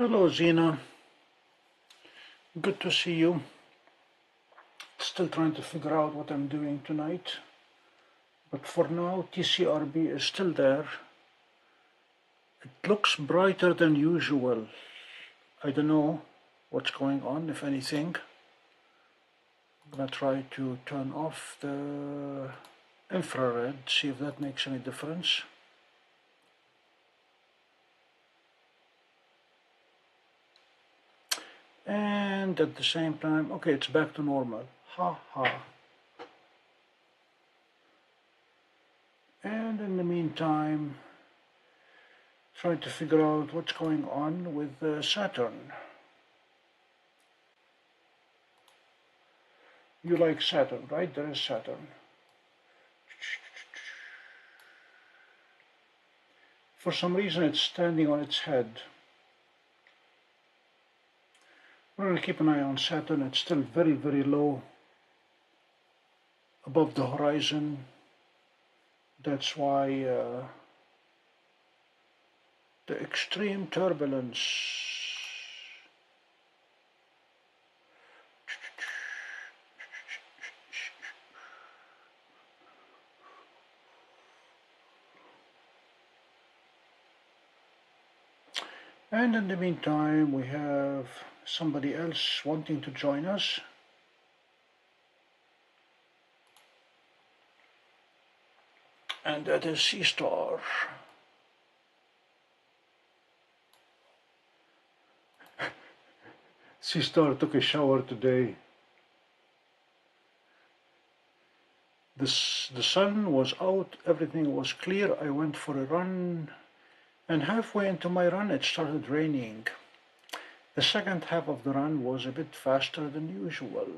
Hello Zena, good to see you. Still trying to figure out what I'm doing tonight, but for now TCRB is still there. It looks brighter than usual. I don't know what's going on, if anything. I'm gonna try to turn off the infrared, see if that makes any difference. And at the same time, okay, it's back to normal. Ha ha. And in the meantime, trying to figure out what's going on with Saturn. You like Saturn, right? There is Saturn. For some reason it's standing on its head. We're going to keep an eye on Saturn. It's still very, very low above the horizon. That's why the extreme turbulence. And in the meantime, we have somebody else wanting to join us. And that is Seestar. Seestar took a shower today. The sun was out, everything was clear. I went for a run, and halfway into my run it started raining. The second half of the run was a bit faster than usual.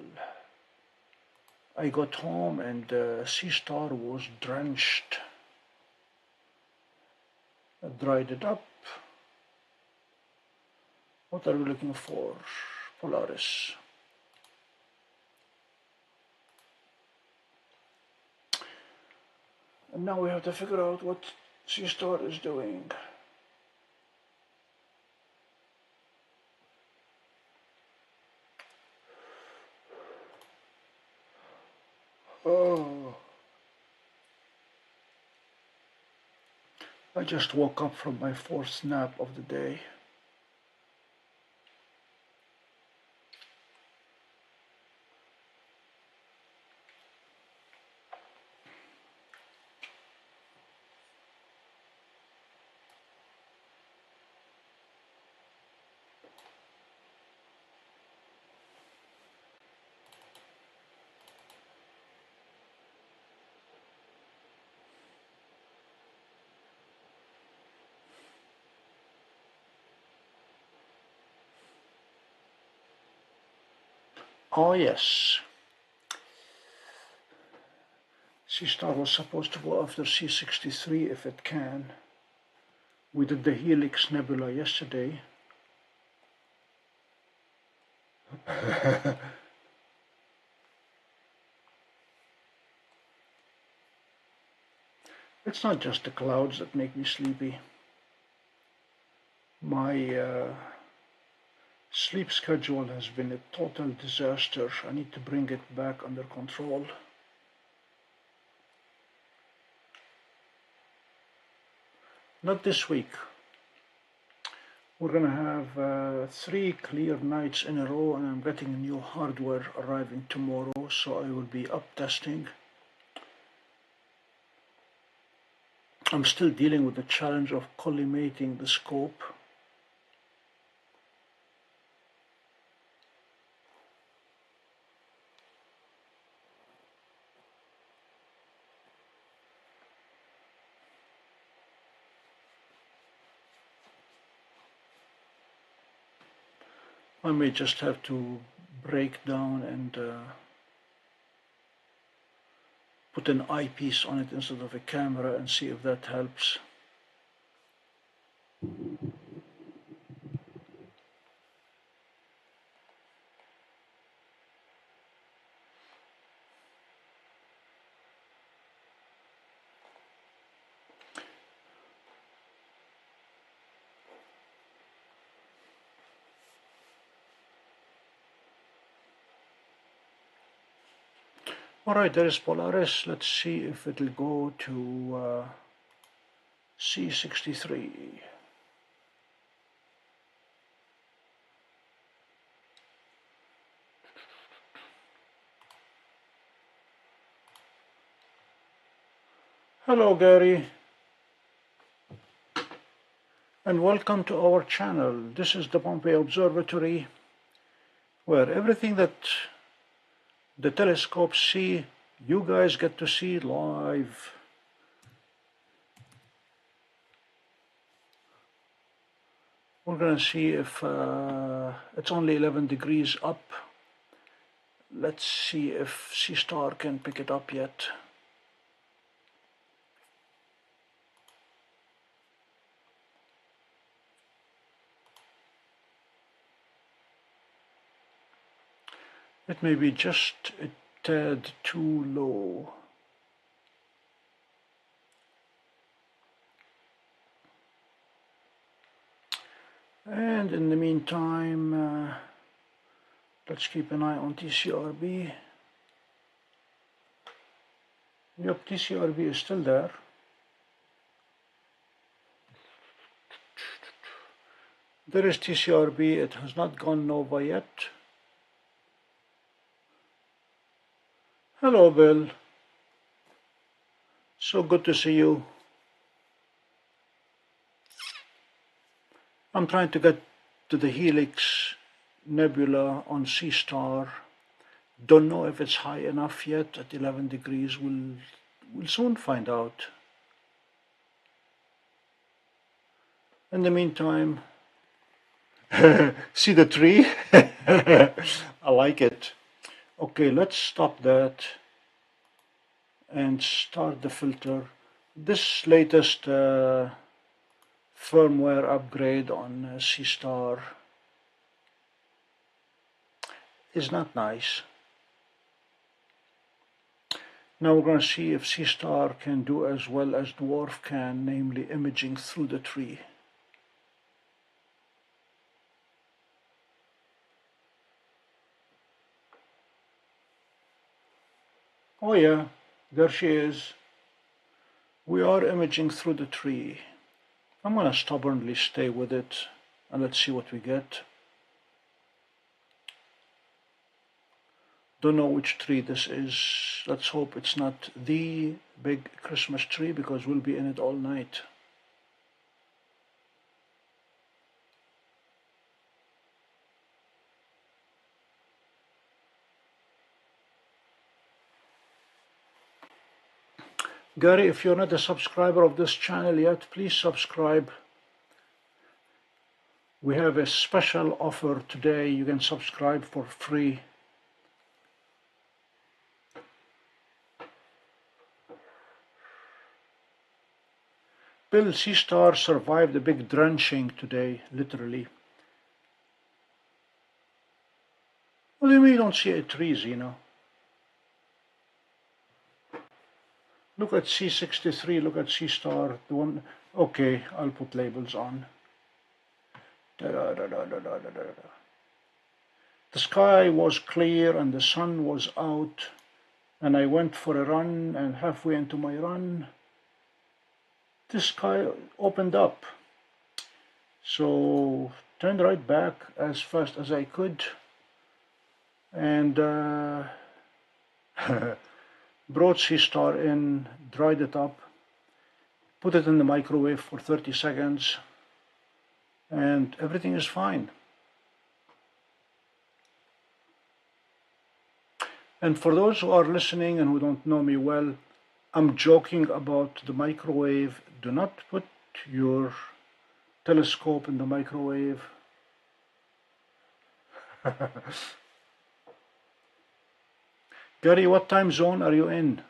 I got home and Seestar was drenched. I dried it up. What are we looking for? Polaris. And now we have to figure out what Seestar is doing. Oh, I just woke up from my fourth nap of the day. Oh yes, Seestar was supposed to go after C63 if it can. We did the Helix Nebula yesterday. It's not just the clouds that make me sleepy. My sleep schedule has been a total disaster. I need to bring it back under control. Not this week. We're gonna have 3 clear nights in a row, and I'm getting new hardware arriving tomorrow, so I will be up testing. I'm still dealing with the challenge of collimating the scope. I may just have to break down and put an eyepiece on it instead of a camera and see if that helps. Alright, there is Polaris. Let's see if it'll go to C63. Hello Gary, and welcome to our channel. This is the Pompey Observatory, where everything that the telescopes see, you guys get to see live. We're gonna see if it's only 11 degrees up. Let's see if Seestar can pick it up yet. It may be just a tad too low. And in the meantime, let's keep an eye on TCRB. Yep, TCRB is still there. There is TCRB, it has not gone nova yet. Hello Bill, so good to see you. I'm trying to get to the Helix Nebula on Seestar. Don't know if it's high enough yet at 11 degrees. We'll soon find out. In the meantime, see the tree? I like it. Okay, let's stop that and start the filter. This latest firmware upgrade on Seestar is not nice. Now we're going to see if Seestar can do as well as DWARF can, namely imaging through the tree. Oh yeah, there she is. We are imaging through the tree. I'm going to stubbornly stay with it and let's see what we get. Don't know which tree this is. Let's hope it's not the big Christmas tree because we'll be in it all night. Gary, if you're not a subscriber of this channel yet, please subscribe. We have a special offer today. You can subscribe for free. Bill, Seestar survived a big drenching today, literally. What do you mean you don't see a tree, Zeno? Look at C63, look at Seestar, the one. Okay, I'll put labels on. The sky was clear and the sun was out, and I went for a run, and halfway into my run, the sky opened up. So turned right back as fast as I could, and brought Seestar in, dried it up, put it in the microwave for 30 seconds, and everything is fine. And for those who are listening and who don't know me well, I'm joking about the microwave. Do not put your telescope in the microwave. Gary, what time zone are you in?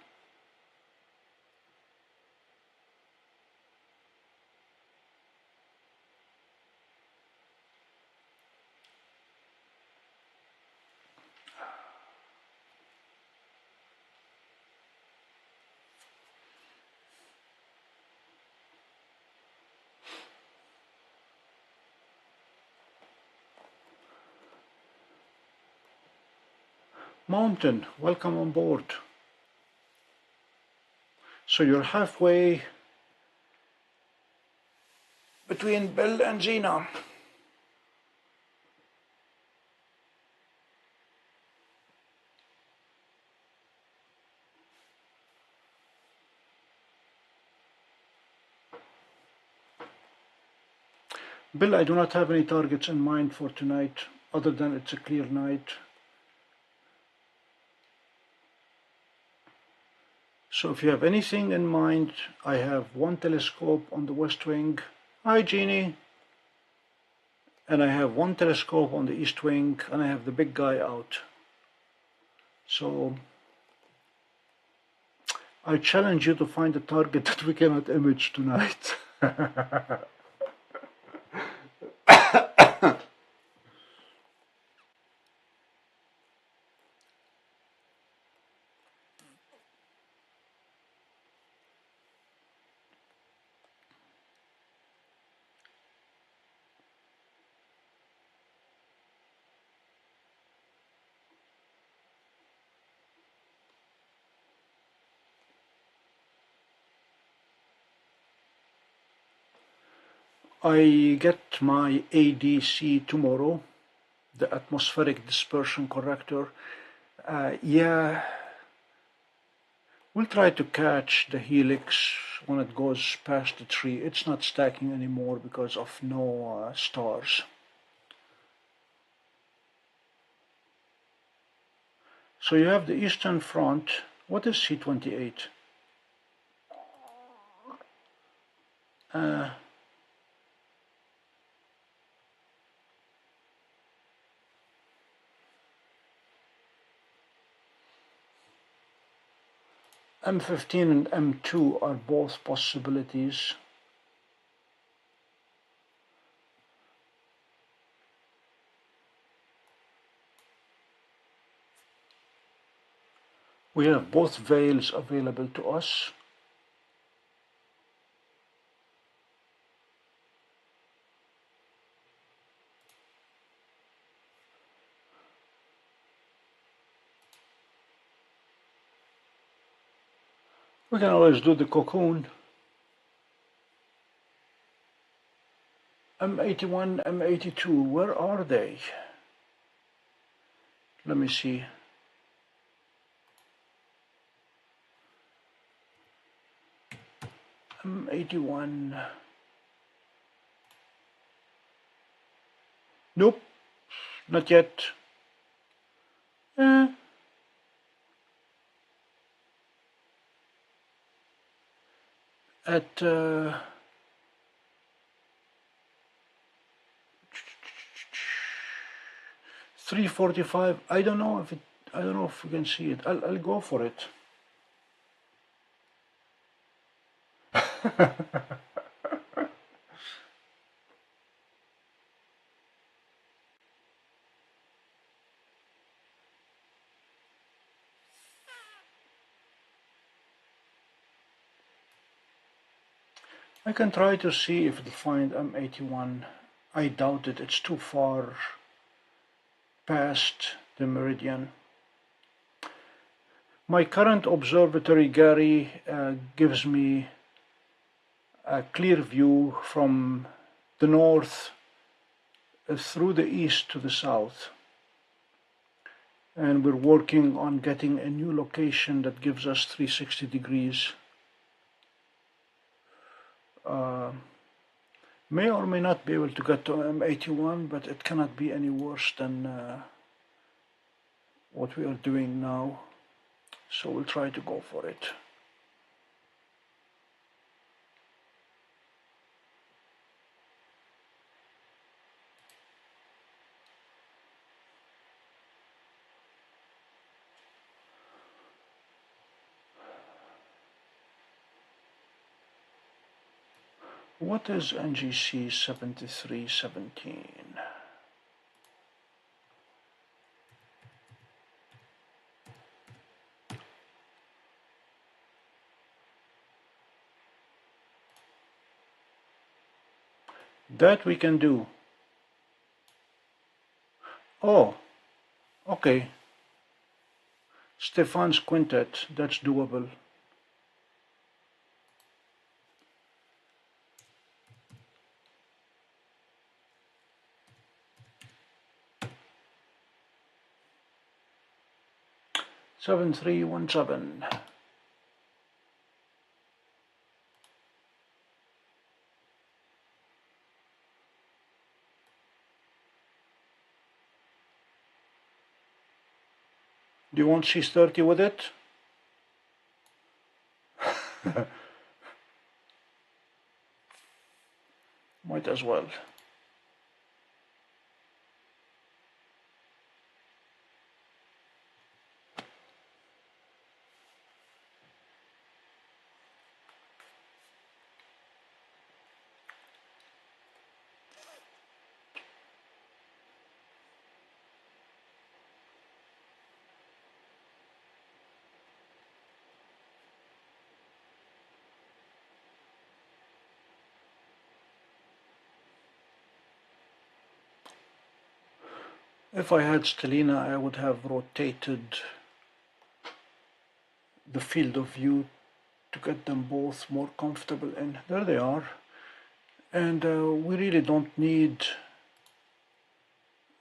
Mountain, welcome on board. So you're halfway between Bill and Gina. Bill, I do not have any targets in mind for tonight, other than it's a clear night. So if you have anything in mind, I have one telescope on the west wing. Hi, Jeannie. And I have one telescope on the east wing, and I have the big guy out. So I challenge you to find a target that we cannot image tonight. I get my ADC tomorrow, the atmospheric dispersion corrector. Yeah, we'll try to catch the helix when it goes past the tree. It's not stacking anymore because of no stars. So you have the eastern front. What is C28? M15 and M2 are both possibilities. We have both veils available to us. We can always do the cocoon. M81, M82, where are they? Let me see. M81. Nope, not yet. At 3:45. I don't know if we can see it. I'll go for it. I can try to see if it'll find M81. I doubt it. It's too far past the meridian. My current observatory, Gary, gives me a clear view from the north through the east to the south. And we're working on getting a new location that gives us 360 degrees. May or may not be able to get to M81, but it cannot be any worse than what we are doing now. So we'll try to go for it. What is NGC 7317? That we can do. Oh, okay. Stefan's quintet, that's doable. 7317. Do you want C30 with it? Might as well. If I had Stellina, I would have rotated the field of view to get them both more comfortable in. There they are. And we really don't need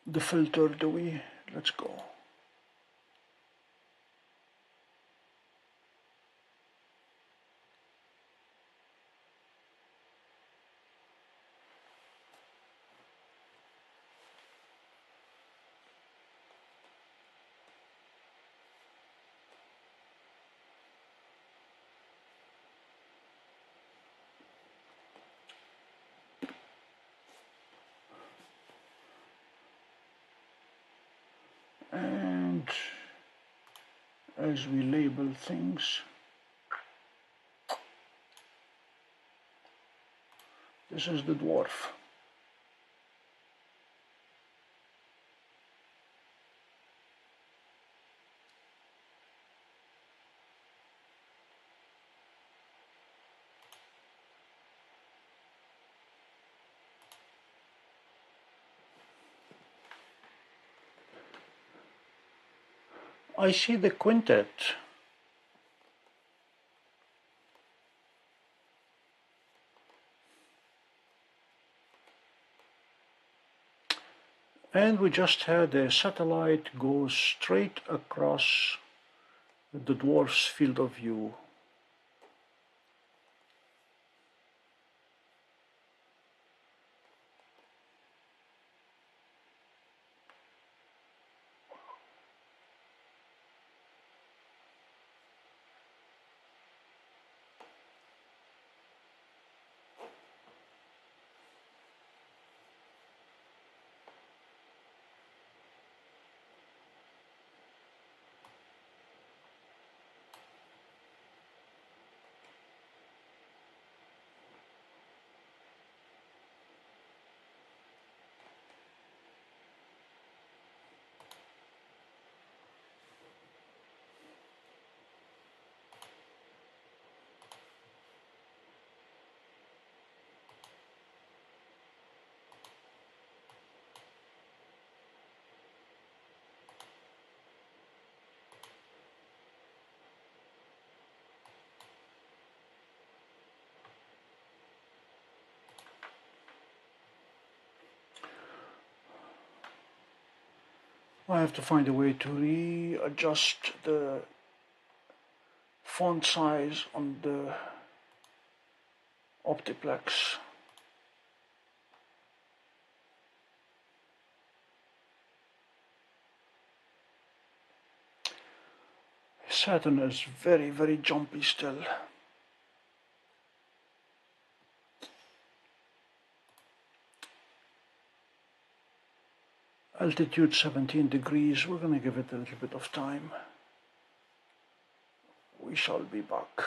the filter, do we? Let's go. And as we label things, this is the dwarf. I see the quintet. And we just had a satellite go straight across the dwarf's field of view. I have to find a way to readjust the font size on the Optiplex. Saturn is very, very jumpy still. Altitude 17 degrees, we're going to give it a little bit of time. We shall be back.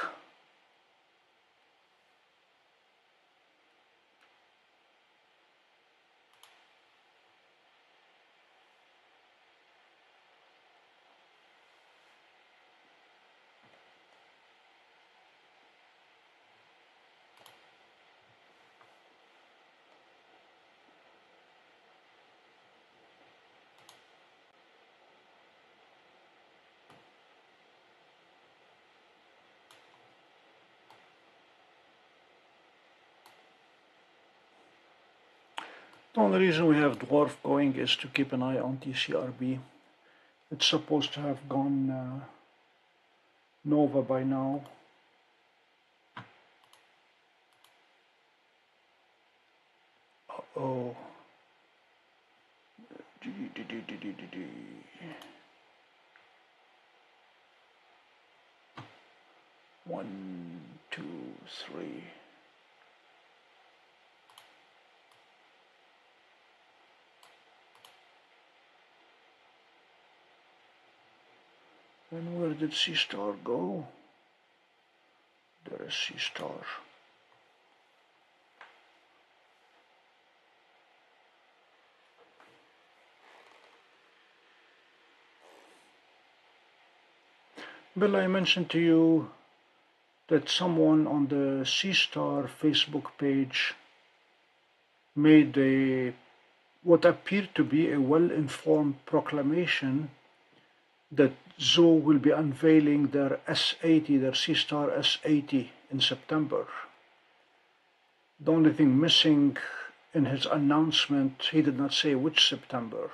The only reason we have dwarf going is to keep an eye on TCRB. It's supposed to have gone nova by now. Uh-oh. 1, 2, 3. And where did Seestar go? There is Seestar. Bill, I mentioned to you that someone on the Seestar Facebook page made what appeared to be a well-informed proclamation that ZWO will be unveiling their S80, their Seestar S80 in September. The only thing missing in his announcement, he did not say which September.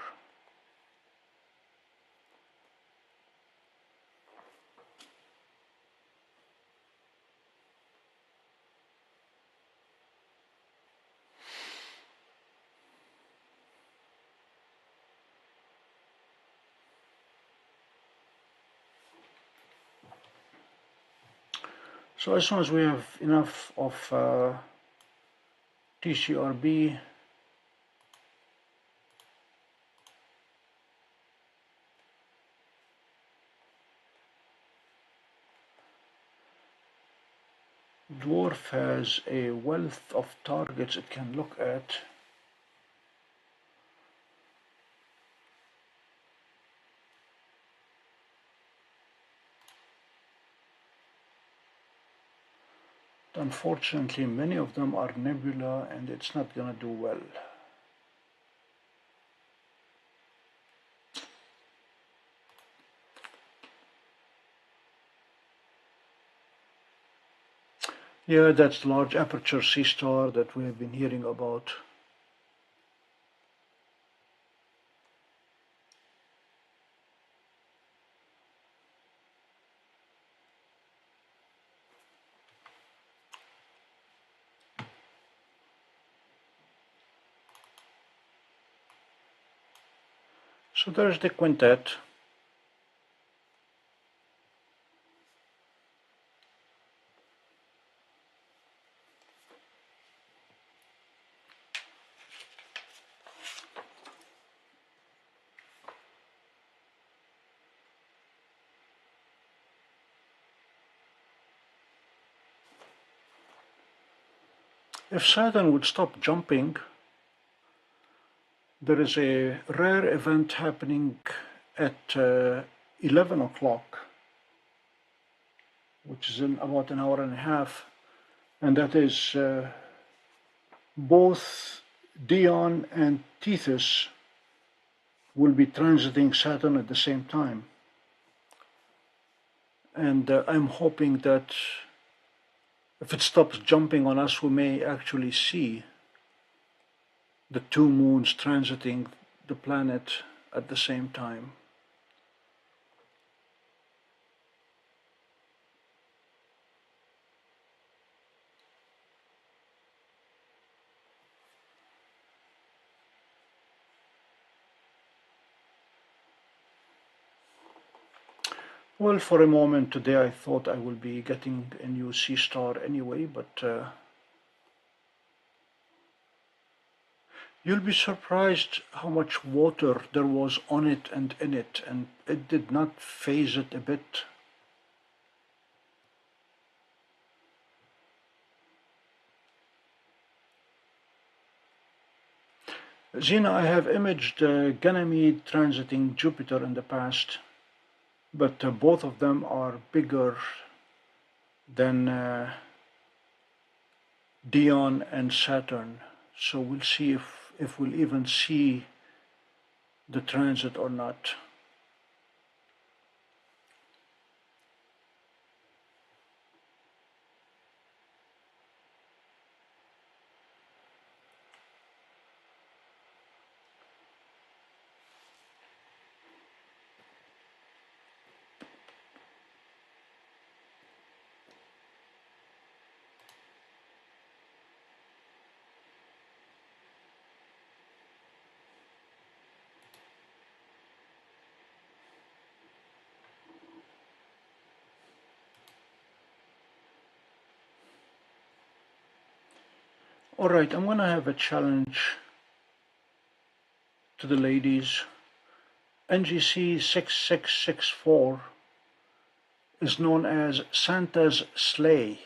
So as soon as we have enough of TCRB, DWARF has a wealth of targets it can look at. Unfortunately, many of them are nebula, and it's not going to do well. Yeah, that's the large aperture Seestar that we have been hearing about. So there's the quintet. If Saturn would stop jumping, there is a rare event happening at 11 o'clock, which is in about an hour and a half, and that is both Dion and Tethys will be transiting Saturn at the same time. And I'm hoping that if it stops jumping on us, we may actually see the two moons transiting the planet at the same time. Well, for a moment today I thought I will be getting a new Seestar anyway, but you'll be surprised how much water there was on it and in it, and it did not phase it a bit. Zena, I have imaged Ganymede transiting Jupiter in the past, but both of them are bigger than Dion and Saturn. So we'll see if we'll even see the transit or not. Alright, I'm gonna have a challenge to the ladies. NGC 6664 is known as Santa's sleigh.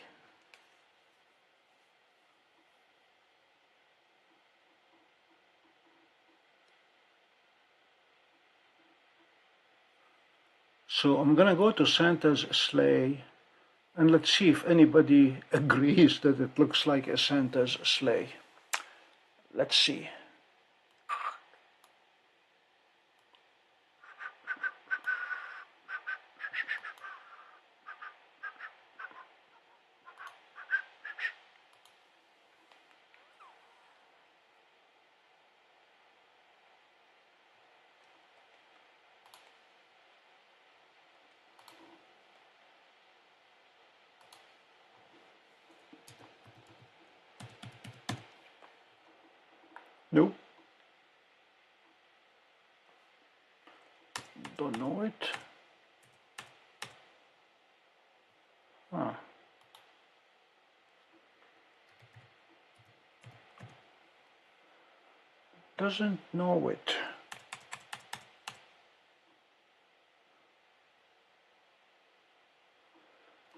So I'm gonna go to Santa's sleigh and let's see if anybody agrees that it looks like a Santa's sleigh. Let's see. Nope. Don't know it. Ah. Doesn't know it.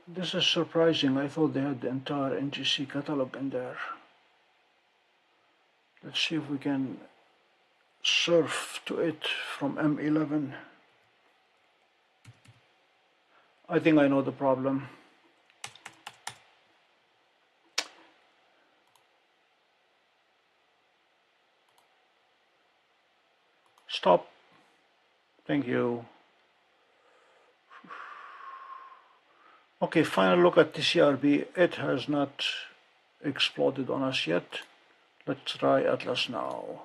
This is surprising. I thought they had the entire NGC catalog in there. Let's see if we can surf to it from M11. I think I know the problem. Stop. Thank you. Okay, final look at TCRB. It has not exploded on us yet. Let's try Atlas now.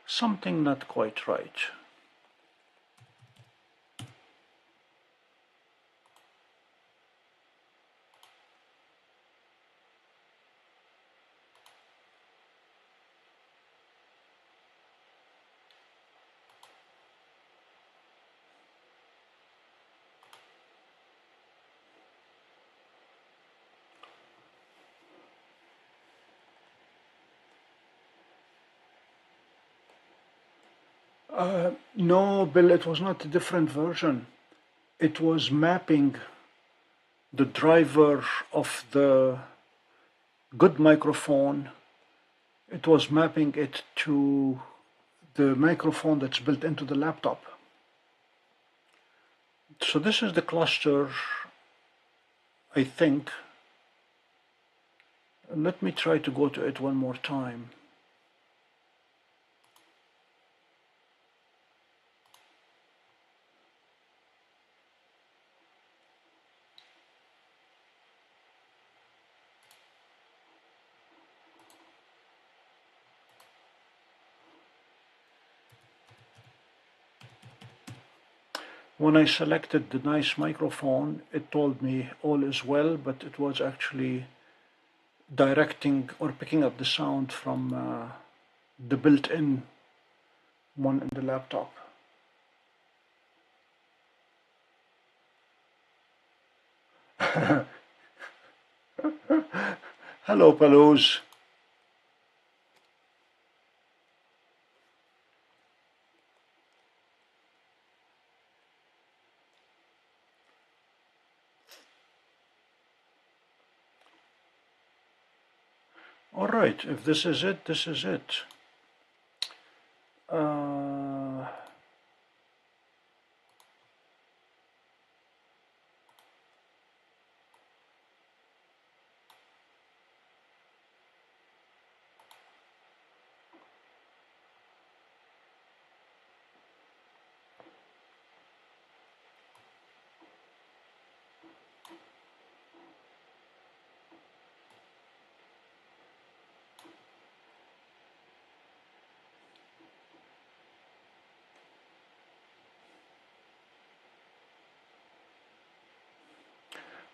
Something not quite right. No, Bill, it was not a different version. It was mapping the driver of the good microphone. It was mapping it to the microphone that's built into the laptop. So this is the cluster, I think. Let me try to go to it one more time. When I selected the nice microphone, it told me all is well, but it was actually directing or picking up the sound from the built-in one in the laptop. Hello, Palos. All right, if this is it, this is it.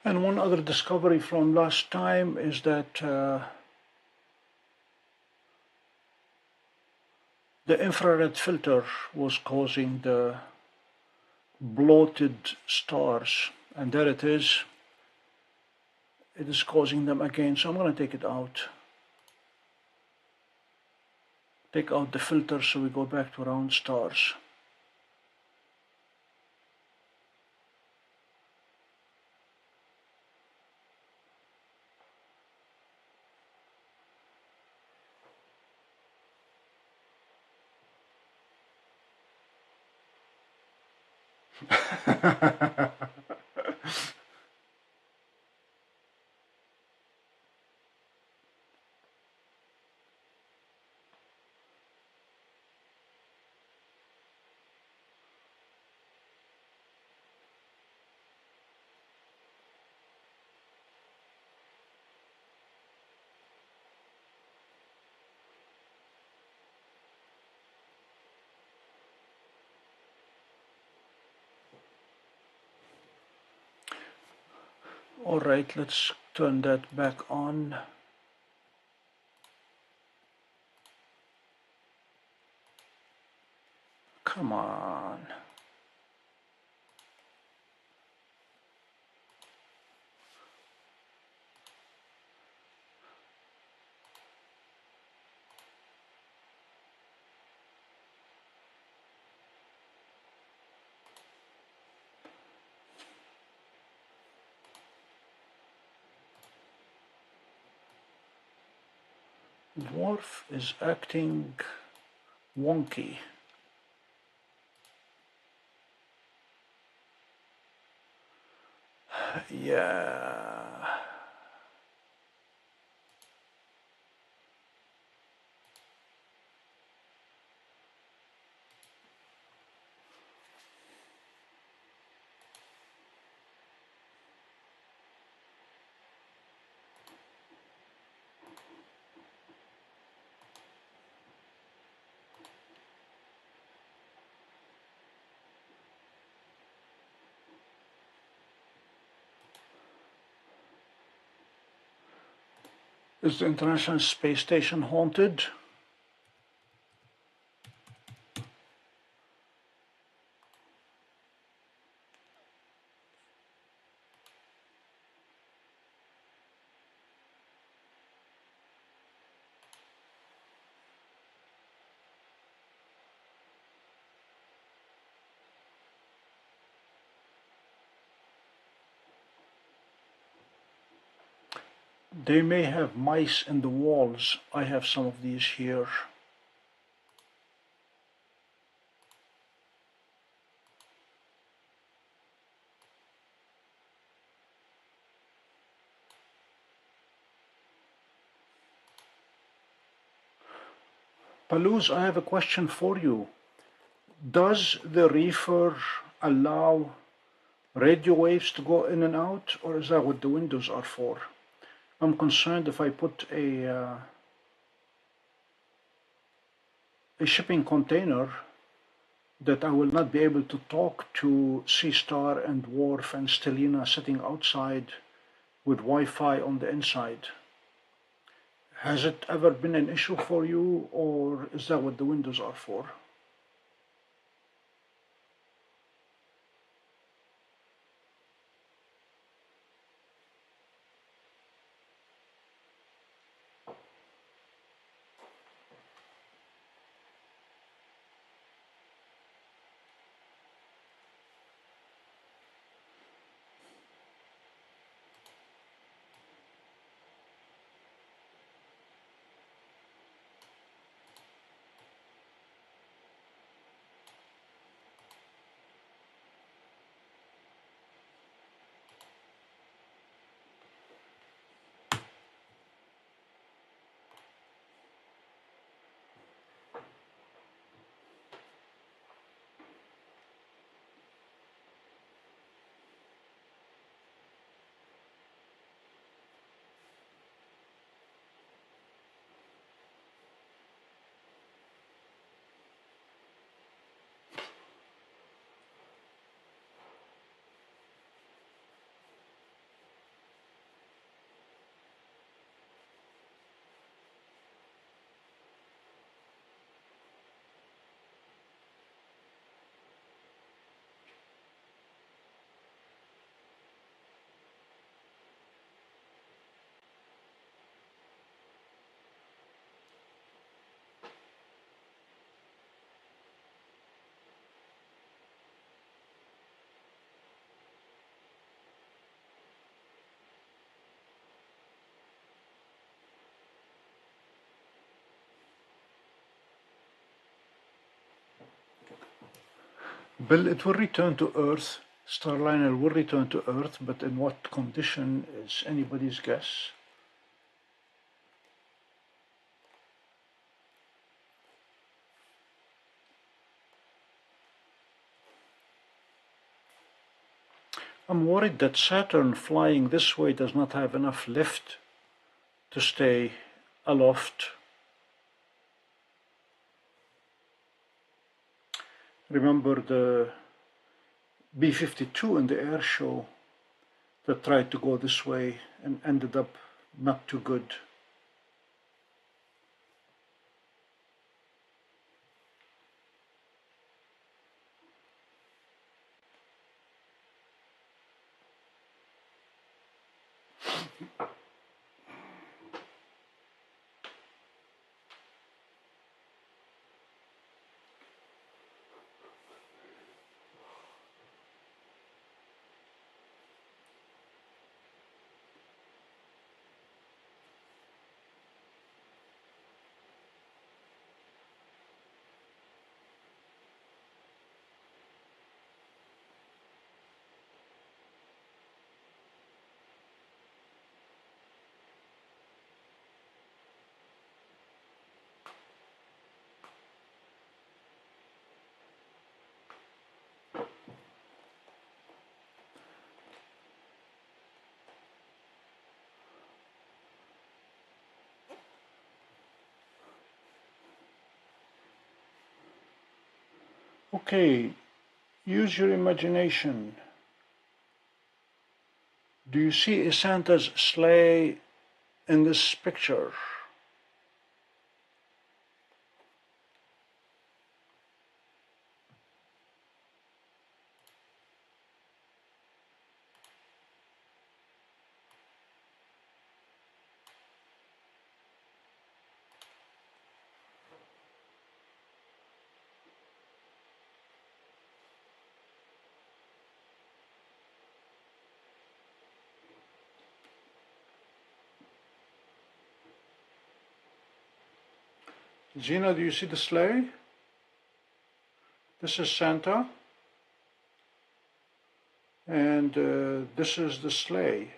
And one other discovery from last time is that The infrared filter was causing the bloated stars, and there it is. It is causing them again, so I'm going to take it out. Take out the filter so we go back to round stars. Alright, let's turn that back on. Come on. Dwarf is acting wonky. Yeah. Is the International Space Station haunted? They may have mice in the walls. I have some of these here. Palouse, I have a question for you. Does the reefer allow radio waves to go in and out, or is that what the windows are for? I'm concerned if I put a shipping container that I will not be able to talk to Seestar and DWARF and Stellina sitting outside with Wi-Fi on the inside. Has it ever been an issue for you, or is that what the windows are for? Bill, it will return to Earth. Starliner will return to Earth, but in what condition is anybody's guess. I'm worried that Saturn flying this way does not have enough lift to stay aloft. Remember the B-52 in the air show that tried to go this way and ended up not too good. Okay, use your imagination. Do you see a Santa's sleigh in this picture? Gina, do you see the sleigh? This is Santa, and this is the sleigh.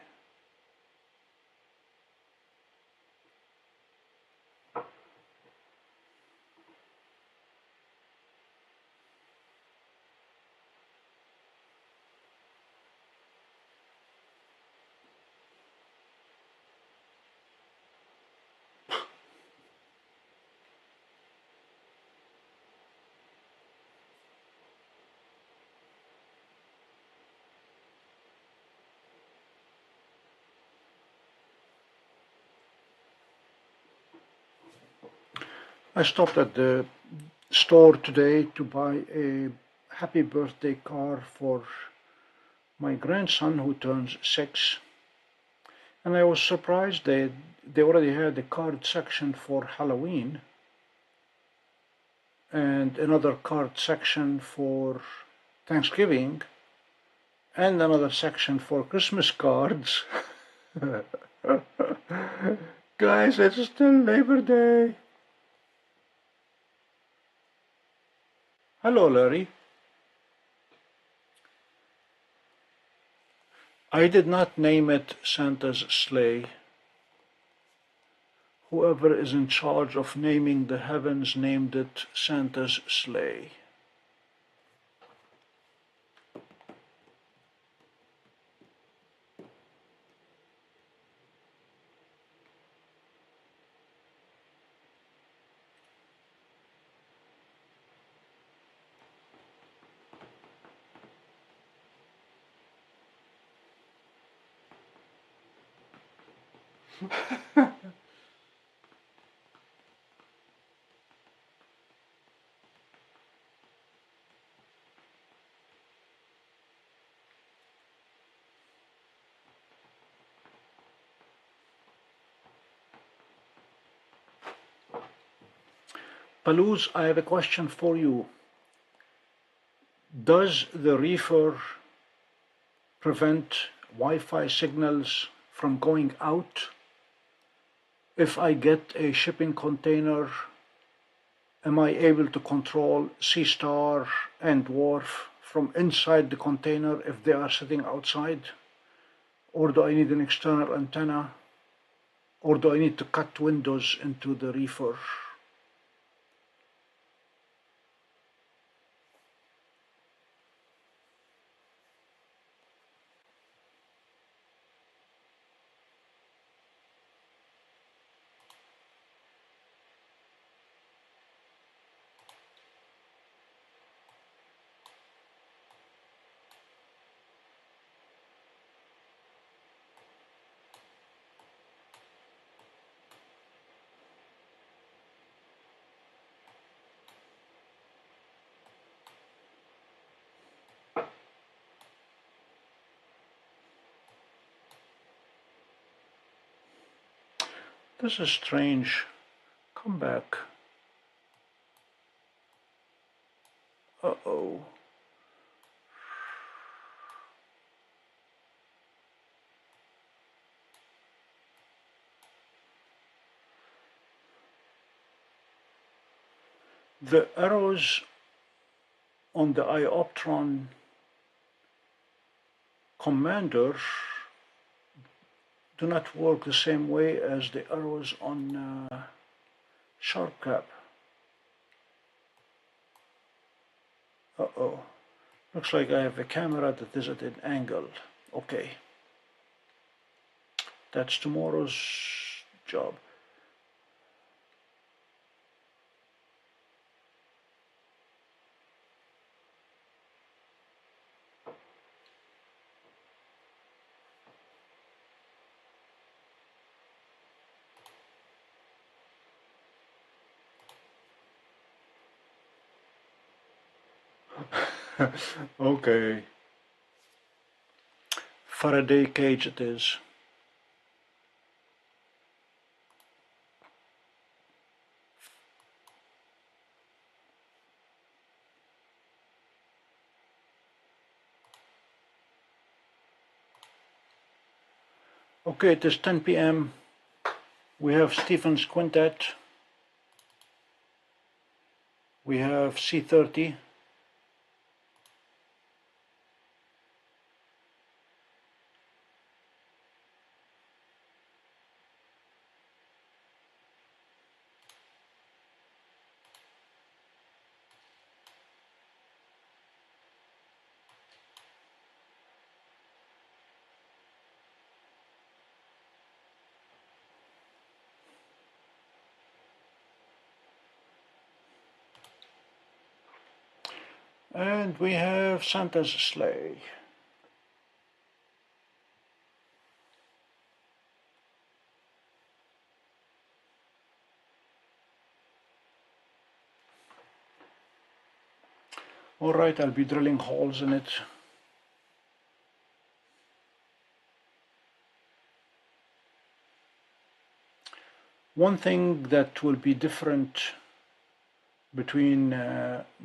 I stopped at the store today to buy a happy birthday card for my grandson who turns 6. And I was surprised they already had a card section for Halloween and another card section for Thanksgiving and another section for Christmas cards. Guys, it's still Labor Day. Hello, Larry. I did not name it Santa's sleigh. Whoever is in charge of naming the heavens named it Santa's sleigh. Palouse, I have a question for you. Does the reefer prevent Wi-Fi signals from going out? If I get a shipping container, am I able to control Seestar and DWARF from inside the container if they are sitting outside, or do I need an external antenna, or do I need to cut windows into the reefer? This is strange. Come back. Uh-oh. The arrows on the iOptron commander do not work the same way as the arrows on SharpCap. Uh-oh. Looks like I have a camera that is at an angle. Okay. That's tomorrow's job. Okay. Faraday cage it is. Okay, it is 10 p.m. We have Stephen's Quintet. We have C30. And we have Santa's sleigh. All right, I'll be drilling holes in it. One thing that will be different between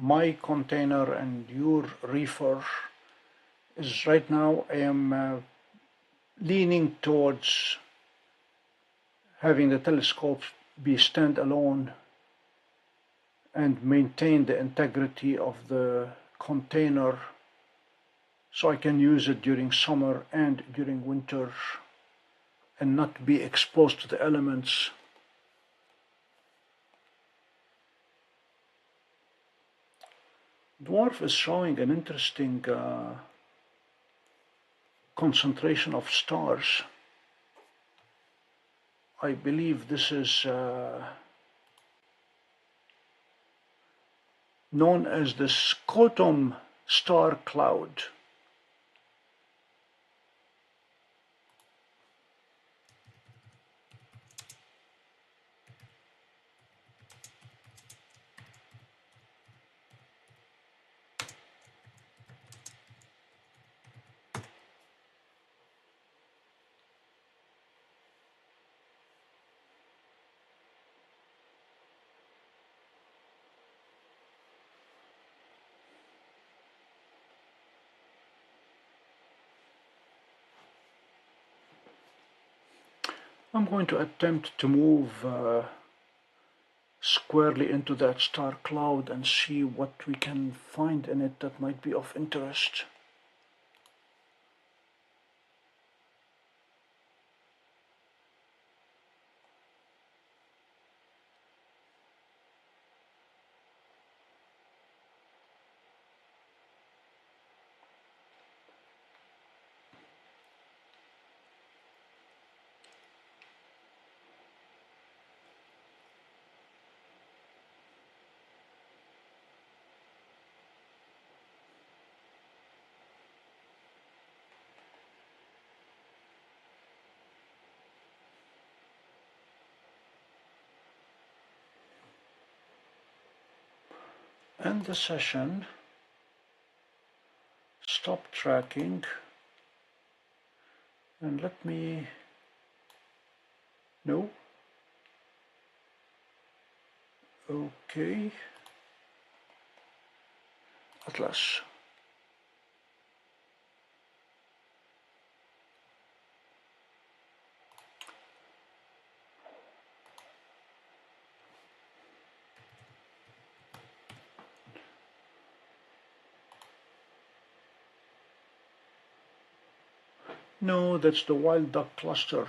my container and your reefer is right now I am leaning towards having the telescope be standalone and maintain the integrity of the container so I can use it during summer and during winter and not be exposed to the elements. Dwarf is showing an interesting concentration of stars. I believe this is known as the Scotum star cloud. I'm going to attempt to move squarely into that star cloud and see what we can find in it that might be of interest. End the session, stop tracking, and let me know. Okay, Atlas. No, that's the wild duck cluster.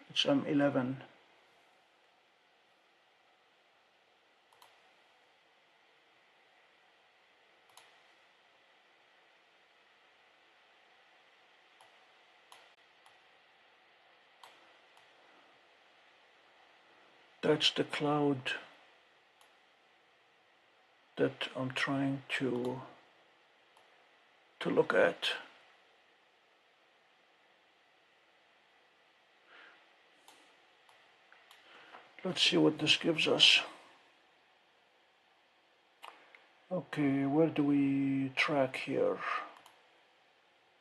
It's M11. That's the cloud that I'm trying to look at. Let's see what this gives us. Okay, where do we track here?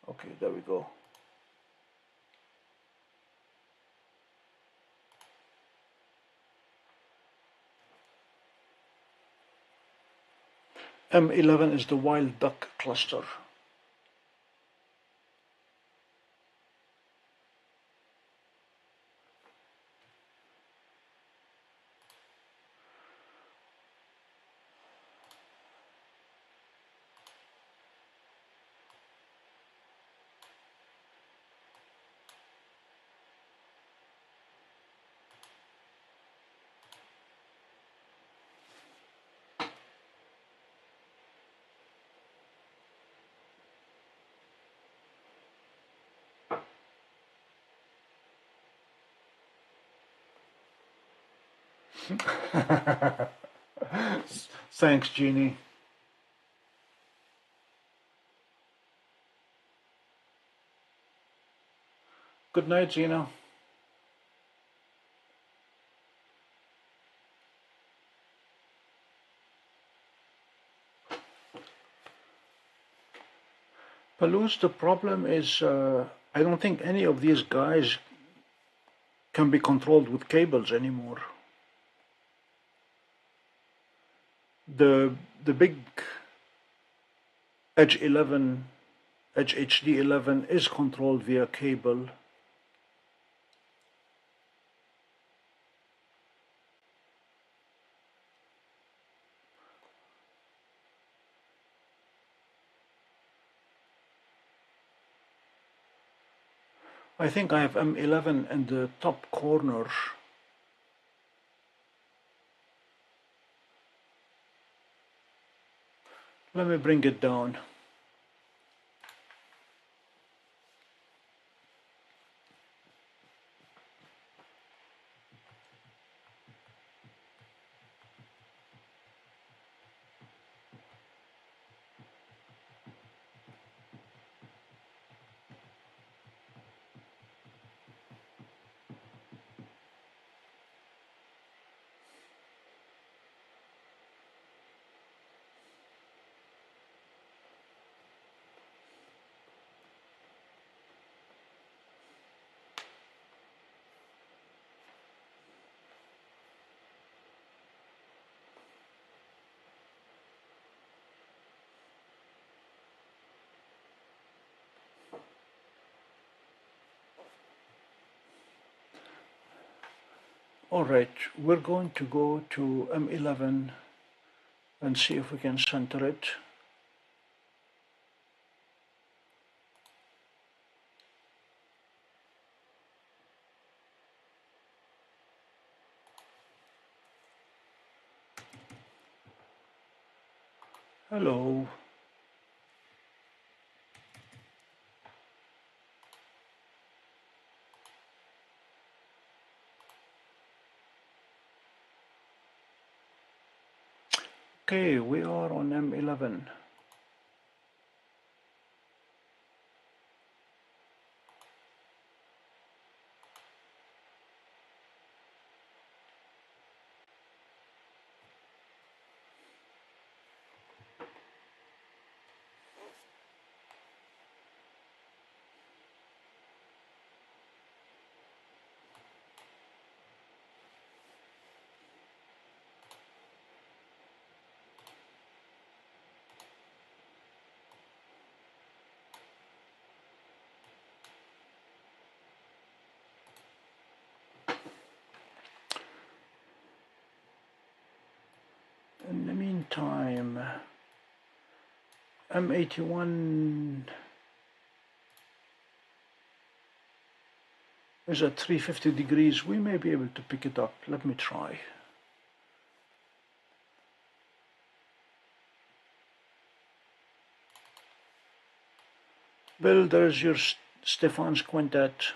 Okay, there we go. M11 is the wild duck cluster. Thanks, Jeannie. Good night, Gina. Palouse, the problem is I don't think any of these guys can be controlled with cables anymore. The big Edge 11, Edge HD 11 is controlled via cable. I think I have M11 in the top corner. Let me bring it down. Alright, we're going to go to M11 and see if we can center it. Hello. Okay, we are on M11. In the meantime, M81 is at 350 degrees. We may be able to pick it up. Let me try. Bill, there's your Stefan's quintet.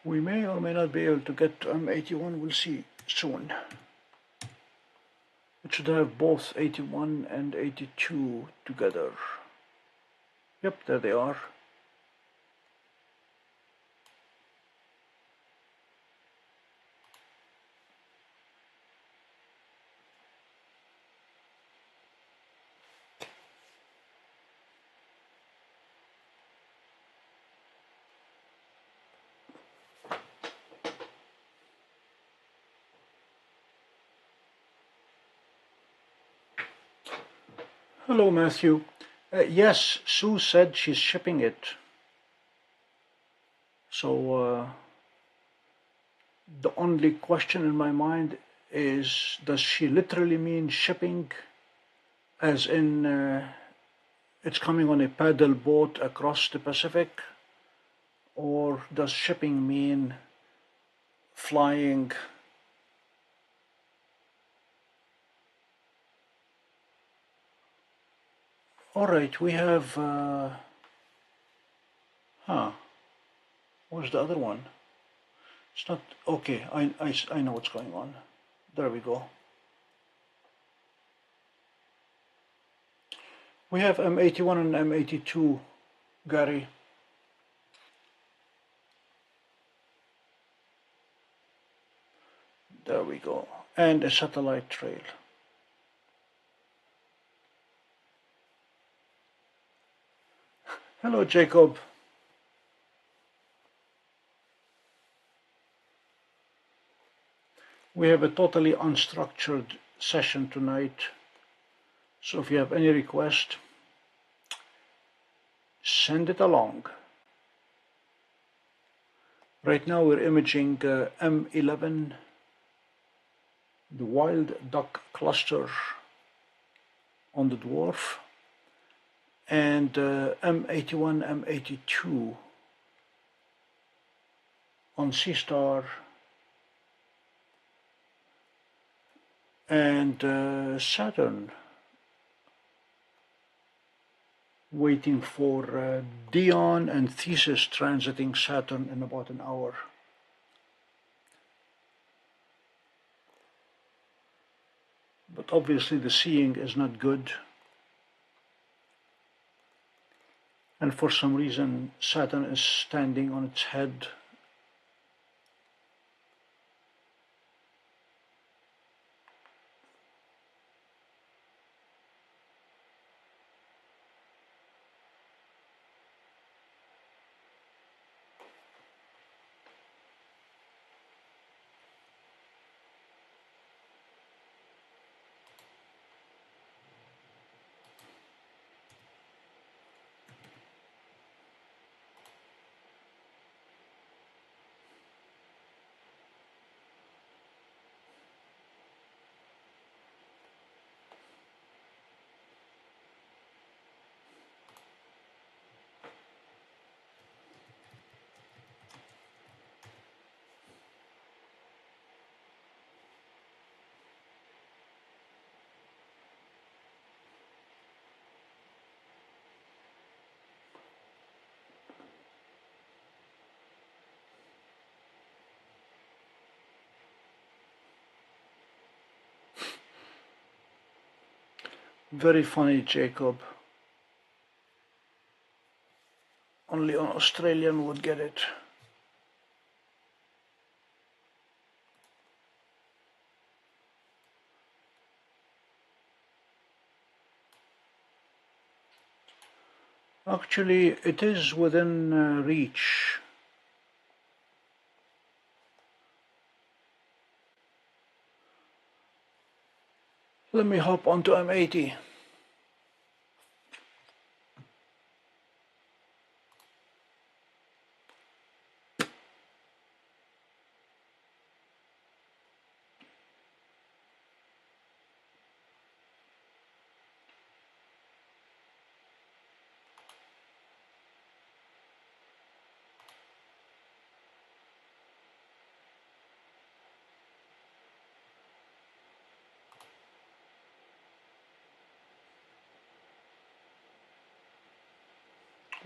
We may or may not be able to get to M81, we'll see soon. It should have both 81 and 82 together. Yep, there they are. Hello, Matthew. Yes, Sue said she's shipping it. So the only question in my mind is, does she literally mean shipping, as in it's coming on a paddle boat across the Pacific? Or does shipping mean flying? All right, we have, where's the other one? It's not, okay, I know what's going on. There we go. We have M81 and M82, Gary. There we go, and a satellite trail. Hello, Jacob. We have a totally unstructured session tonight, so if you have any request, send it along. Right now we're imaging M11, the wild duck cluster on the dwarf, and M81, M82 on Seestar, and Saturn, waiting for Dion and Thesis transiting Saturn in about an hour. But obviously the seeing is not good, and for some reason Saturn is standing on its head. Very funny, Jacob. Only an Australian would get it. Actually, it is within reach. Let me hop onto M80.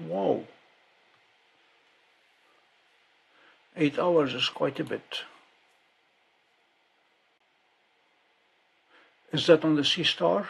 Whoa. 8 hours is quite a bit. Is that on the Seestar?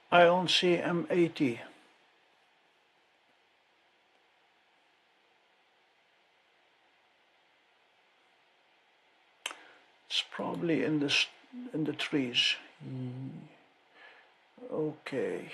I don't see M80. It's probably in the trees. Okay.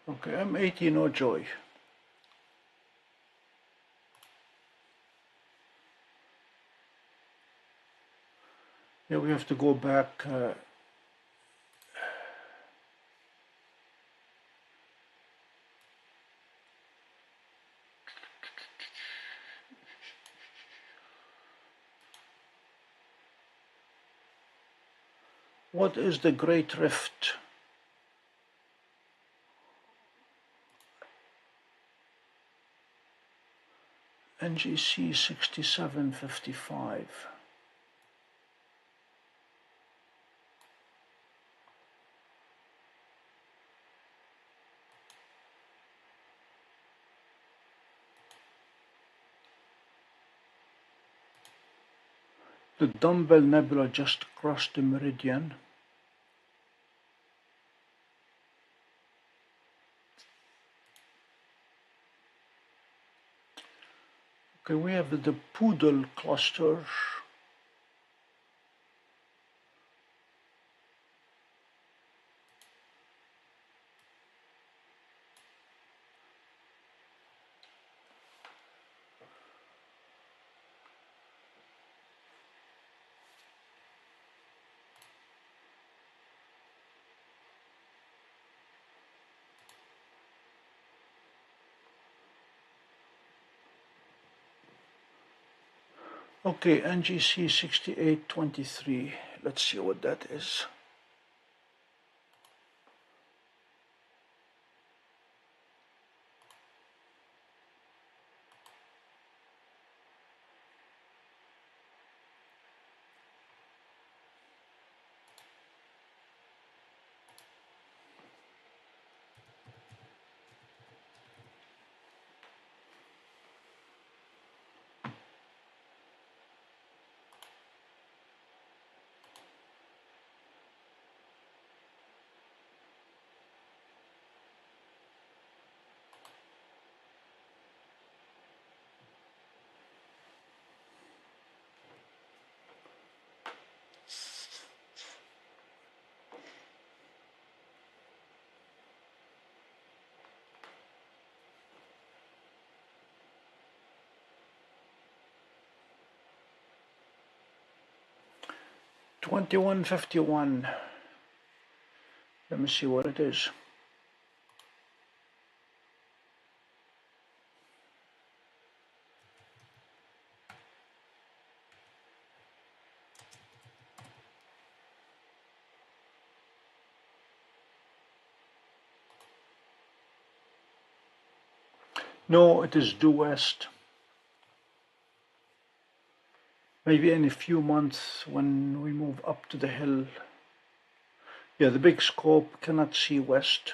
Okay, M80, no joy. Yeah, we have to go back. What is the Great Rift? NGC 6755. The Dumbbell Nebula just crossed the meridian. Okay, we have the Poodle cluster. Okay, NGC 6823. Let's see what that is. $21.51. Let me see what it is. No, it is due west. Maybe in a few months when we move up to the hill. Yeah, the big scope cannot see west.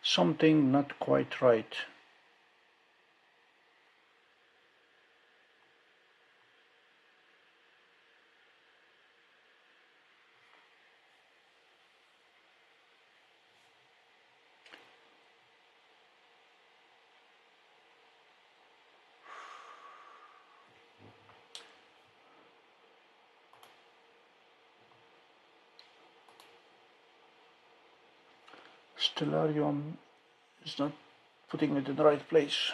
Something not quite right. Stellarium is not putting it in the right place.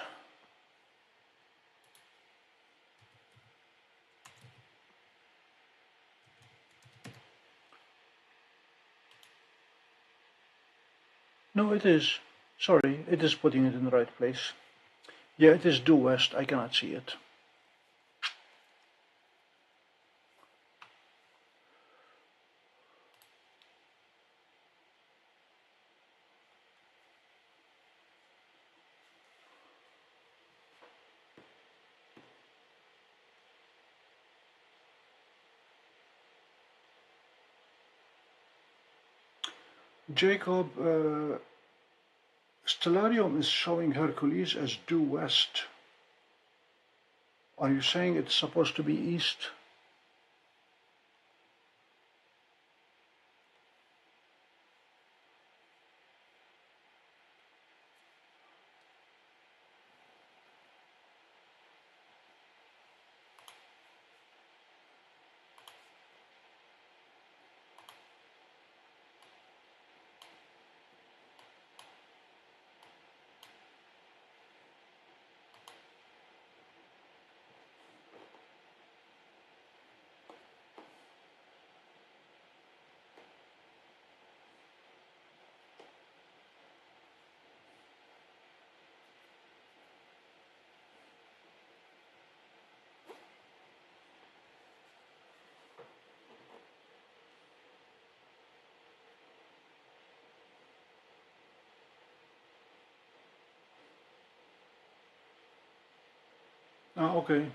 No, it is. Sorry, it is putting it in the right place. Yeah, it is due west. I cannot see it. Jacob, Stellarium is showing Hercules as due west. Are you saying it's supposed to be east? Ah, okay.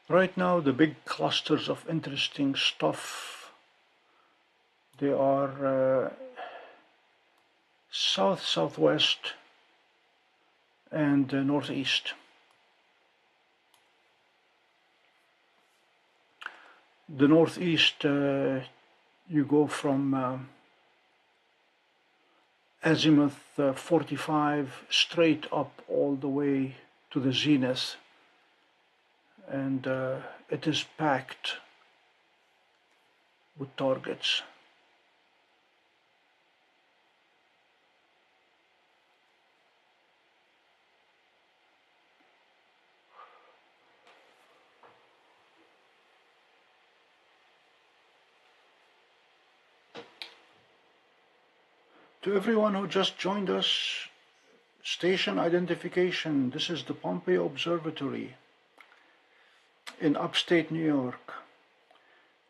Right now, the big clusters of interesting stuff, they are south-southwest and northeast. The northeast, you go from azimuth 45 straight up all the way to the zenith, and it is packed with targets. To everyone who just joined us, station identification. This is the Pompey Observatory in upstate New York.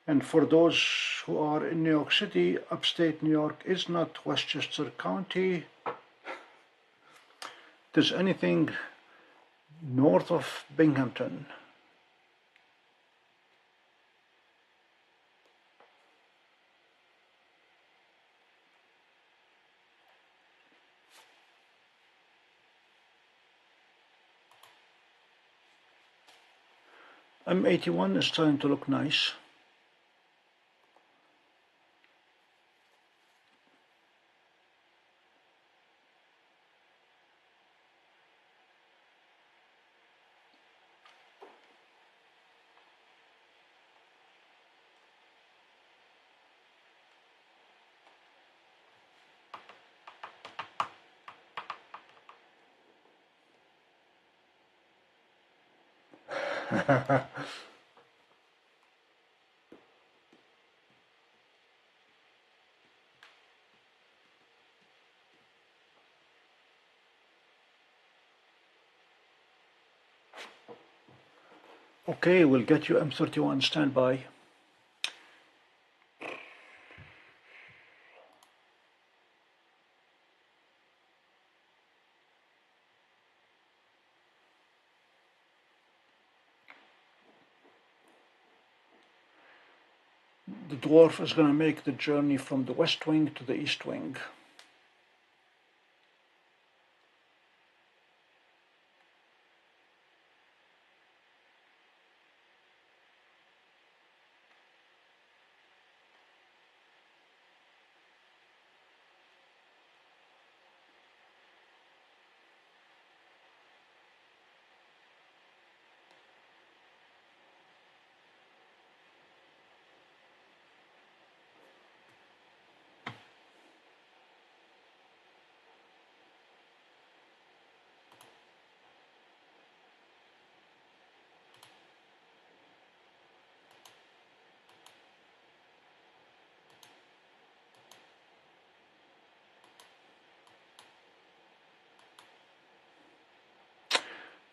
And for those who are in New York City, upstate New York is not Westchester County. It is anything north of Binghamton. M81 is starting to look nice. Okay, we'll get you M31 standby. The dwarf is going to make the journey from the west wing to the east wing.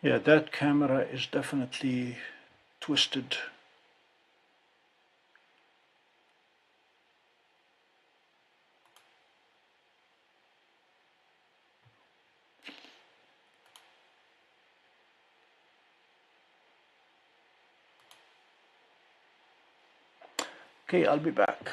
Yeah, that camera is definitely twisted. Okay, I'll be back.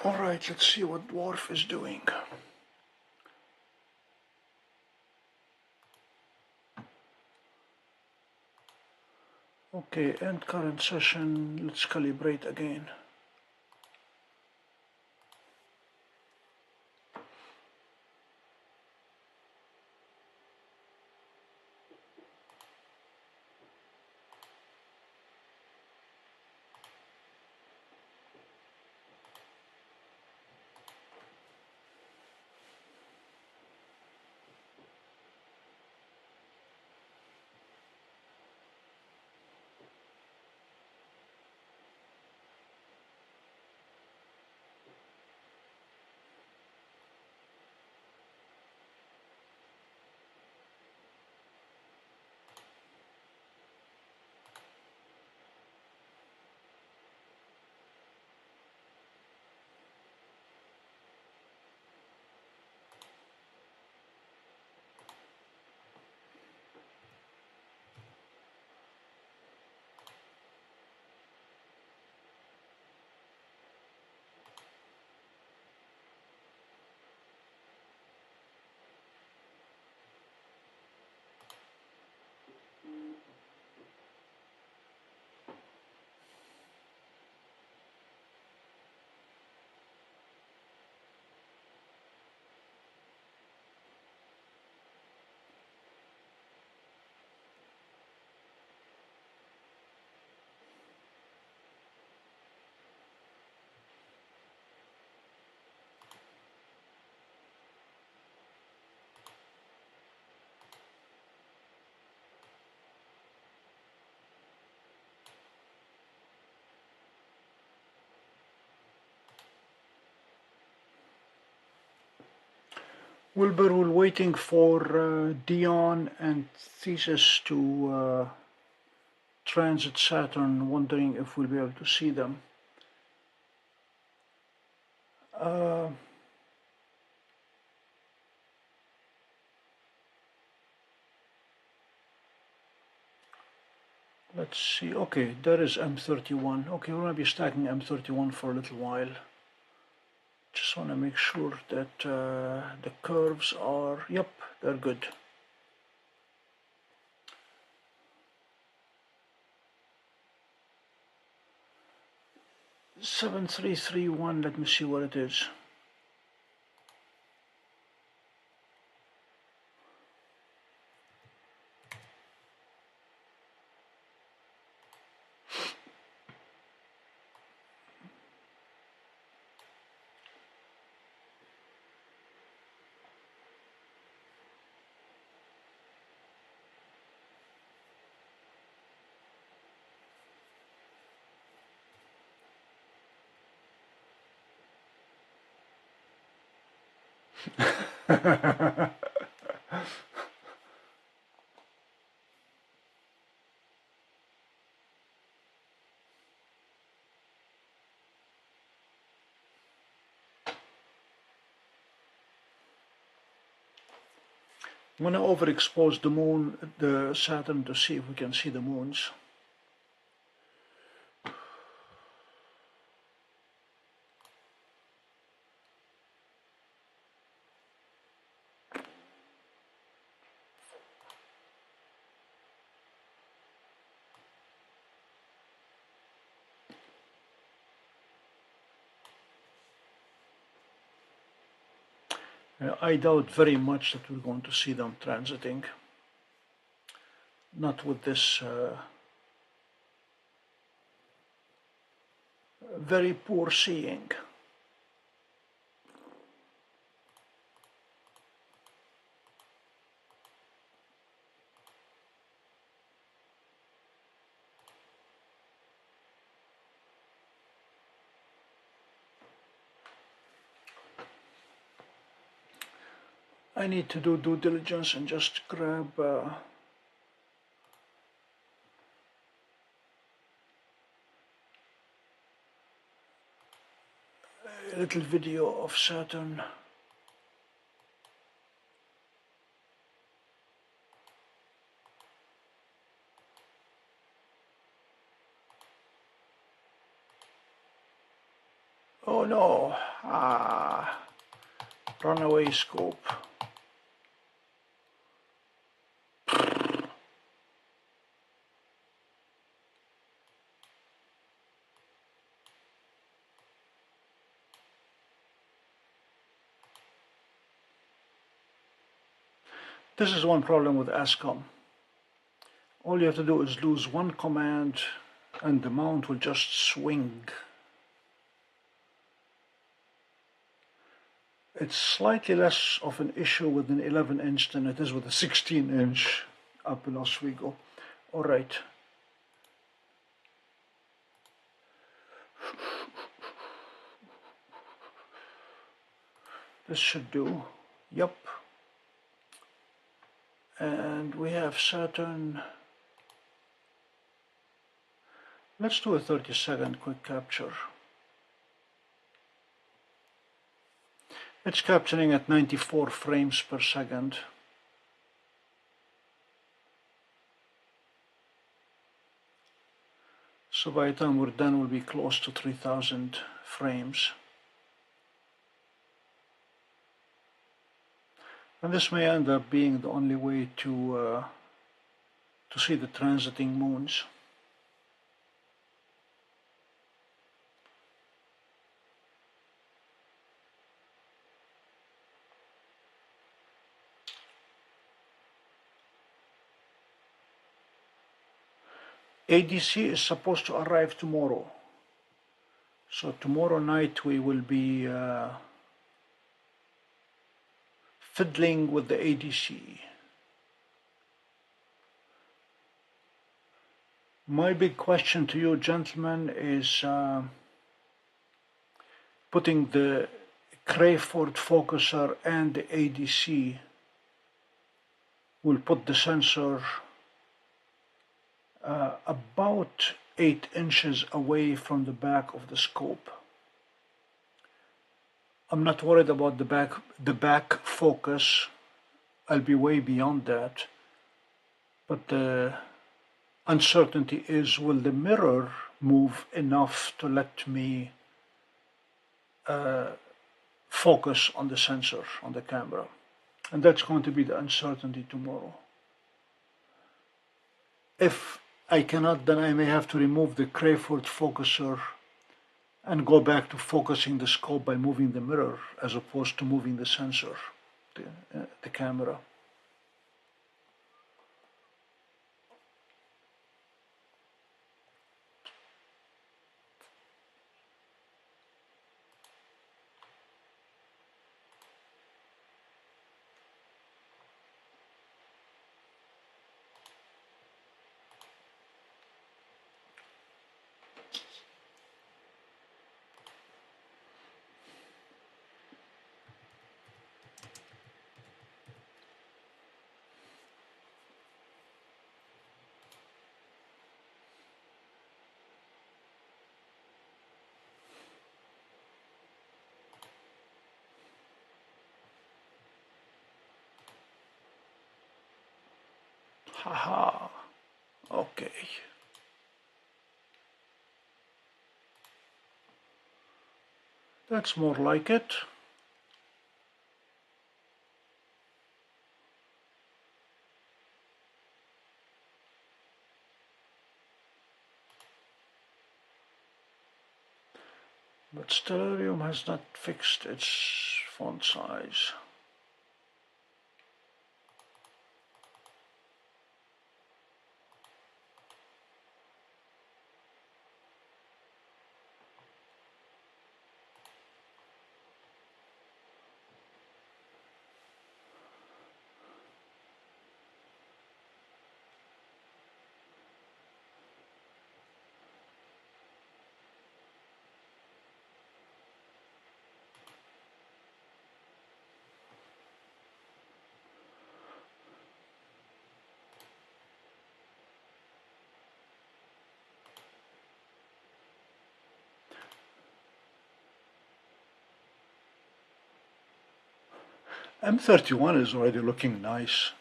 Alright, let's see what Dwarf is doing. Okay, end current session, let's calibrate again. Wilbur, we're waiting for Dion and Thesis to transit Saturn, wondering if we'll be able to see them. Let's see, okay, there is M31. Okay, we're going to be stacking M31 for a little while. Just want to make sure that the curves are, yep, they're good. $7331, let me see what it is. I'm going to overexpose the moon, the Saturn, to see if we can see the moons. I doubt very much that we're going to see them transiting. Not with this very poor seeing. I need to do due diligence and just grab a little video of Saturn. Oh no. Runaway scope. This is one problem with ASCOM. All you have to do is lose one command and the mount will just swing. It's slightly less of an issue with an 11-inch than it is with a 16-inch up in Oswego. All right. This should do. Yep. And we have Saturn. Let's do a 30-second quick capture. It's capturing at 94 frames per second. So by the time we're done, we'll be close to 3,000 frames. And this may end up being the only way to see the transiting moons. ADC is supposed to arrive tomorrow. So tomorrow night we will be fiddling with the ADC. My big question to you, gentlemen, is putting the Crayford focuser and the ADC will put the sensor about 8 inches away from the back of the scope. I'm not worried about the back focus. I'll be way beyond that. But the uncertainty is, will the mirror move enough to let me focus on the sensor, on the camera? And that's going to be the uncertainty tomorrow. If I cannot, then I may have to remove the Crayford focuser and go back to focusing the scope by moving the mirror as opposed to moving the sensor, the camera. Haha, okay. That's more like it. But Stellarium has not fixed its font size. M31 is already looking nice.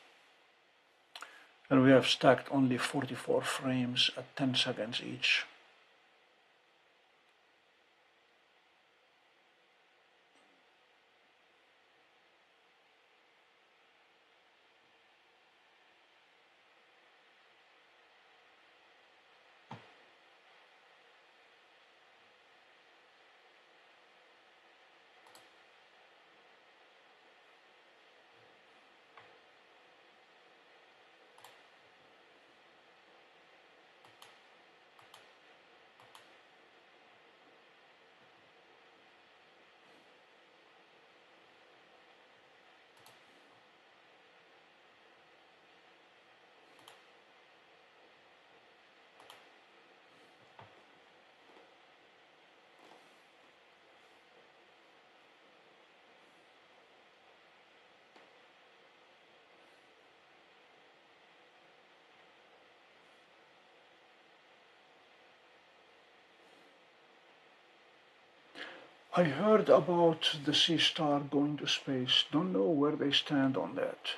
And we have stacked only 44 frames at 10 seconds each. I heard about the Seestar going to space. Don't know where they stand on that.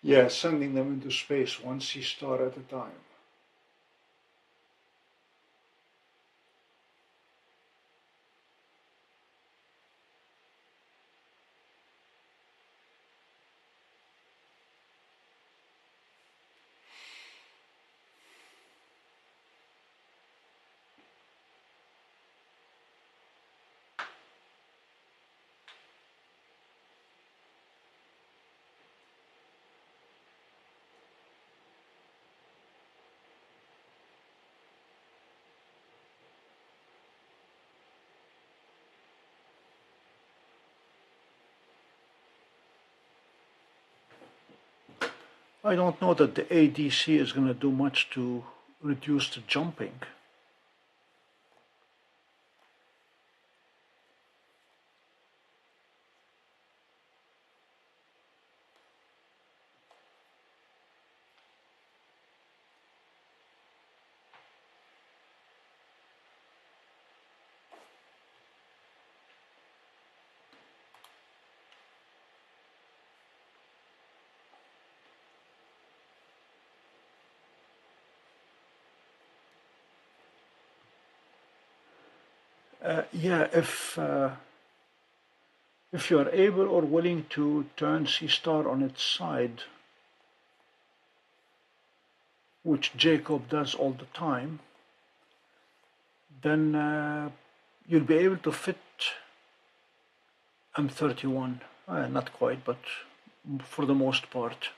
Yeah, sending them into space one Seestar at a time. I don't know that the ADC is going to do much to reduce the jumping. Yeah, if you are able or willing to turn Seestar on its side, which Jacob does all the time, then you'll be able to fit M31. Not quite, but for the most part.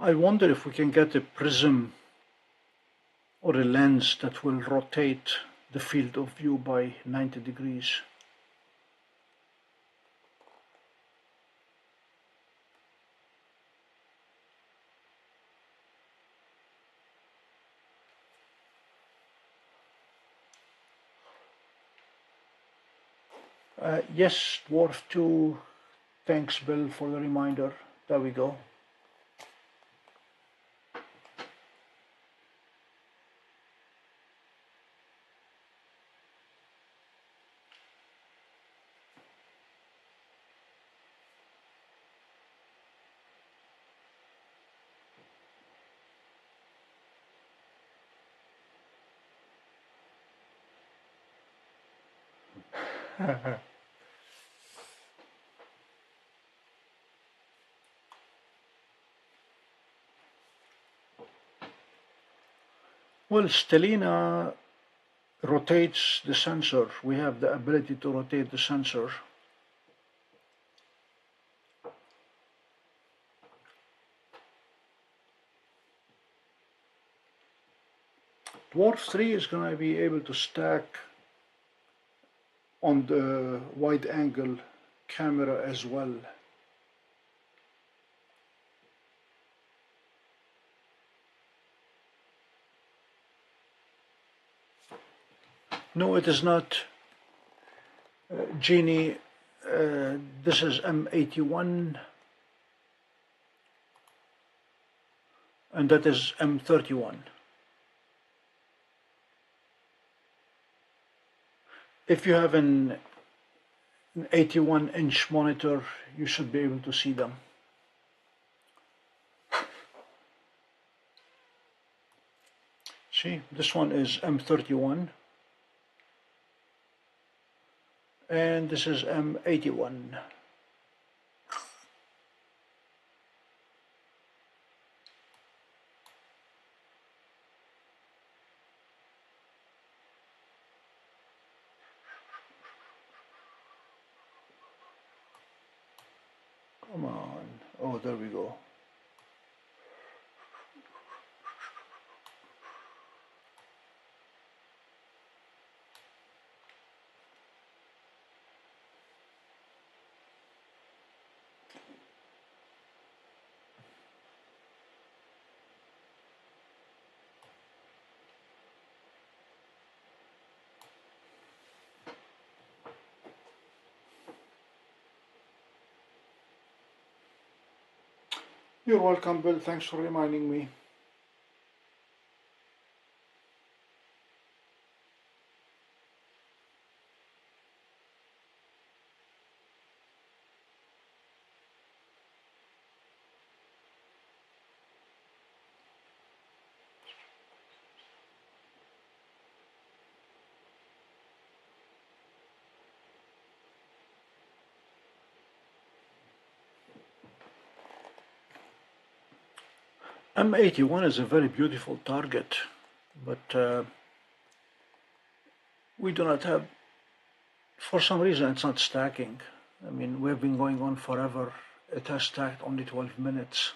I wonder if we can get a prism or a lens that will rotate the field of view by 90 degrees. Yes, Dwarf 2, thanks Bill for the reminder. There we go. Well, Stellina rotates the sensor. We have the ability to rotate the sensor. DWARF 3 is going to be able to stack on the wide angle camera as well. No, it is not Genie. This is M81 and that is M31. If you have an 81-inch monitor, you should be able to see them. See, this one is M31 and this is M81. Come on. Oh, there we go. You're welcome, Bill. Thanks for reminding me. M81 is a very beautiful target, but we do not have, for some reason it's not stacking. I mean, we've been going on forever. It has stacked only 12 minutes.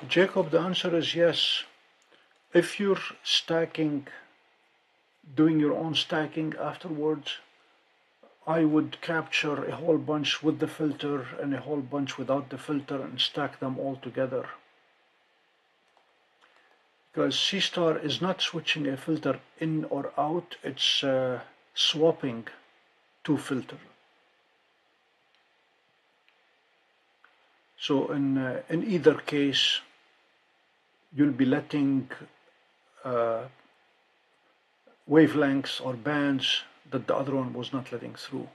Jacob, the answer is yes. If you're stacking, doing your own stacking afterwards, I would capture a whole bunch with the filter and a whole bunch without the filter and stack them all together. Because Seestar is not switching a filter in or out, it's swapping two filters. So in either case, you'll be letting wavelengths or bands that the other one was not letting through.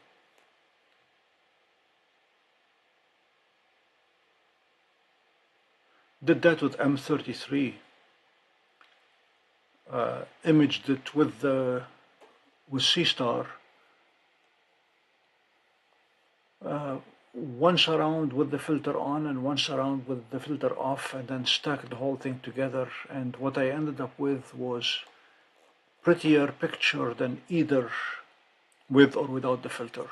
Did that with M33. Imaged it with Seestar. Once around with the filter on and once around with the filter off, and then stacked the whole thing together, and what I ended up with was prettier picture than either with or without the filter.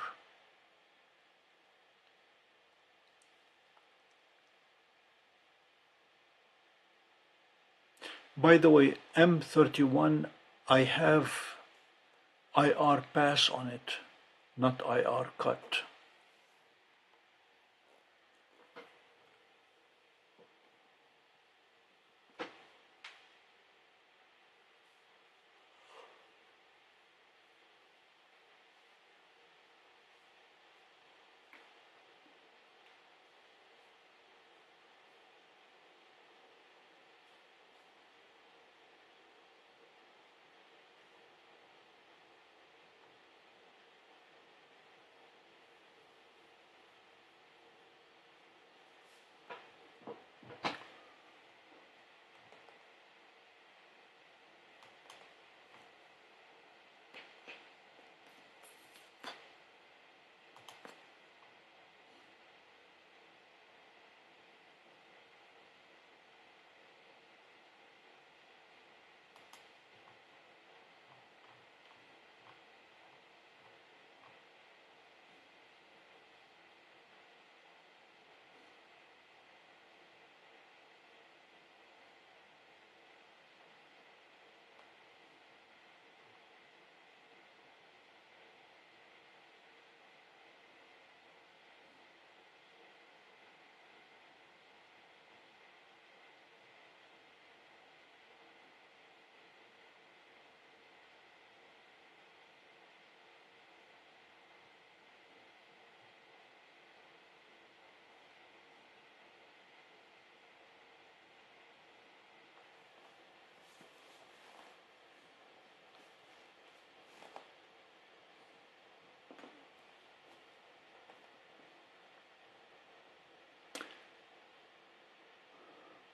By the way, M31, I have IR pass on it, not IR cut.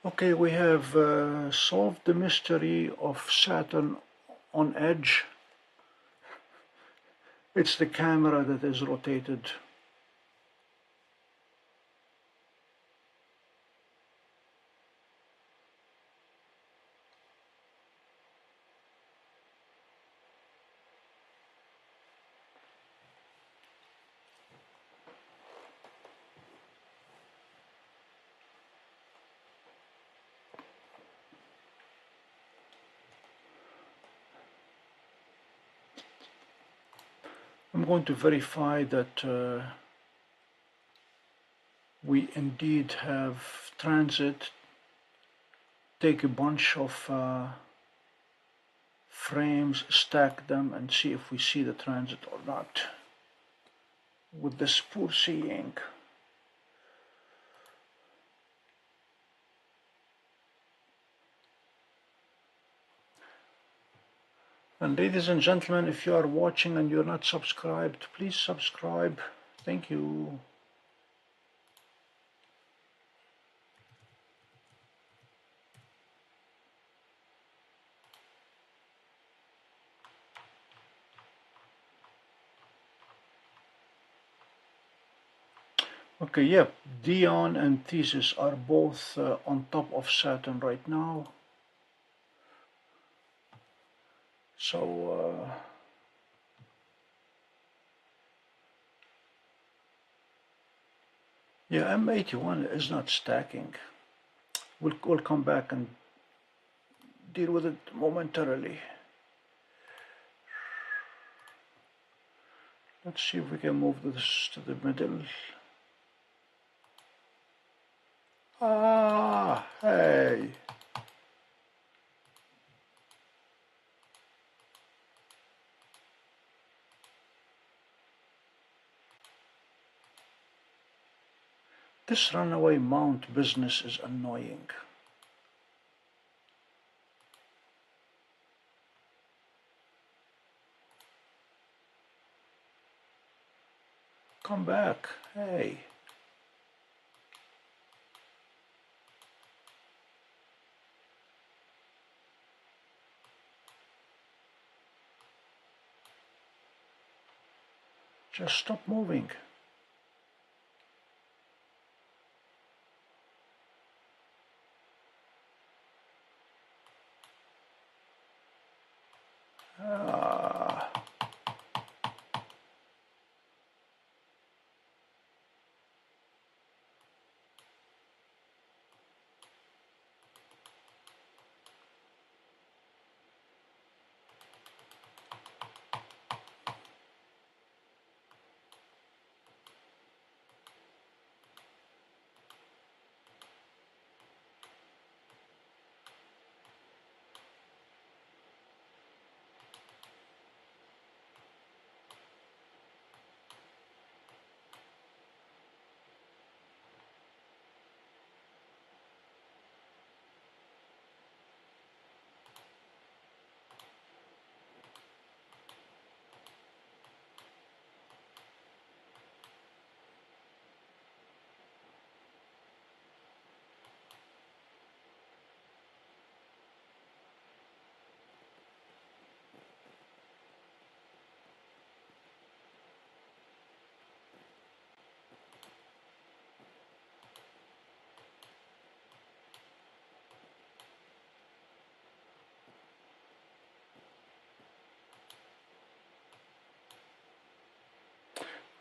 Okay, we have solved the mystery of Saturn on Edge. It's the camera that is rotated. I'm going to verify that we indeed have transit. Take a bunch of frames, stack them, and see if we see the transit or not with this poor seeing. And ladies and gentlemen, if you are watching and you're not subscribed, please subscribe. Thank you. Okay, yep, Dion and Thesis are both on top of Saturn right now. So, yeah, M81 is not stacking. We'll come back and deal with it momentarily. Let's see if we can move this to the middle. Ah, hey. This runaway mount business is annoying. Come back, hey. Just stop moving. Ah.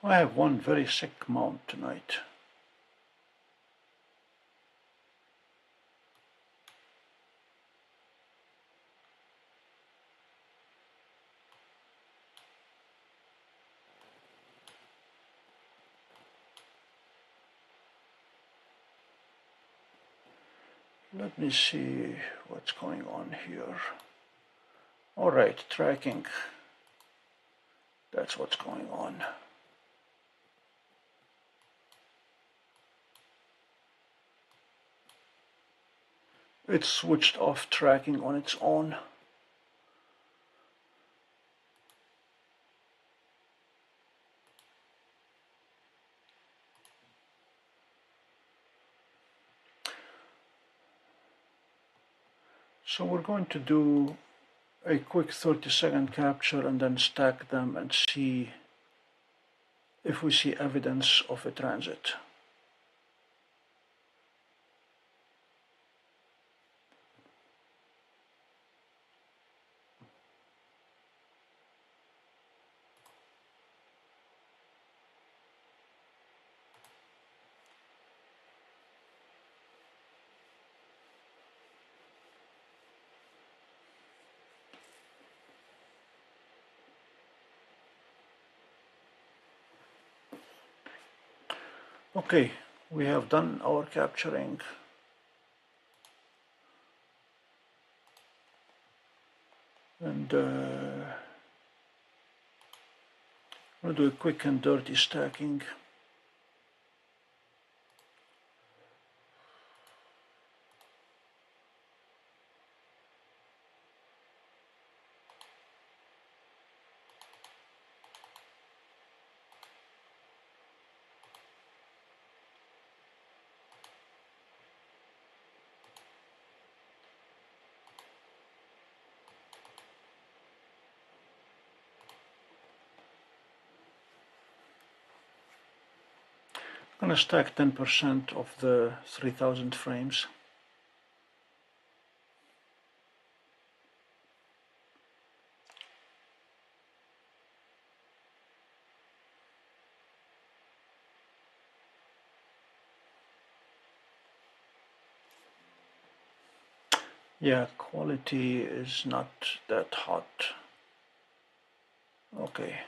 I have one very sick mount tonight. Let me see what's going on here. All right, tracking. That's what's going on. It switched off tracking on its own. So we're going to do a quick 30-second capture and then stack them and see if we see evidence of a transit. Okay, we have done our capturing. And we'll do a quick and dirty stacking. I'm going to stack 10% of the 3000 frames. Yeah, quality is not that hot. Okay.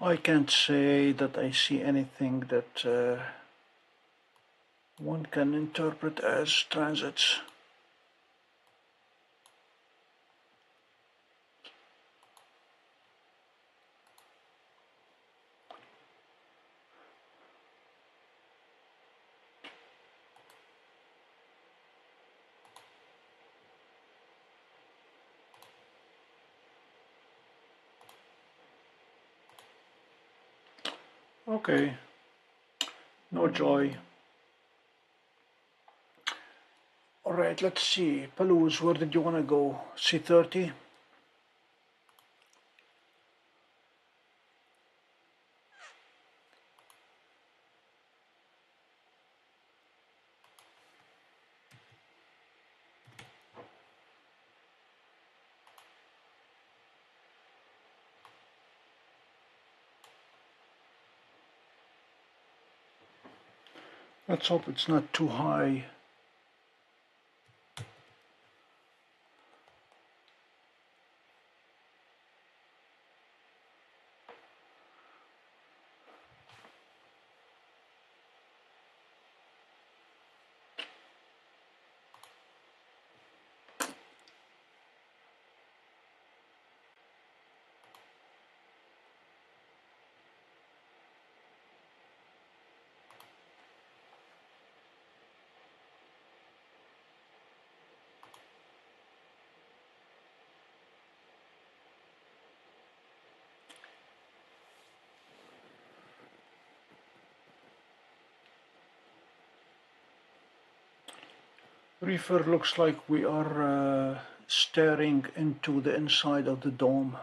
I can't say that I see anything that one can interpret as transits. Okay, no joy. All right, let's see. Palouse, where did you want to go? C30? Let's hope it's not too high. Reefer looks like we are staring into the inside of the dome.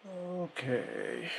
Okay.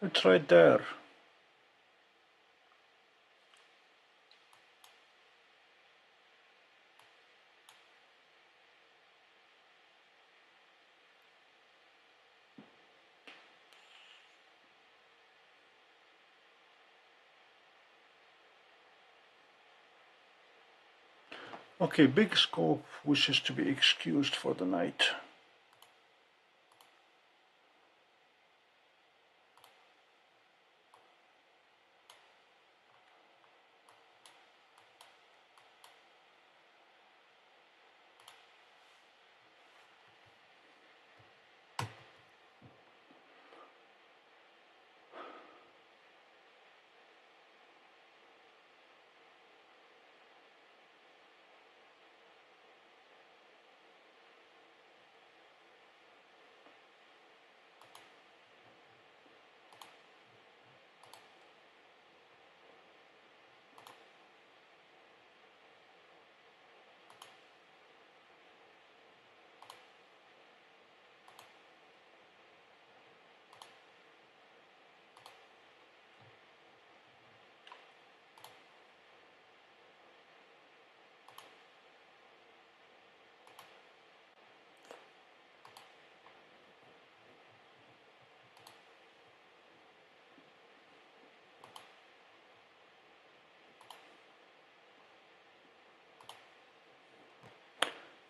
It's right there. Okay, big scope wishes to be excused for the night.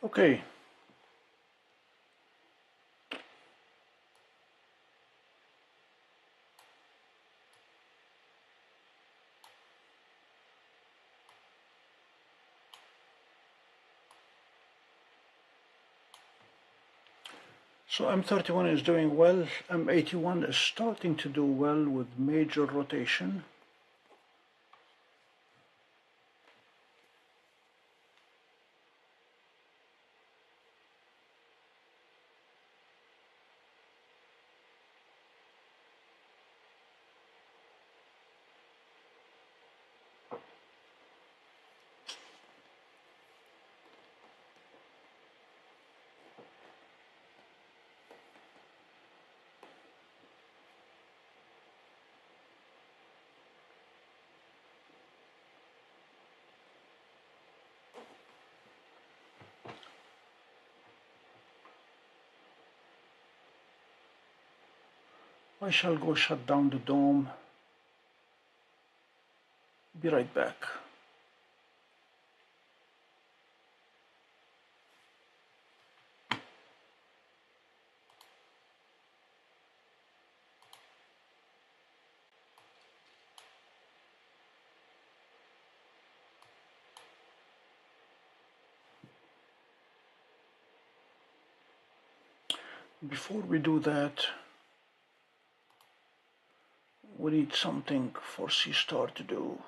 Okay. So M31 is doing well. M81 is starting to do well with major rotation. I shall go shut down the dome. Be right back. Before we do that, we need something for Seestar to do.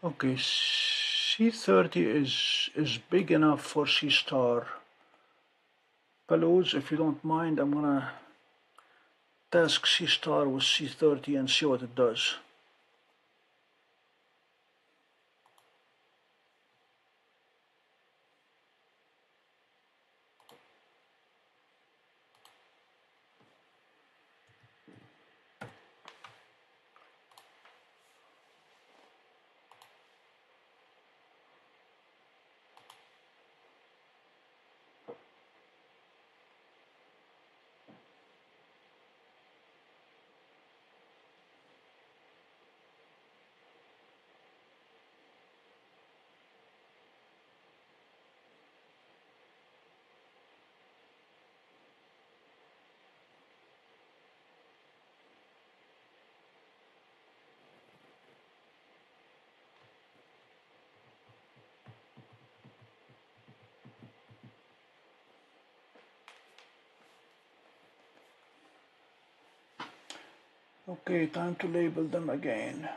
Okay, C30 is big enough for Seestar. Fellows, if you don't mind, I'm gonna task Seestar with C30 and see what it does. Okay, time to label them again.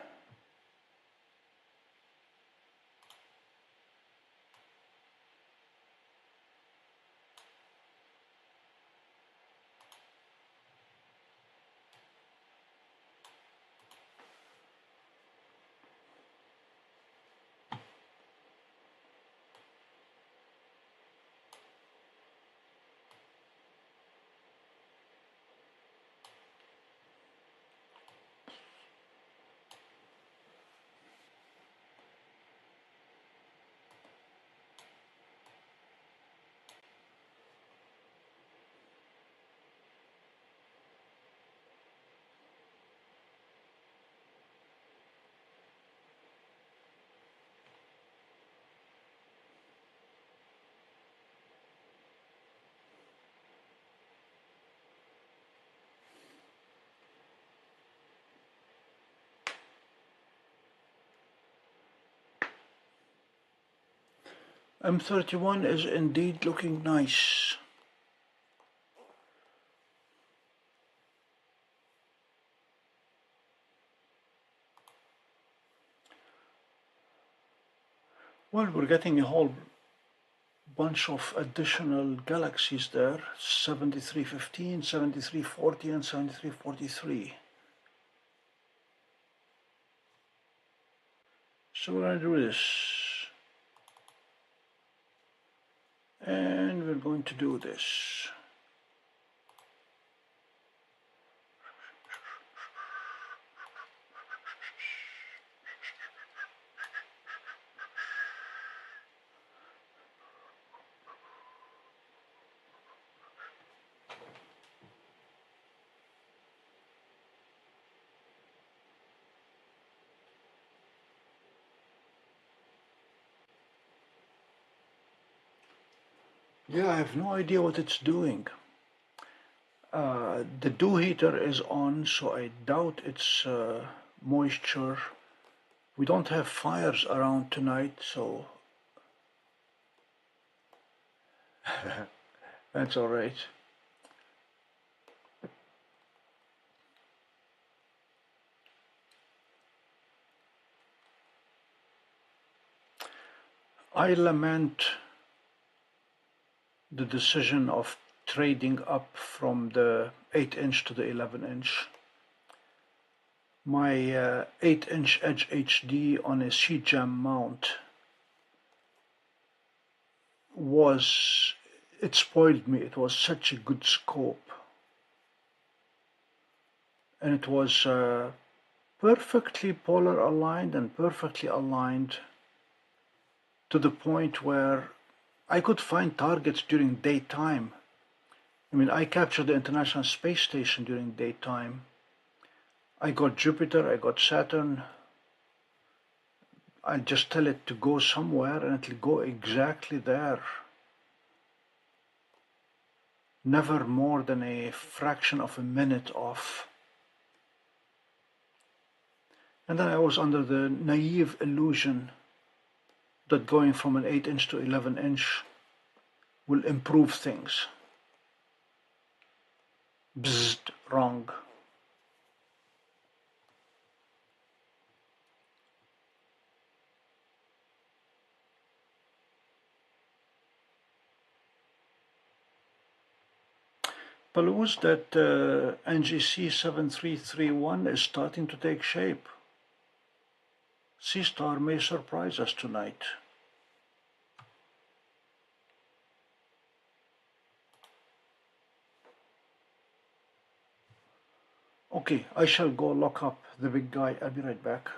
M31 is indeed looking nice. Well, we're getting a whole bunch of additional galaxies there, 7315, 7340 and 7343. So we're going to do this. And we're going to do this. Yeah, I have no idea what it's doing. The dew heater is on, so I doubt it's moisture. We don't have fires around tonight, so that's all right. I lament the decision of trading up from the 8-inch to the 11-inch. My 8-inch Edge HD on a C-Jam mount it spoiled me. It was such a good scope. And it was perfectly polar aligned and perfectly aligned to the point where I could find targets during daytime. I mean, I captured the International Space Station during daytime. I got Jupiter, I got Saturn. I'll just tell it to go somewhere and it'll go exactly there. Never more than a fraction of a minute off. And then I was under the naive illusion that going from an 8-inch to 11-inch will improve things. Bzzzt, wrong. Balloons that NGC 7331 is starting to take shape. Seestar may surprise us tonight. Okay, I shall go lock up the big guy. I'll be right back.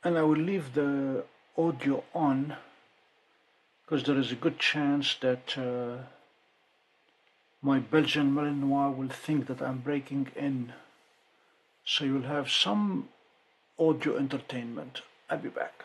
And I will leave the audio on because there is a good chance that my Belgian Malinois will think that I'm breaking in. So you'll have some audio entertainment. I'll be back.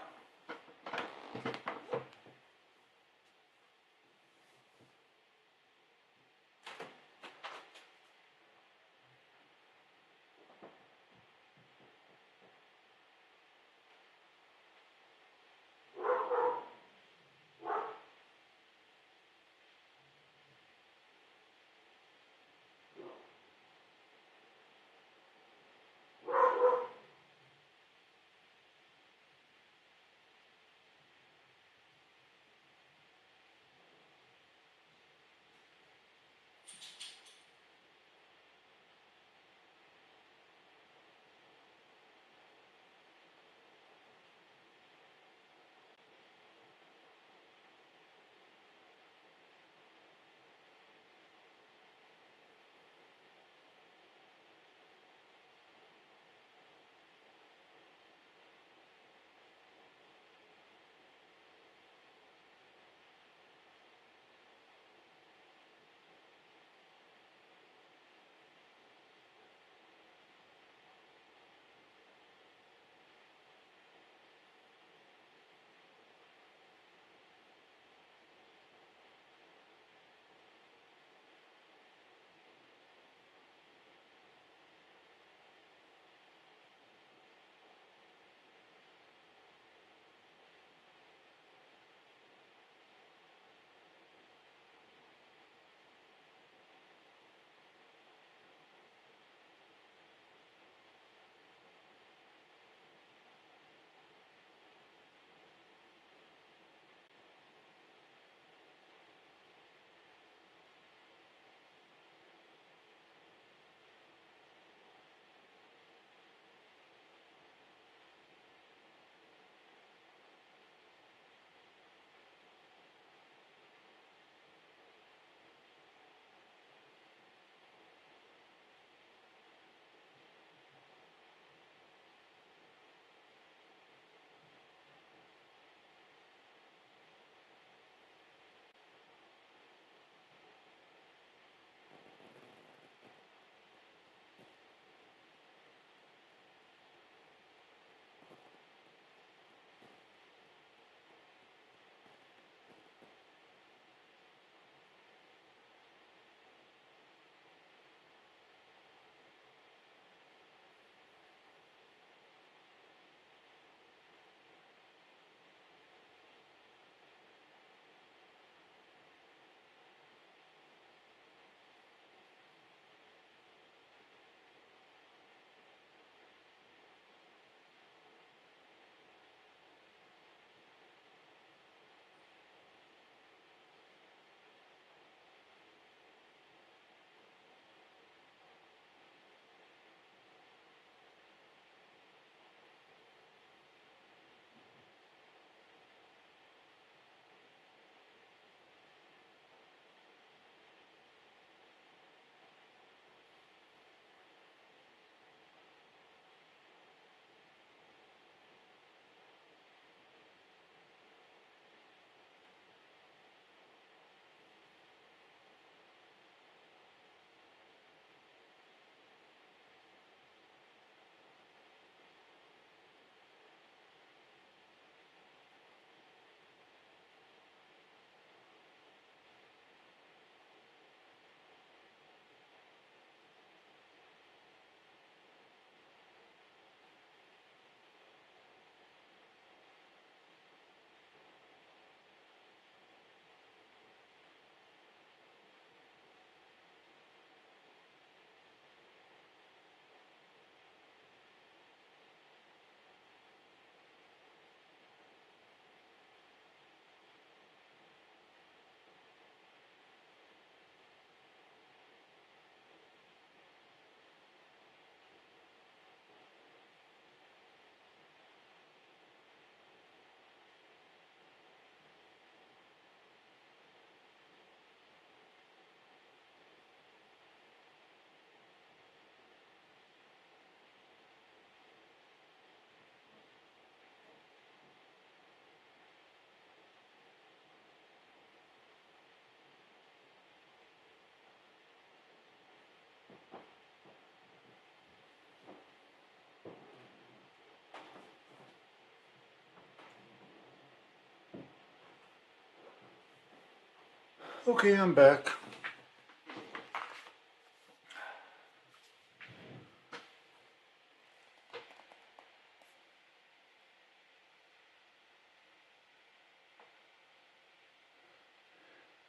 Okay, I'm back.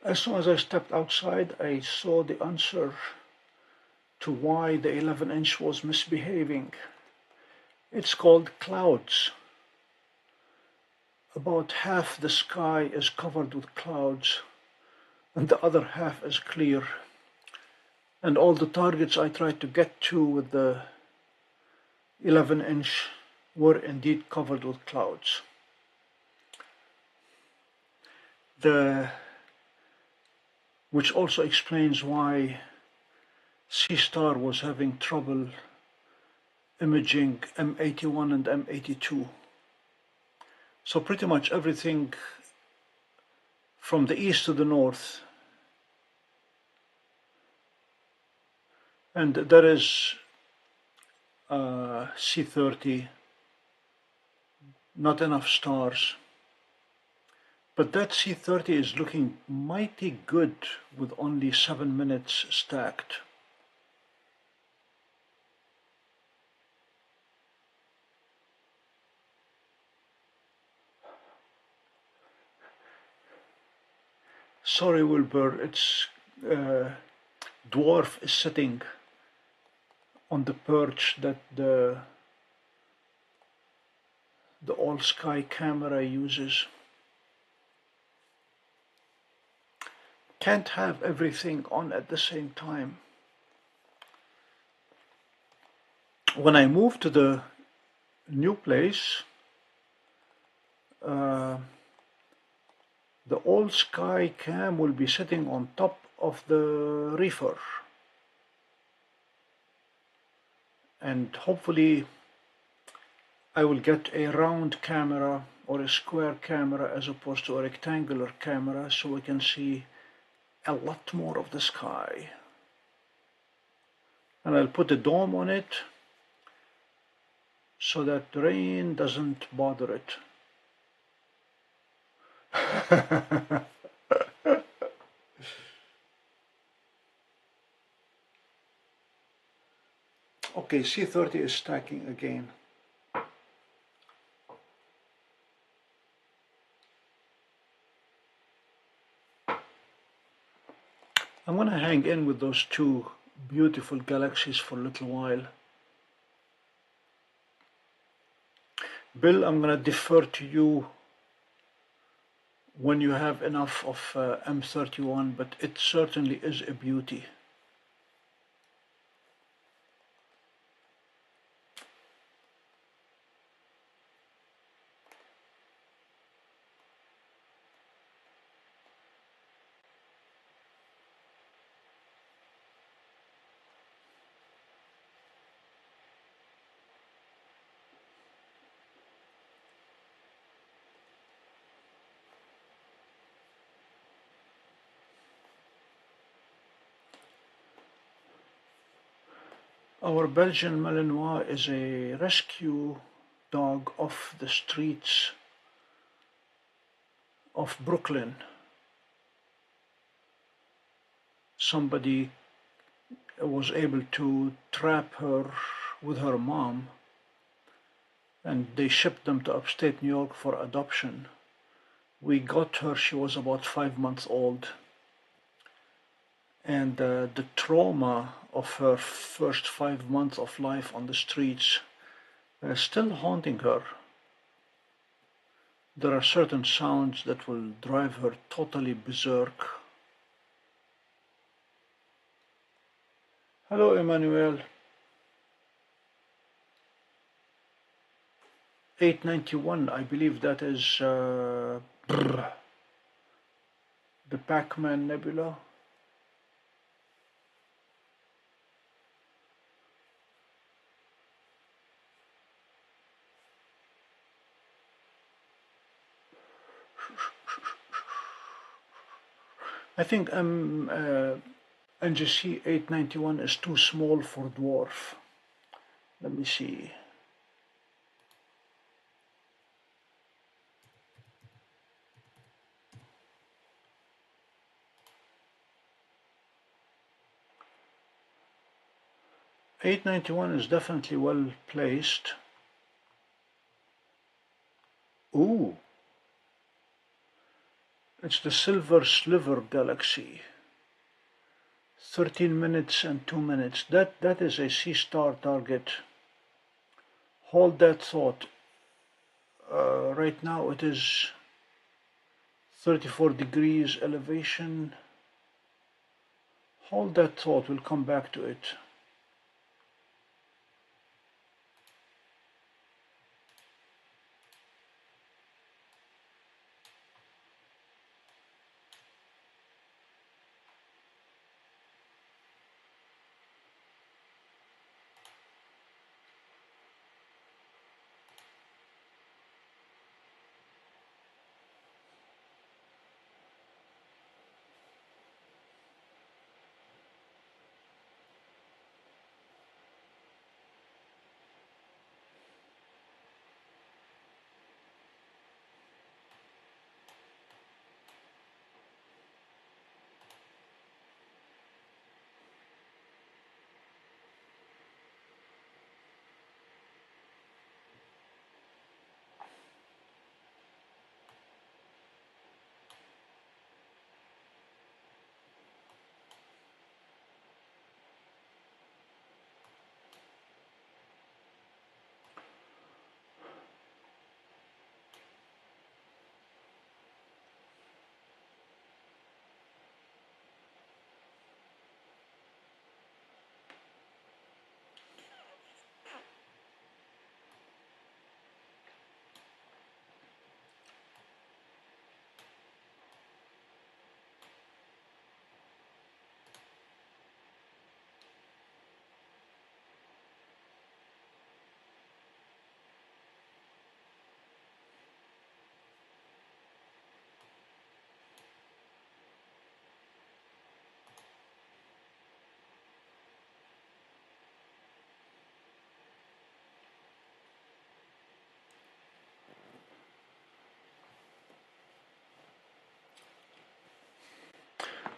As soon as I stepped outside, I saw the answer to why the 11-inch was misbehaving. It's called clouds. About half the sky is covered with clouds and the other half is clear. And all the targets I tried to get to with the 11-inch were indeed covered with clouds. Which also explains why Seestar was having trouble imaging M81 and M82. So pretty much everything from the east to the north, and there is C30, not enough stars. But that C30 is looking mighty good with only 7 minutes stacked. Sorry, Wilbur, it's Dwarf is sitting on the perch that the all-sky camera uses. Can't have everything on at the same time. When I move to the new place, the all-sky cam will be sitting on top of the reefer. And hopefully I will get a round camera or a square camera as opposed to a rectangular camera so we can see a lot more of the sky. And I'll put a dome on it so that the rain doesn't bother it. Okay, C30 is stacking again. I'm going to hang in with those two beautiful galaxies for a little while. Bill, I'm going to defer to you when you have enough of M31, but it certainly is a beauty. Our Belgian Malinois is a rescue dog off the streets of Brooklyn. Somebody was able to trap her with her mom, and they shipped them to upstate New York for adoption. We got her, she was about 5 months old. And the trauma of her first 5 months of life on the streets is still haunting her. There are certain sounds that will drive her totally berserk. Hello, Emmanuel. 891, I believe that is the Pac-Man Nebula. I think NGC 891 is too small for dwarf. Let me see. 891 is definitely well placed. Ooh, it's the Silver Sliver Galaxy. 13 minutes and 2 minutes. That is a Seestar target. Hold that thought. Right now it is 34 degrees elevation. Hold that thought, we'll come back to it.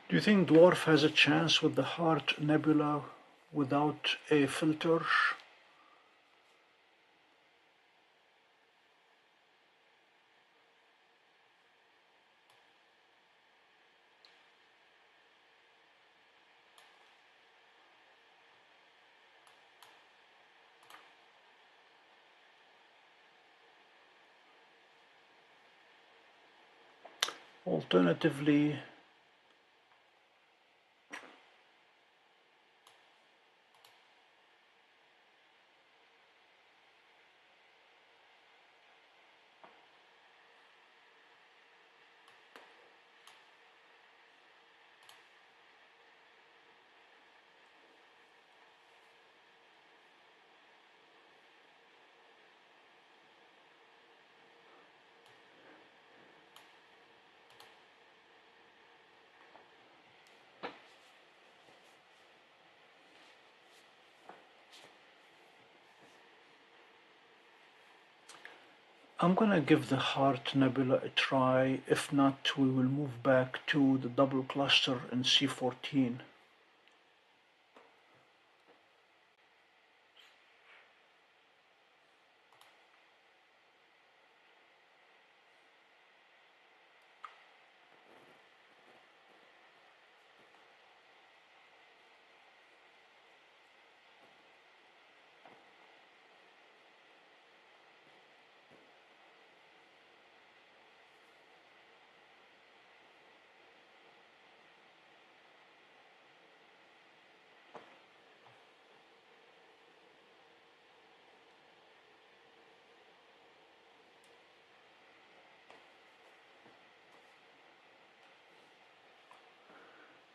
Do you think Dwarf has a chance with the Heart Nebula without a filter? Alternatively, I'm gonna give the Heart Nebula a try. If not, we will move back to the double cluster in C14.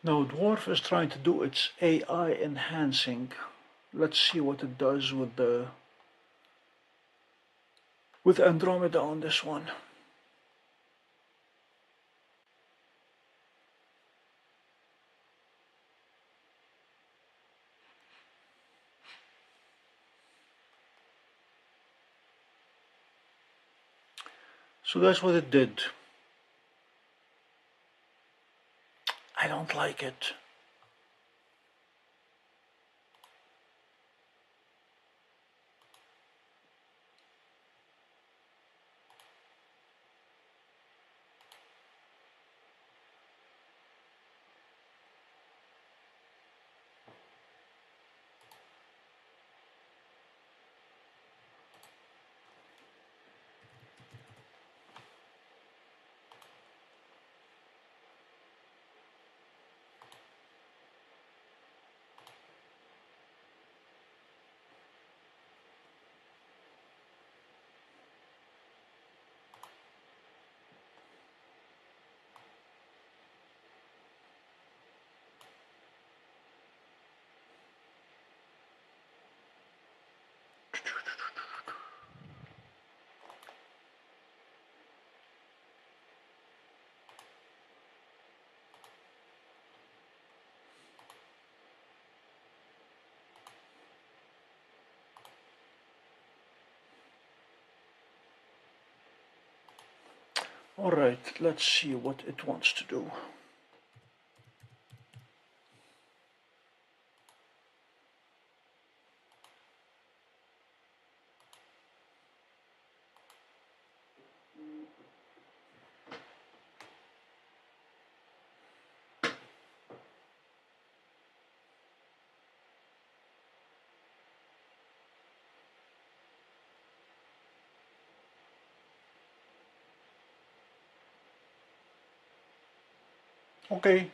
Now Dwarf is trying to do its AI enhancing. Let's see what it does with Andromeda on this one. So that's what it did. I don't like it. Alright, let's see what it wants to do. Okay.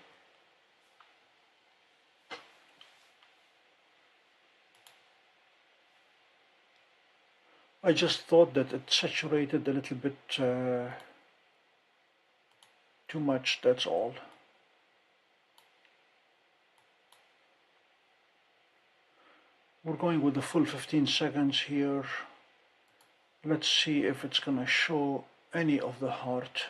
I just thought that it saturated a little bit too much, that's all. We're going with the full 15 seconds here. Let's see if it's gonna show any of the heart.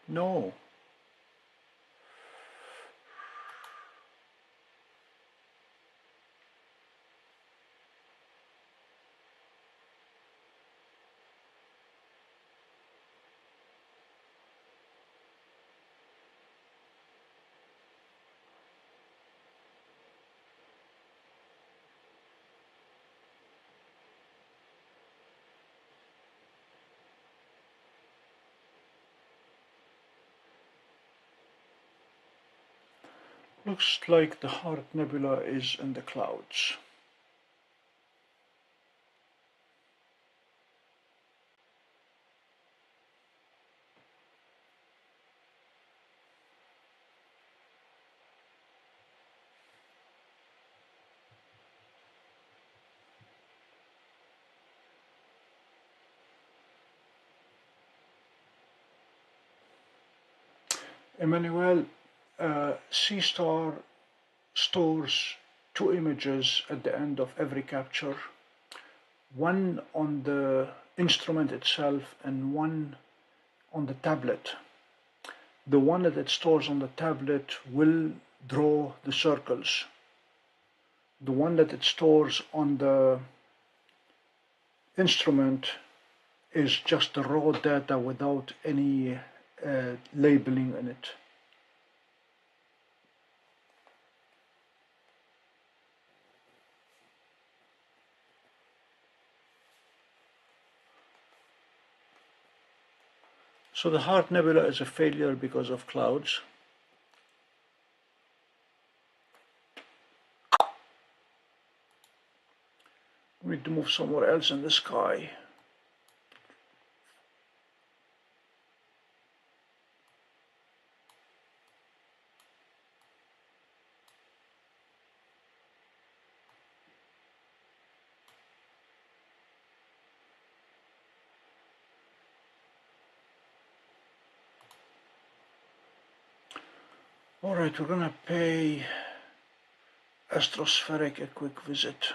No. Looks like the Heart Nebula is in the clouds. Emmanuel, Seestar stores two images at the end of every capture, one on the instrument itself and one on the tablet. The one that it stores on the tablet will draw the circles. The one that it stores on the instrument is just the raw data without any labeling in it. So the Heart Nebula is a failure because of clouds. We need to move somewhere else in the sky. Alright, we're gonna pay Astrospheric a quick visit.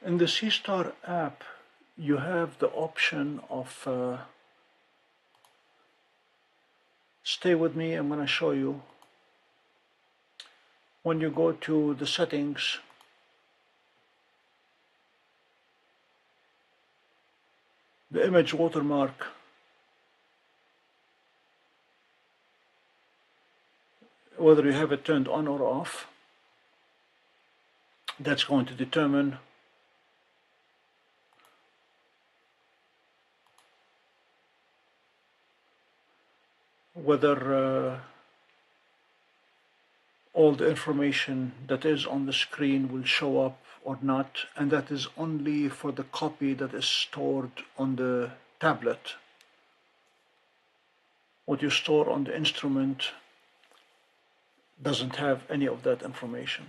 In the Seestar app, you have the option of stay with me, I'm going to show you. When you go to the settings, the image watermark, whether you have it turned on or off, that's going to determine whether all the information that is on the screen will show up or not, and that is only for the copy that is stored on the tablet. What you store on the instrument doesn't have any of that information.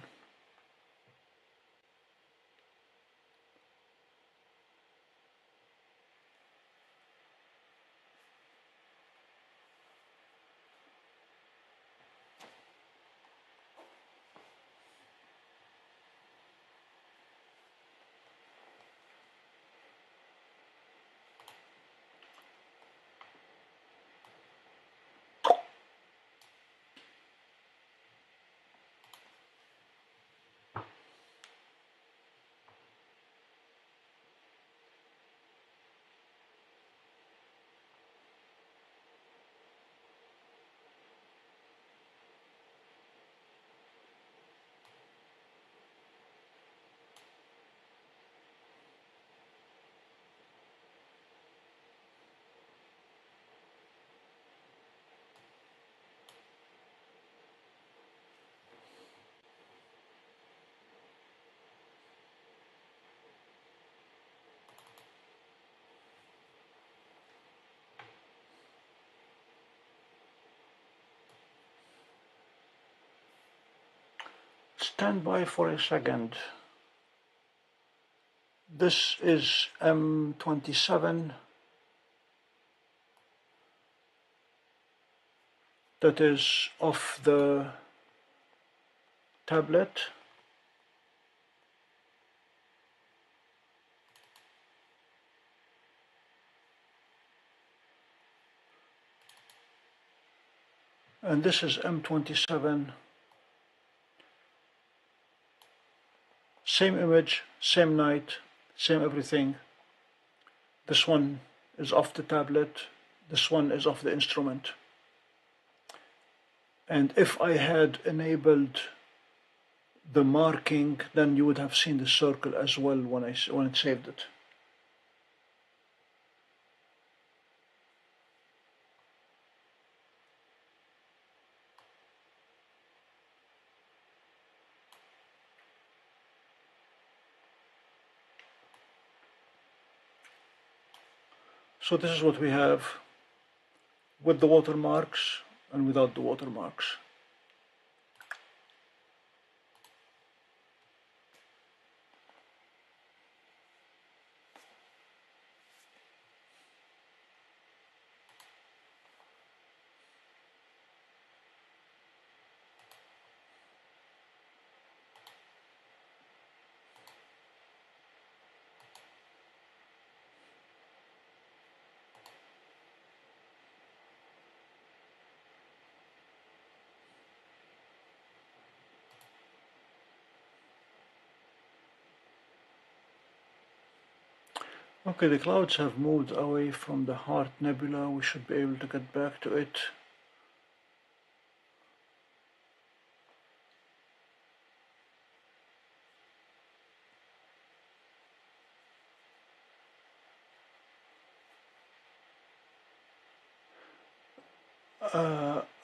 stand by for a second. This is M27. That is off the tablet. And this is M27. Same image, same night, same everything. This one is off the tablet, this one is off the instrument. And if I had enabled the marking, then you would have seen the circle as well when it saved it. So this is what we have with the watermarks and without the watermarks. Okay, the clouds have moved away from the Heart Nebula. We should be able to get back to it.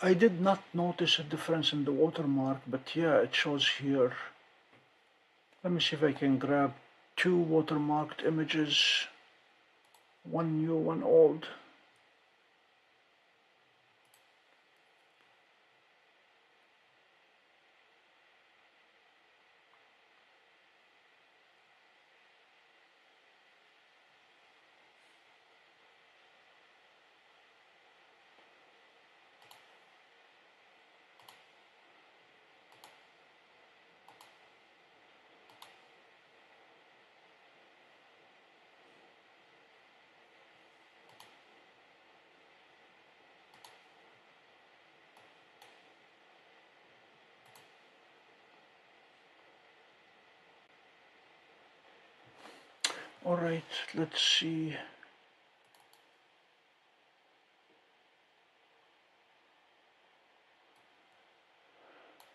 I did not notice a difference in the watermark, but yeah, it shows here. Let me see if I can grab two watermarked images, one new, one old. All right, let's see.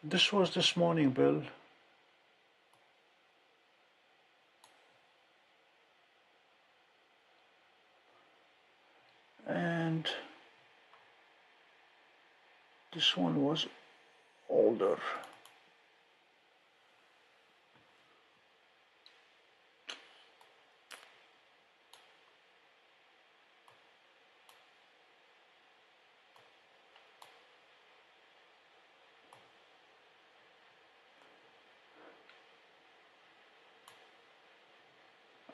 This was this morning, Bill. And this one was older.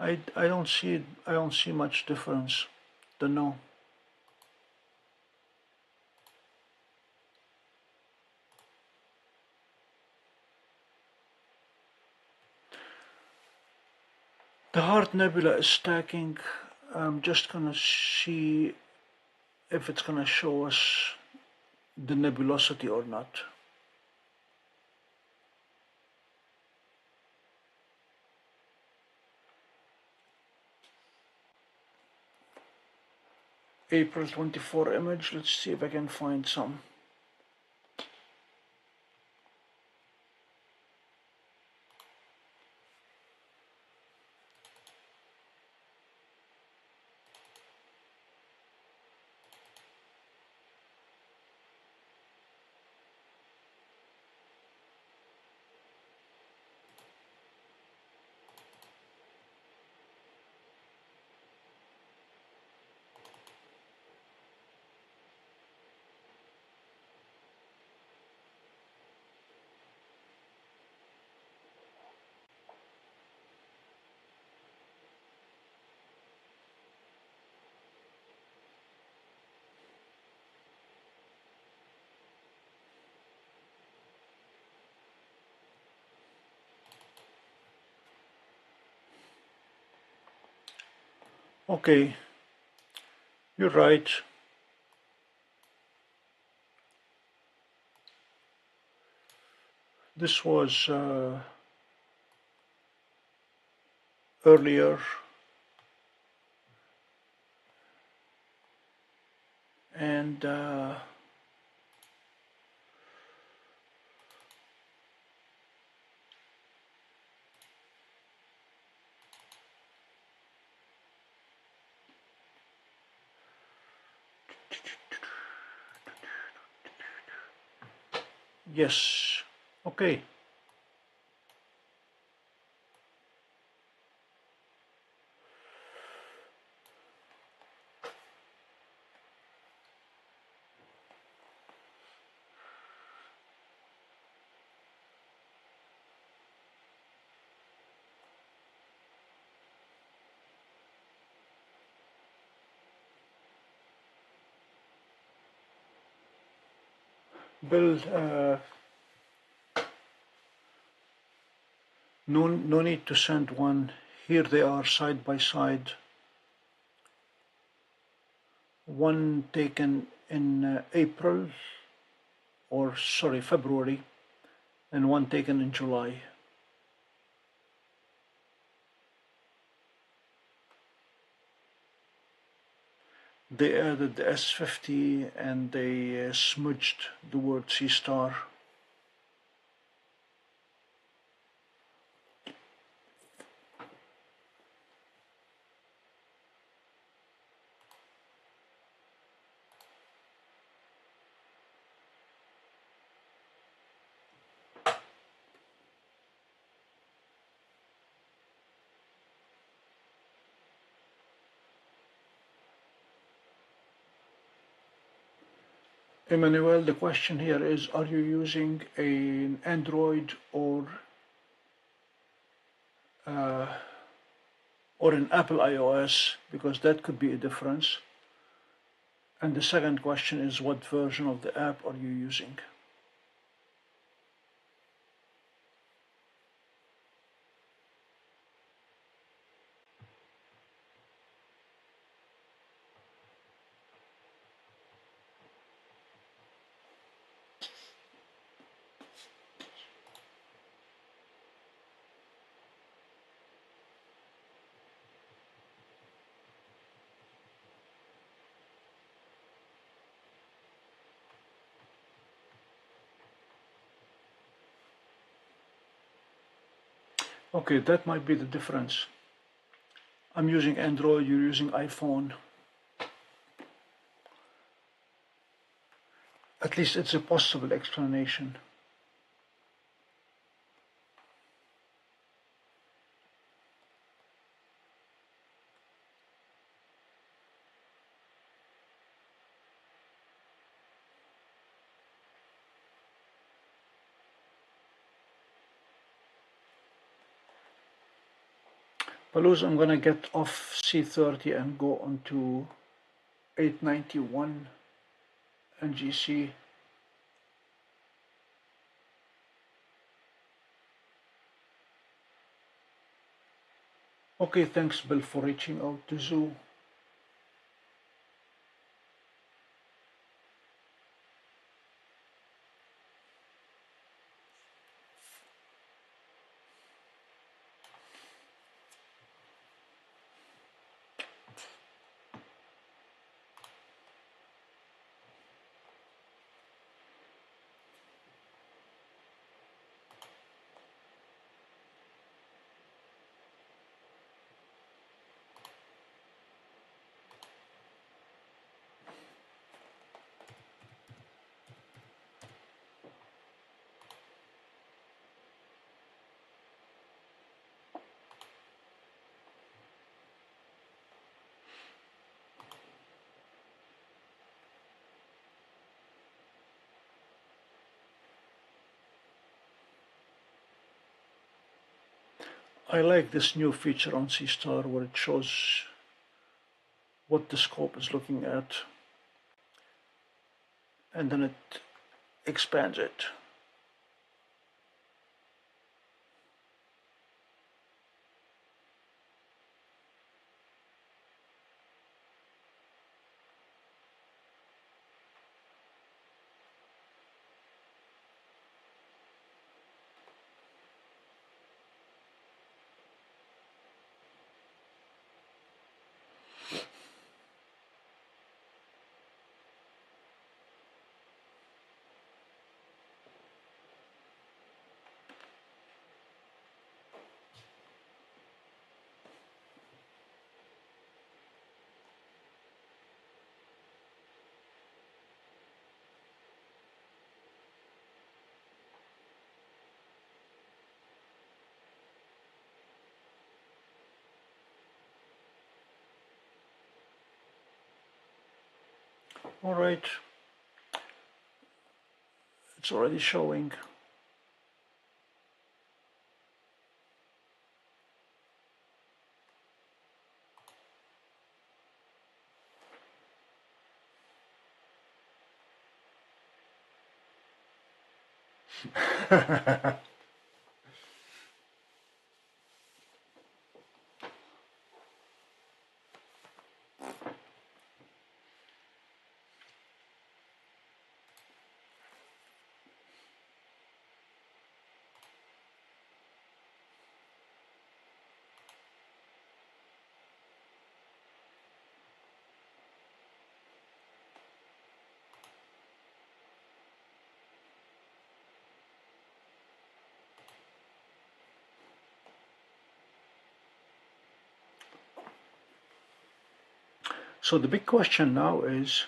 I don't see much difference. Don't know. The Heart Nebula is stacking. I'm just gonna see if it's gonna show us the nebulosity or not. April 24 image. Let's see if I can find some. Okay, you're right. This was earlier, and yes, okay. Bill, no need to send one. Here they are side by side. One taken in April, or sorry, February, and one taken in July. They added the S50 and they smudged the word Seestar. Emmanuel, the question here is, are you using an Android or an Apple iOS? Because that could be a difference. And the second question is, what version of the app are you using? Okay, that might be the difference. I'm using Android, you're using iPhone. At least it's a possible explanation. Paluz, I'm gonna get off C30 and go on to 891 NGC. Okay, thanks Bill for reaching out to Zoo. I like this new feature on Seestar where it shows what the scope is looking at and then it expands it. All right, it's already showing. So the big question now is,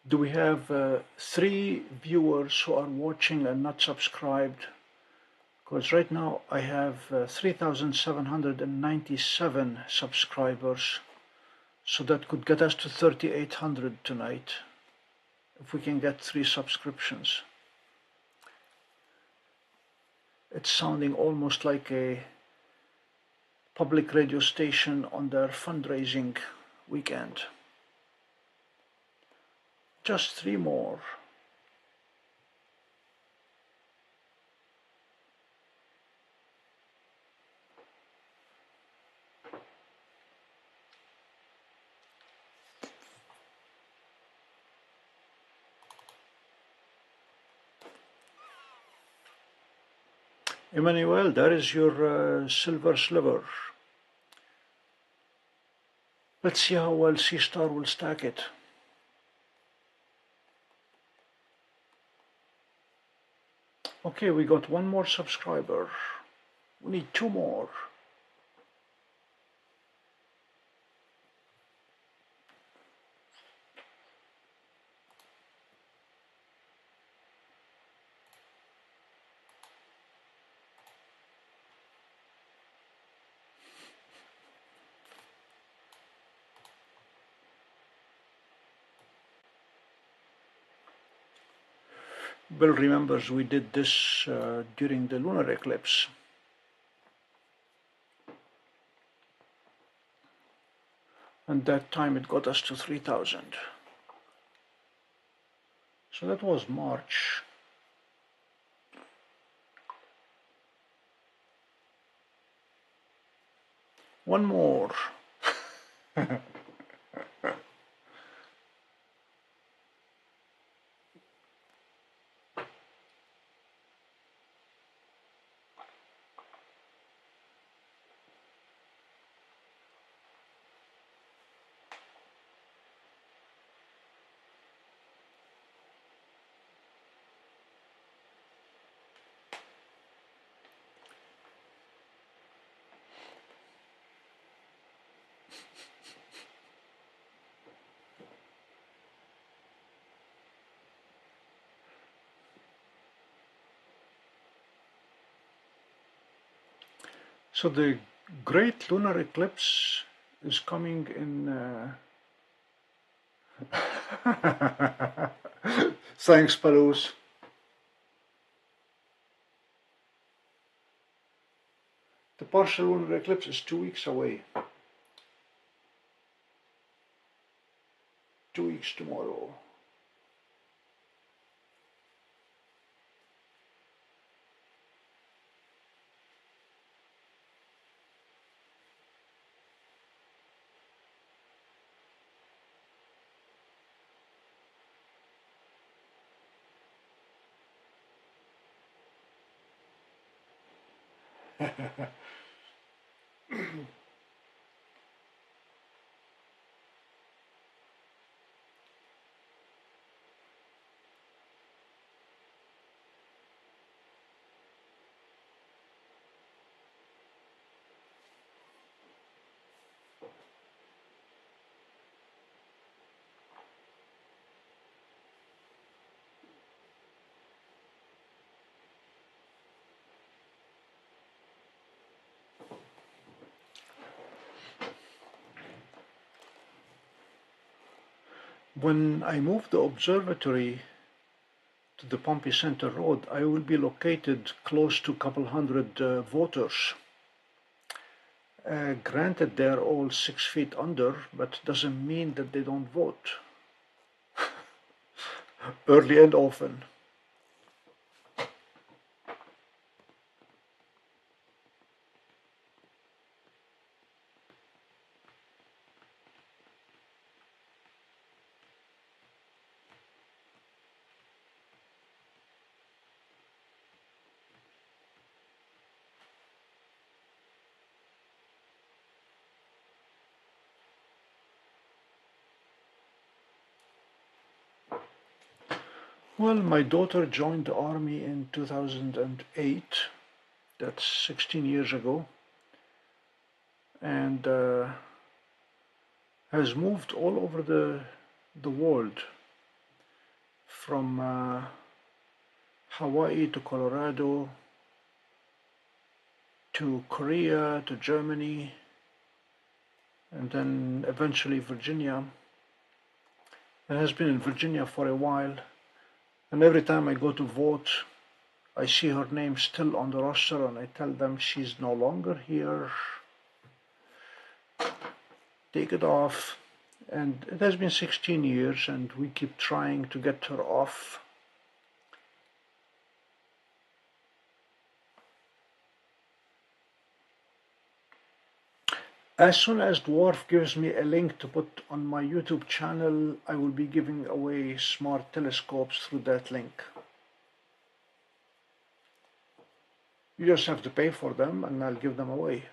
do we have 3 viewers who are watching and not subscribed? Because right now I have 3,797 subscribers, so that could get us to 3,800 tonight, if we can get 3 subscriptions. It's sounding almost like a public radio station on their fundraising weekend. Just 3 more. Emmanuel, there is your silver sliver. Let's see how well Seestar will stack it. Okay, we got 1 more subscriber. We need 2 more. Bill remembers we did this during the lunar eclipse. And that time it got us to 3,000. So that was March. One more. So the great lunar eclipse is coming in... Thanks, Palos. The partial lunar eclipse is 2 weeks away. 2 weeks tomorrow. When I move the observatory to the Pompey Center Road, I will be located close to a couple hundred voters. Granted, they're all 6 feet under, but doesn't mean that they don't vote. Early and often. Well, my daughter joined the army in 2008. That's 16 years ago. And has moved all over the world, from Hawaii to Colorado to Korea to Germany, and then eventually Virginia, and has been in Virginia for a while. And every time I go to vote, I see her name still on the roster, and I tell them she's no longer here. Take it off. And it has been 16 years, and we keep trying to get her off. As soon as Dwarf gives me a link to put on my YouTube channel, I will be giving away smart telescopes through that link. You just have to pay for them, and I'll give them away.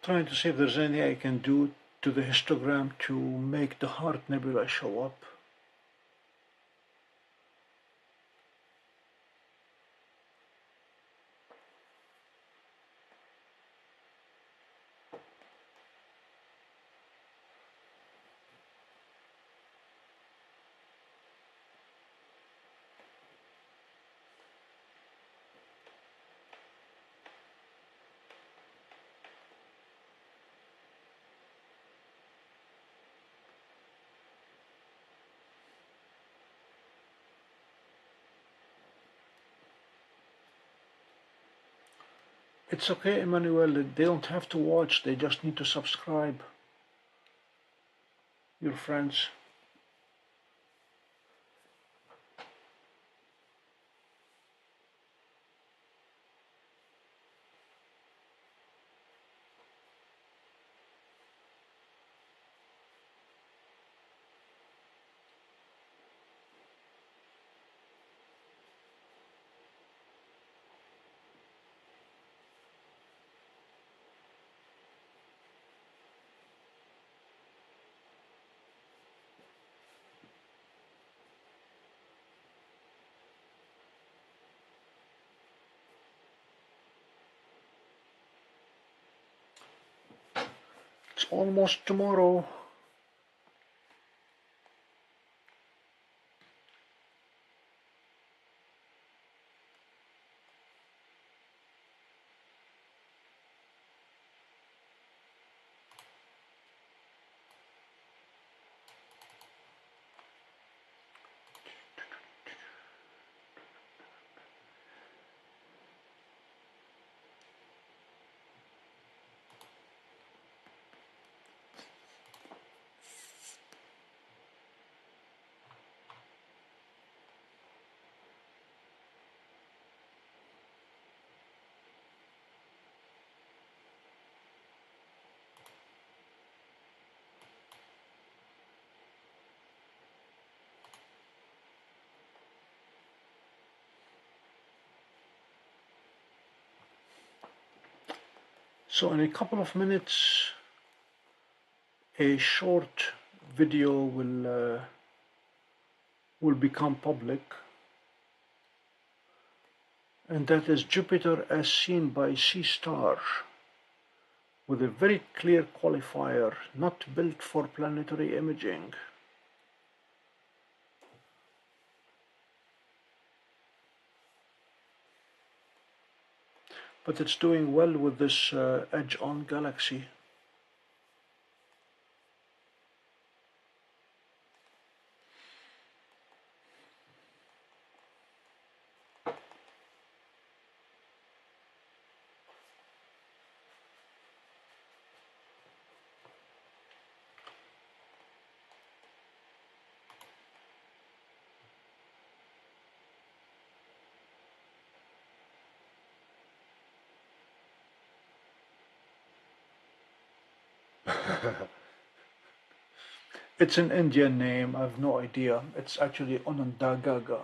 Trying to see if there's anything I can do to the histogram to make the Heart Nebula show up. It's okay, Emmanuel, they don't have to watch, they just need to subscribe. Your friends. It's almost tomorrow. So in a couple of minutes, a short video will become public, and that is Jupiter as seen by Seestar, with a very clear qualifier, not built for planetary imaging. But it's doing well with this edge-on galaxy. It's an Indian name, I have no idea. It's actually Onondagaga.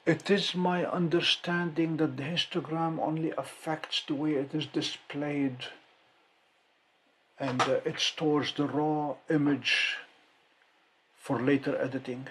It is my understanding that the histogram only affects the way it is displayed, and it stores the raw image for later editing.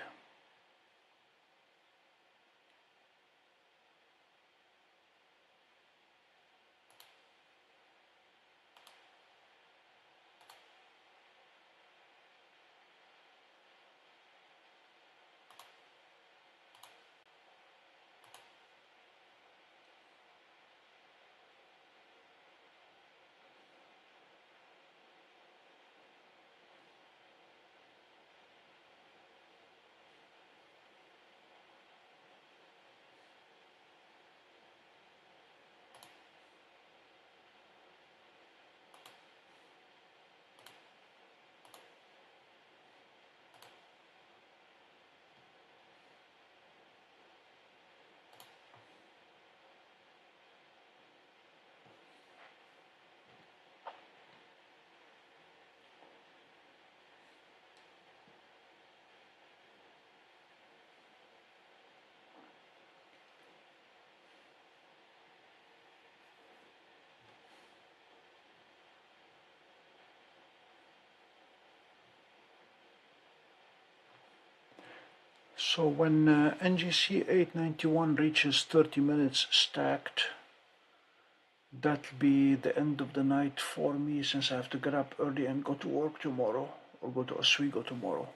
So when NGC 891 reaches 30 minutes stacked, that'll be the end of the night for me, since I have to get up early and go to work tomorrow, or go to Oswego tomorrow.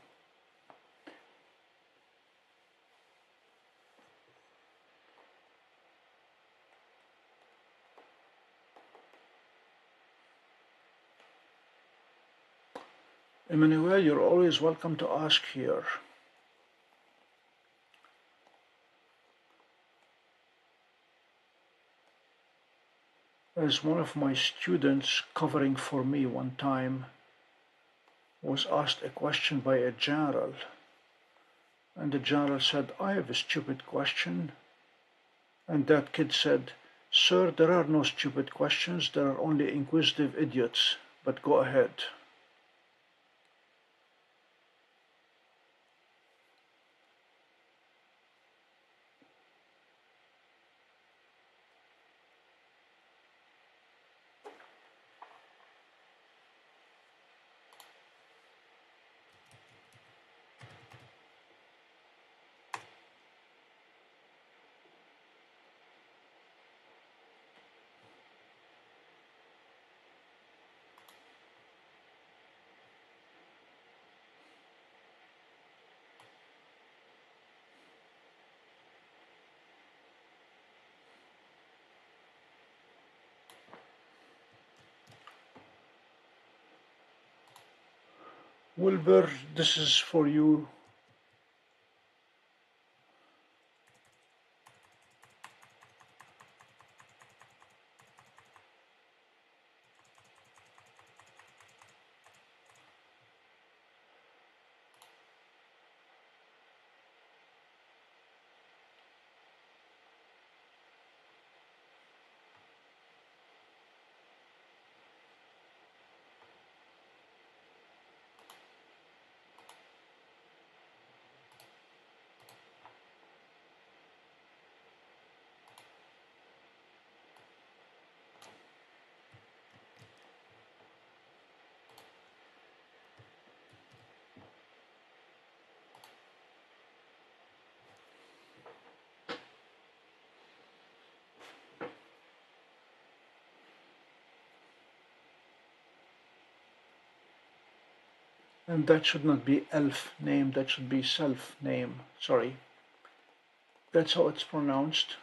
Emmanuel, you're always welcome to ask here. As one of my students covering for me one time was asked a question by a general, and the general said, "I have a stupid question." And that kid said, "Sir, there are no stupid questions, there are only inquisitive idiots, but go ahead." Wilbur, this is for you. And that should not be elf name, that should be self name, sorry. That's how it's pronounced.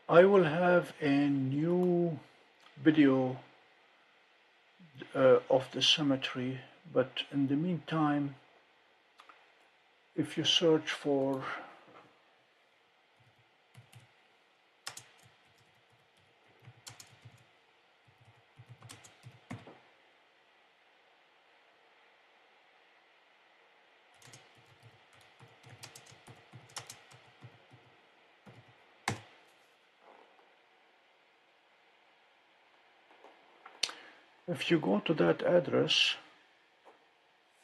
I will have a new video of the cemetery, but in the meantime, if you search for if you go to that address,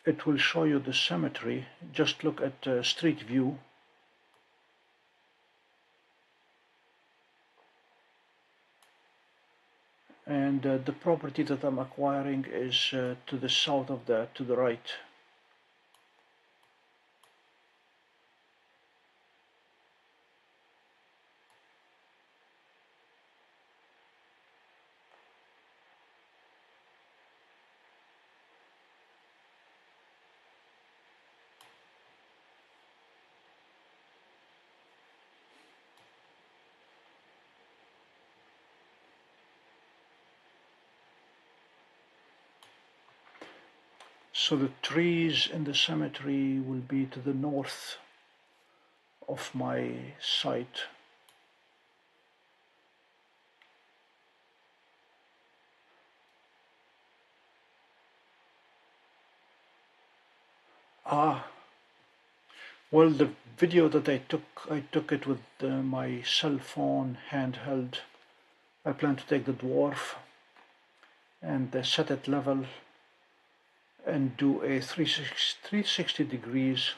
it will show you the cemetery. Just look at Street View. And the property that I'm acquiring is to the south of that, to the right. So the trees in the cemetery will be to the north of my site. Well, the video that I took it with my cell phone handheld. I plan to take the dwarf and set it level and do a 360 degrees.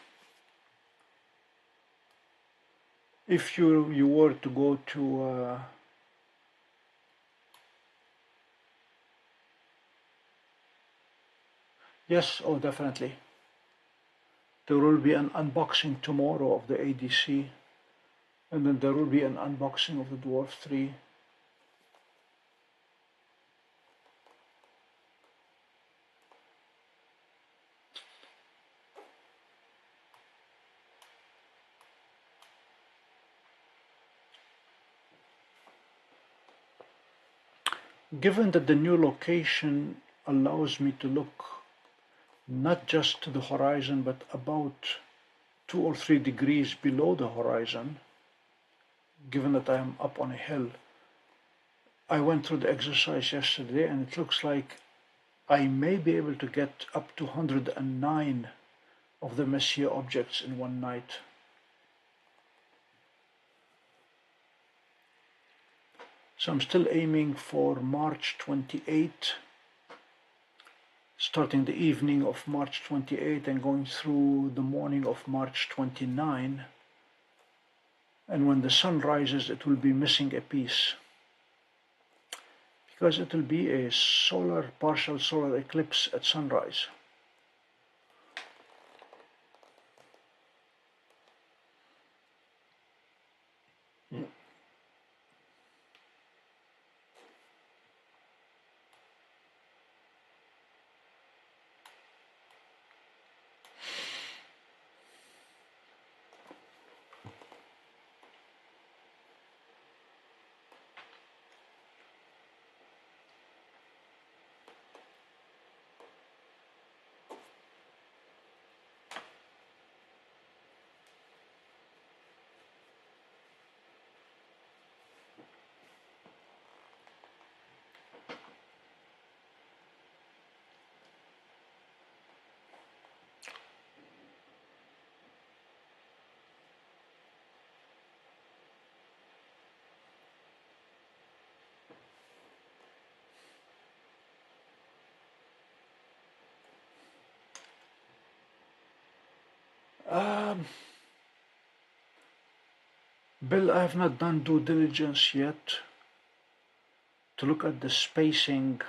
If you were to go to yes, oh definitely. There will be an unboxing tomorrow of the ADC, and then there will be an unboxing of the Dwarf 3. Given that the new location allows me to look not just to the horizon, but about 2 or 3 degrees below the horizon, given that I am up on a hill, I went through the exercise yesterday and it looks like I may be able to get up to 109 of the Messier objects in one night. So I'm still aiming for March 28, starting the evening of March 28 and going through the morning of March 29. And when the sun rises, it will be missing a piece, because it will be a partial solar eclipse at sunrise. Bill, I have not done due diligence yet to look at the spacing.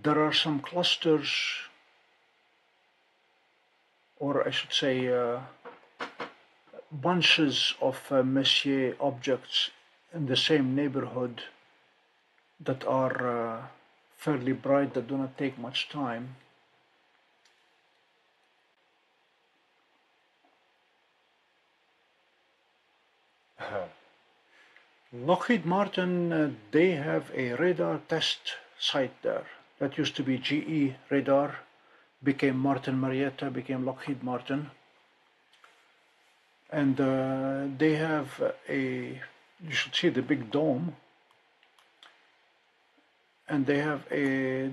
There are some clusters, or I should say bunches of Messier objects in the same neighborhood that are fairly bright, that do not take much time. Lockheed Martin, they have a radar test site there. That used to be GE radar, became Martin Marietta, became Lockheed Martin. And they have you should see the big dome. And they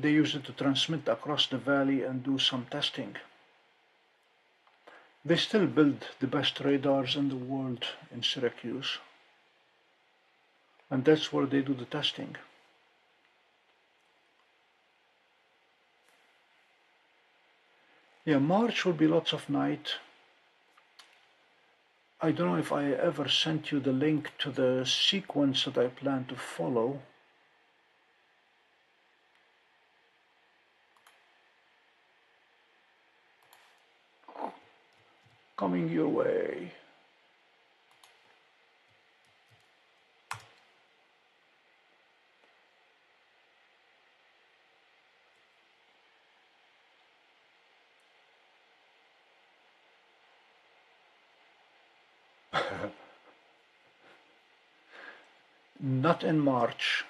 use it to transmit across the valley and do some testing. They still build the best radars in the world in Syracuse. And that's where they do the testing. Yeah, March will be lots of night. I don't know if I ever sent you the link to the sequence that I plan to follow. Coming your way. Not in March.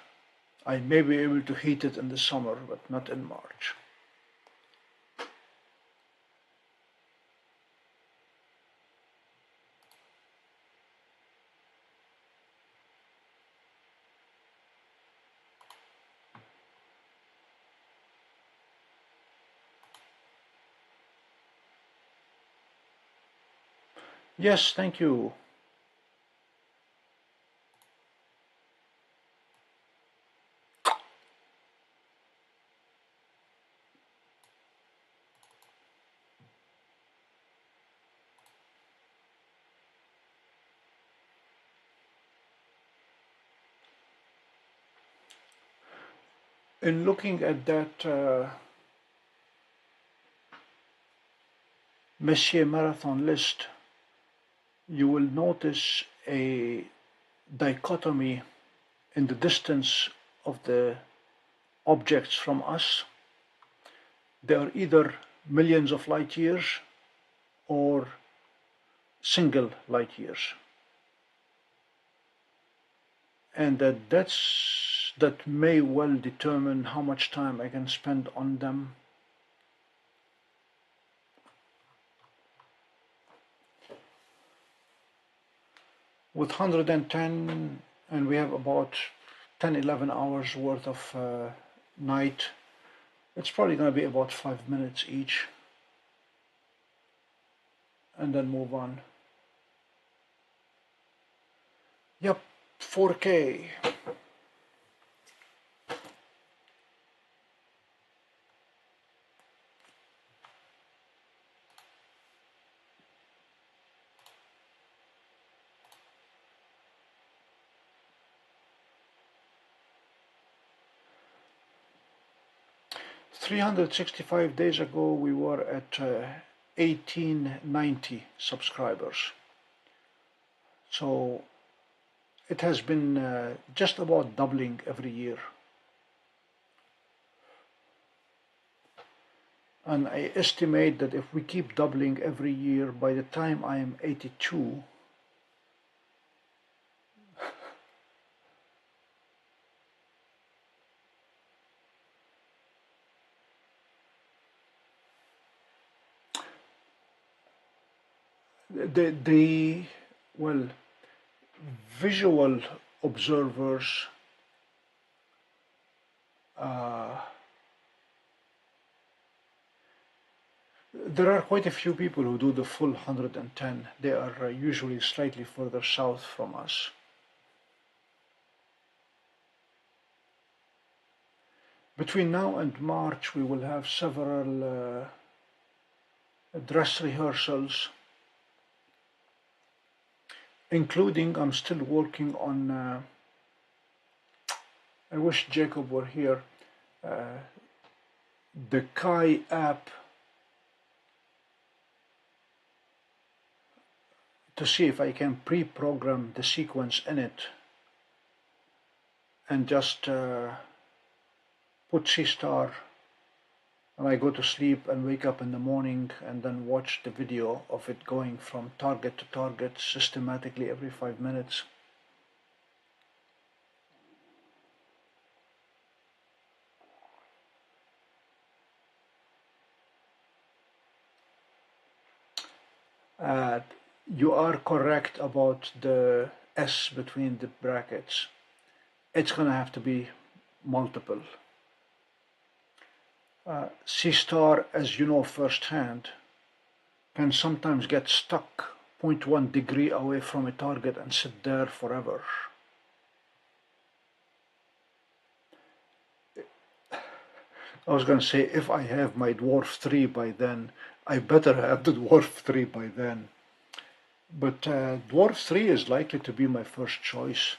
I may be able to heat it in the summer, but not in March. Yes, thank you. In looking at that Messier marathon list, you will notice a dichotomy in the distance of the objects from us. They are either millions of light years or single light years. And that may well determine how much time I can spend on them. With 110, and we have about 10-11 hours worth of night, it's probably going to be about 5 minutes each, and then move on. Yep, 4K. $365 days ago, we were at 1890 subscribers. So it has been just about doubling every year. And I estimate that if we keep doubling every year, by the time I am 82, well, visual observers there are quite a few people who do the full 110. They are usually slightly further south from us. Between now and March, we will have several dress rehearsals, including I'm still working on, I wish Jacob were here, the Kai app to see if I can pre-program the sequence in it and just put Seestar and I go to sleep and wake up in the morning and then watch the video of it going from target to target systematically every 5 minutes. You are correct about the S between the brackets. It's going to have to be multiple. Seestar, as you know firsthand, can sometimes get stuck 0.1 degree away from a target and sit there forever. I was going to say, if I have my Dwarf 3 by then, I better have the Dwarf 3 by then. But Dwarf 3 is likely to be my first choice.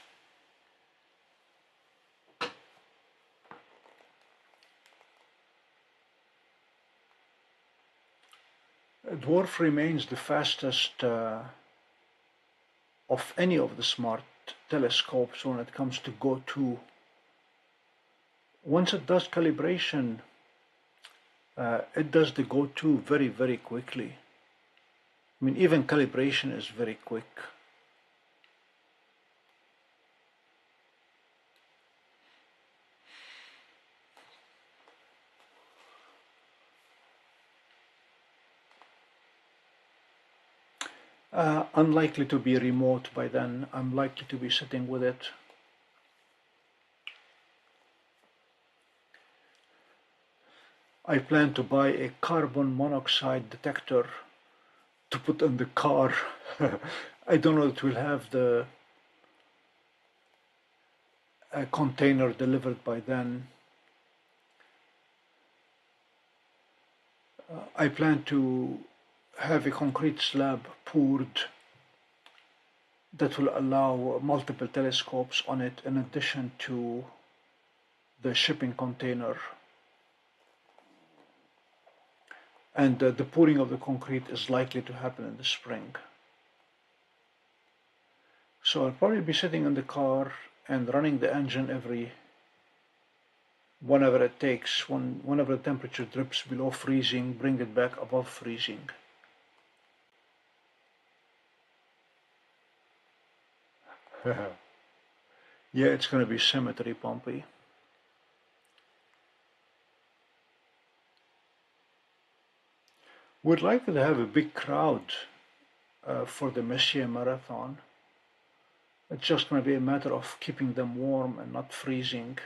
Dwarf remains the fastest of any of the smart telescopes when it comes to go-to. Once it does calibration, it does the go-to very, very quickly. I mean, even calibration is very quick. Unlikely to be remote by then. I'm likely to be sitting with it. I plan to buy a carbon monoxide detector to put in the car. I don't know if it will have the container delivered by then. I plan to have a concrete slab poured that will allow multiple telescopes on it in addition to the shipping container. And the pouring of the concrete is likely to happen in the spring. So I'll probably be sitting in the car and running the engine whenever it takes, whenever the temperature dips below freezing, bring it back above freezing. Yeah, it's going to be symmetry, Pompey. We'd like to have a big crowd for the Messier Marathon. It's just going to be a matter of keeping them warm and not freezing.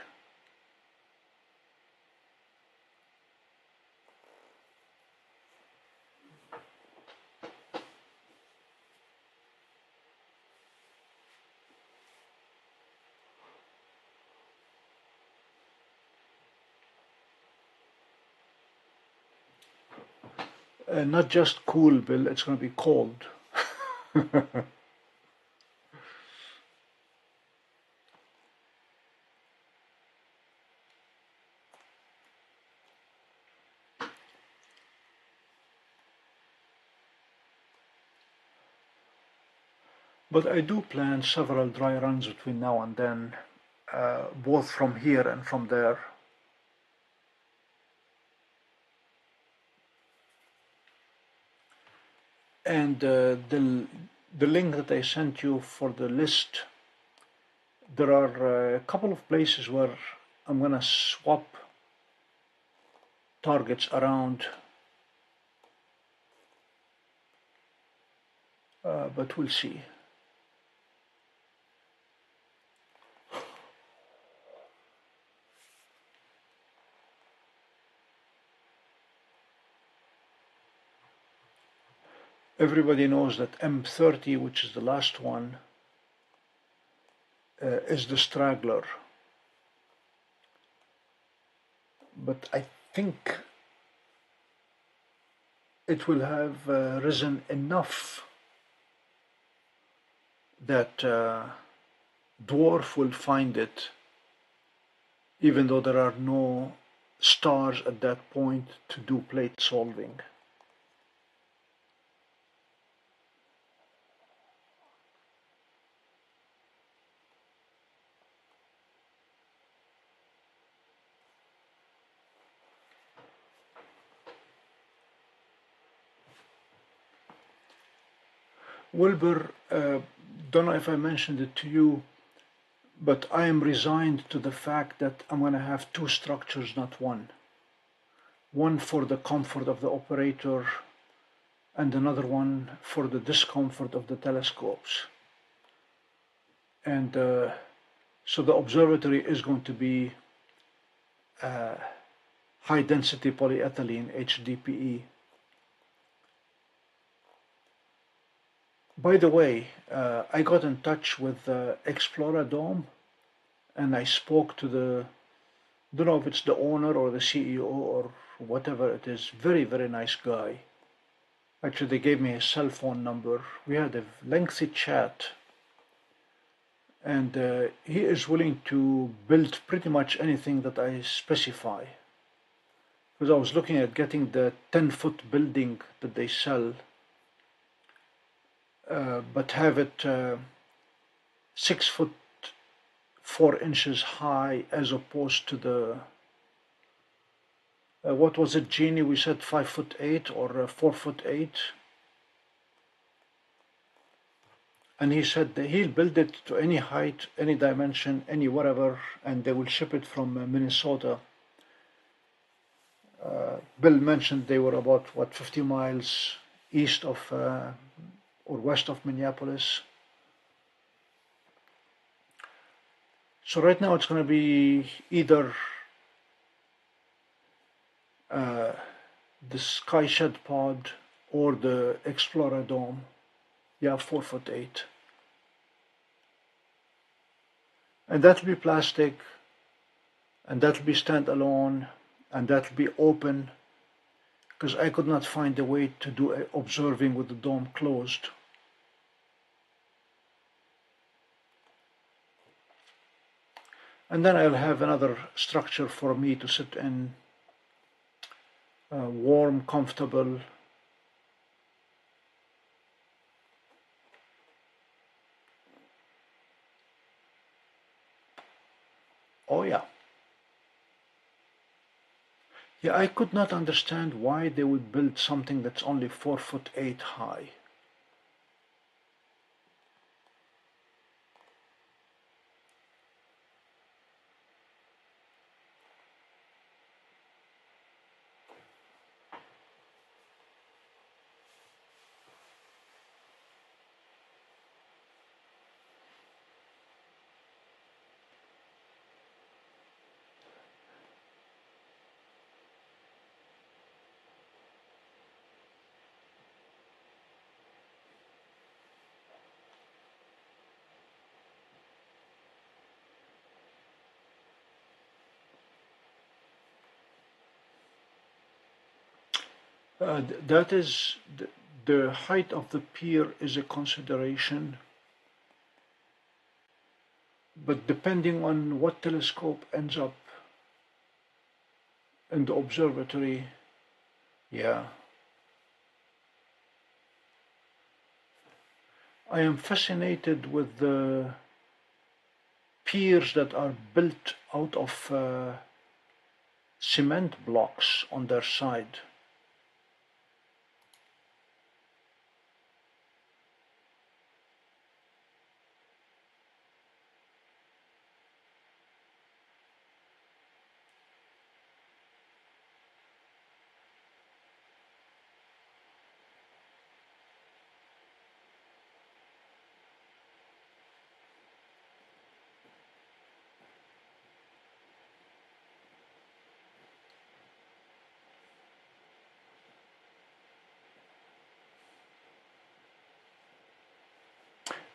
Not just cool, Bill, it's going to be cold. But I do plan several dry runs between now and then, both from here and from there. And the link that I sent you for the list, there are a couple of places where I'm going to swap targets around, but we'll see. Everybody knows that M30, which is the last one, is the straggler. But I think it will have risen enough that dwarf will find it, even though there are no stars at that point to do plate solving. Wilbur, don't know if I mentioned it to you, but I am resigned to the fact that I'm going to have two structures, not one. One for the comfort of the operator and another one for the discomfort of the telescopes. And so the observatory is going to be high density polyethylene, HDPE. By the way, I got in touch with Exploradome, and I spoke to the, don't know if it's the owner or the CEO or whatever it is, very, very nice guy. Actually, they gave me his cell phone number. We had a lengthy chat, and he is willing to build pretty much anything that I specify. Because I was looking at getting the 10-foot building that they sell, but have it 6 foot 4 inches high, as opposed to the what was it, Jeannie? We said 5'8" or 4'8", and he said that he'll build it to any height, any dimension, any whatever, and they will ship it from Minnesota. Bill mentioned they were about, what, 50 miles east of or west of Minneapolis. So right now it's going to be either the Sky Shed Pod or the Exploradome. Yeah, 4'8". And that'll be plastic, and that'll be standalone, and that'll be open, because I could not find a way to do observing with the dome closed. And then I'll have another structure for me to sit in, warm, comfortable. Oh yeah. Yeah, I could not understand why they would build something that's only 4'8" high. That is, the height of the pier is a consideration, but depending on what telescope ends up in the observatory, yeah. I am fascinated with the piers that are built out of cement blocks on their side.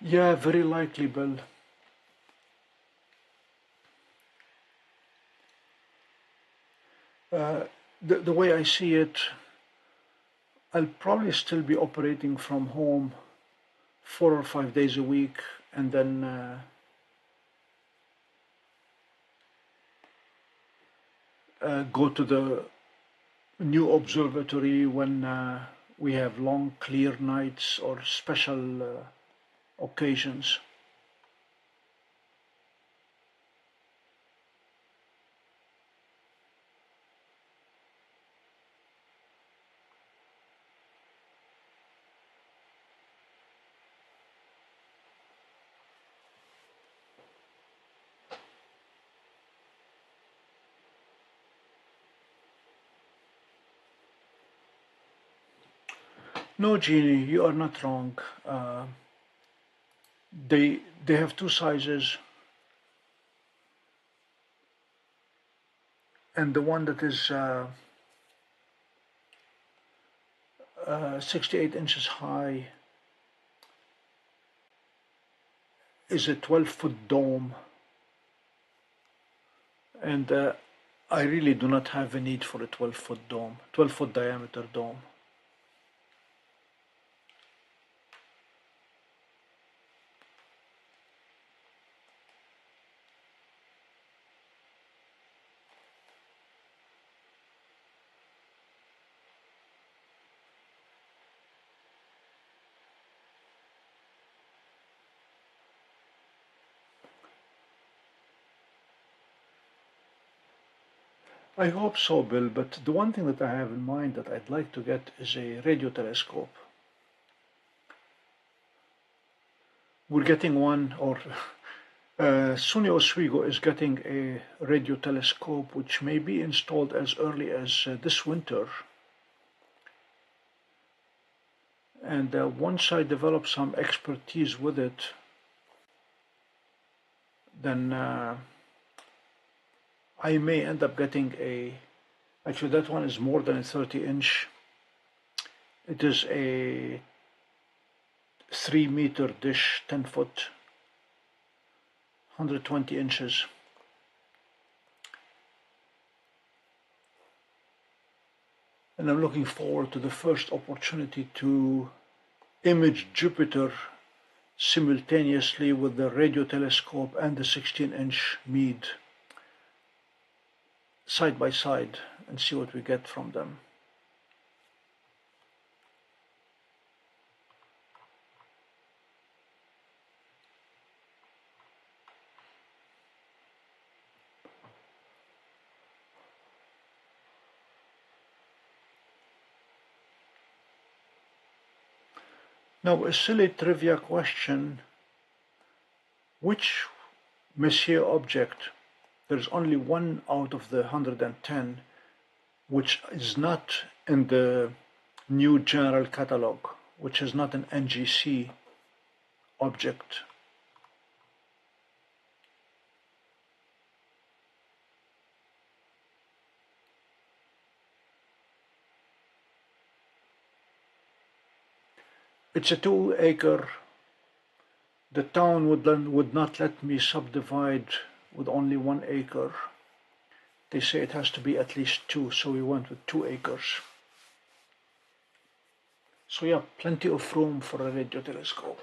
Yeah, very likely, Bill. The way I see it, I'll probably still be operating from home 4 or 5 days a week, and then go to the new observatory when we have long clear nights or special occasions. No, Jeannie, you are not wrong. They have two sizes, and the one that is 68 inches high is a 12-foot dome, and I really do not have a need for a 12-foot dome, 12-foot diameter dome. I hope so, Bill, but the one thing that I have in mind that I'd like to get is a radio telescope. We're getting one, or SUNY Oswego is getting a radio telescope which may be installed as early as this winter. And once I develop some expertise with it, then I may end up getting actually that one is more than a 30-inch. It is a 3-meter dish, 10-foot, 120 inches. And I'm looking forward to the first opportunity to image Jupiter simultaneously with the radio telescope and the 16-inch Meade side by side and see what we get from them. Now, a silly trivia question: which Messier object, there's only one out of the 110 which is not in the new general catalog, which is not an NGC object? It's a 2-acre. The town would not let me subdivide with only 1 acre. They say it has to be at least 2, so we went with 2 acres. So yeah, plenty of room for a radio telescope.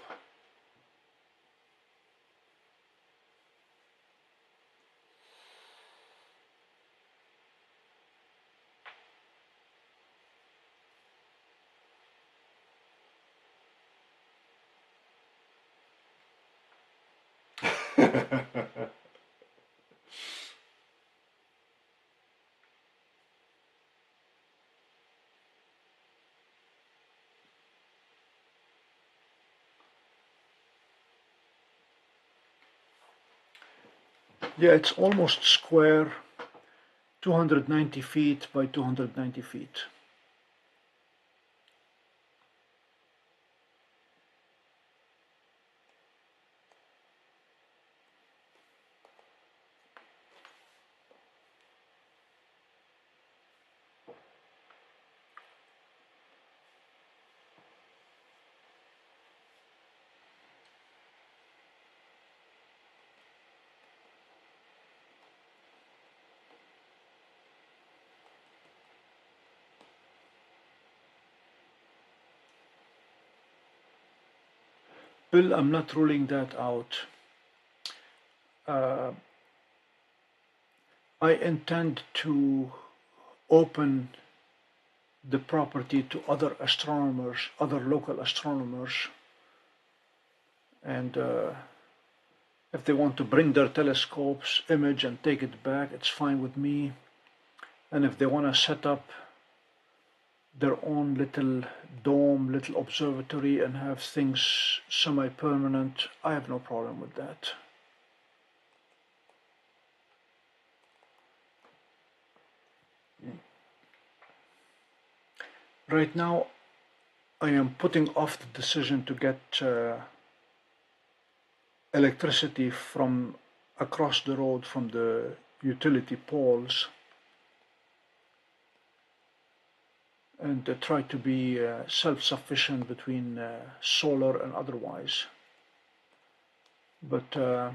Yeah, it's almost square, 290 feet by 290 feet. Bill, I'm not ruling that out. I intend to open the property to other astronomers, other local astronomers, and if they want to bring their telescopes, image, and take it back, it's fine with me. And if they want to set up their own little dome, little observatory, and have things semi-permanent, I have no problem with that. Right now, I am putting off the decision to get electricity from across the road from the utility poles, and try to be self-sufficient between solar and otherwise. But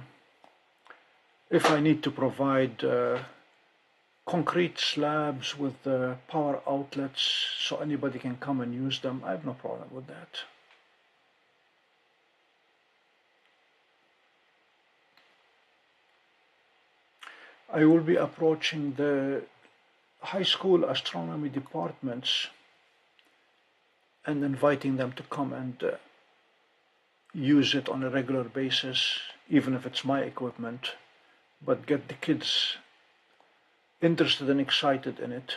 if I need to provide concrete slabs with power outlets so anybody can come and use them, I have no problem with that. I will be approaching the high school astronomy departments and inviting them to come and use it on a regular basis, even if it's my equipment, but get the kids interested and excited in it.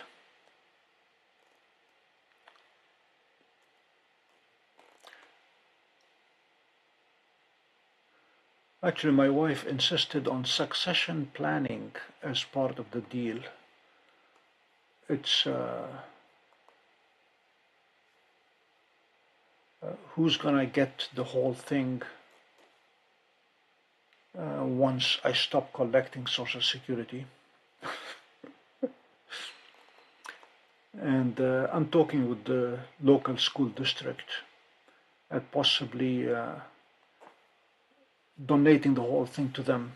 Actually, my wife insisted on succession planning as part of the deal. It's who's gonna get the whole thing once I stop collecting Social Security. And I'm talking with the local school district at possibly donating the whole thing to them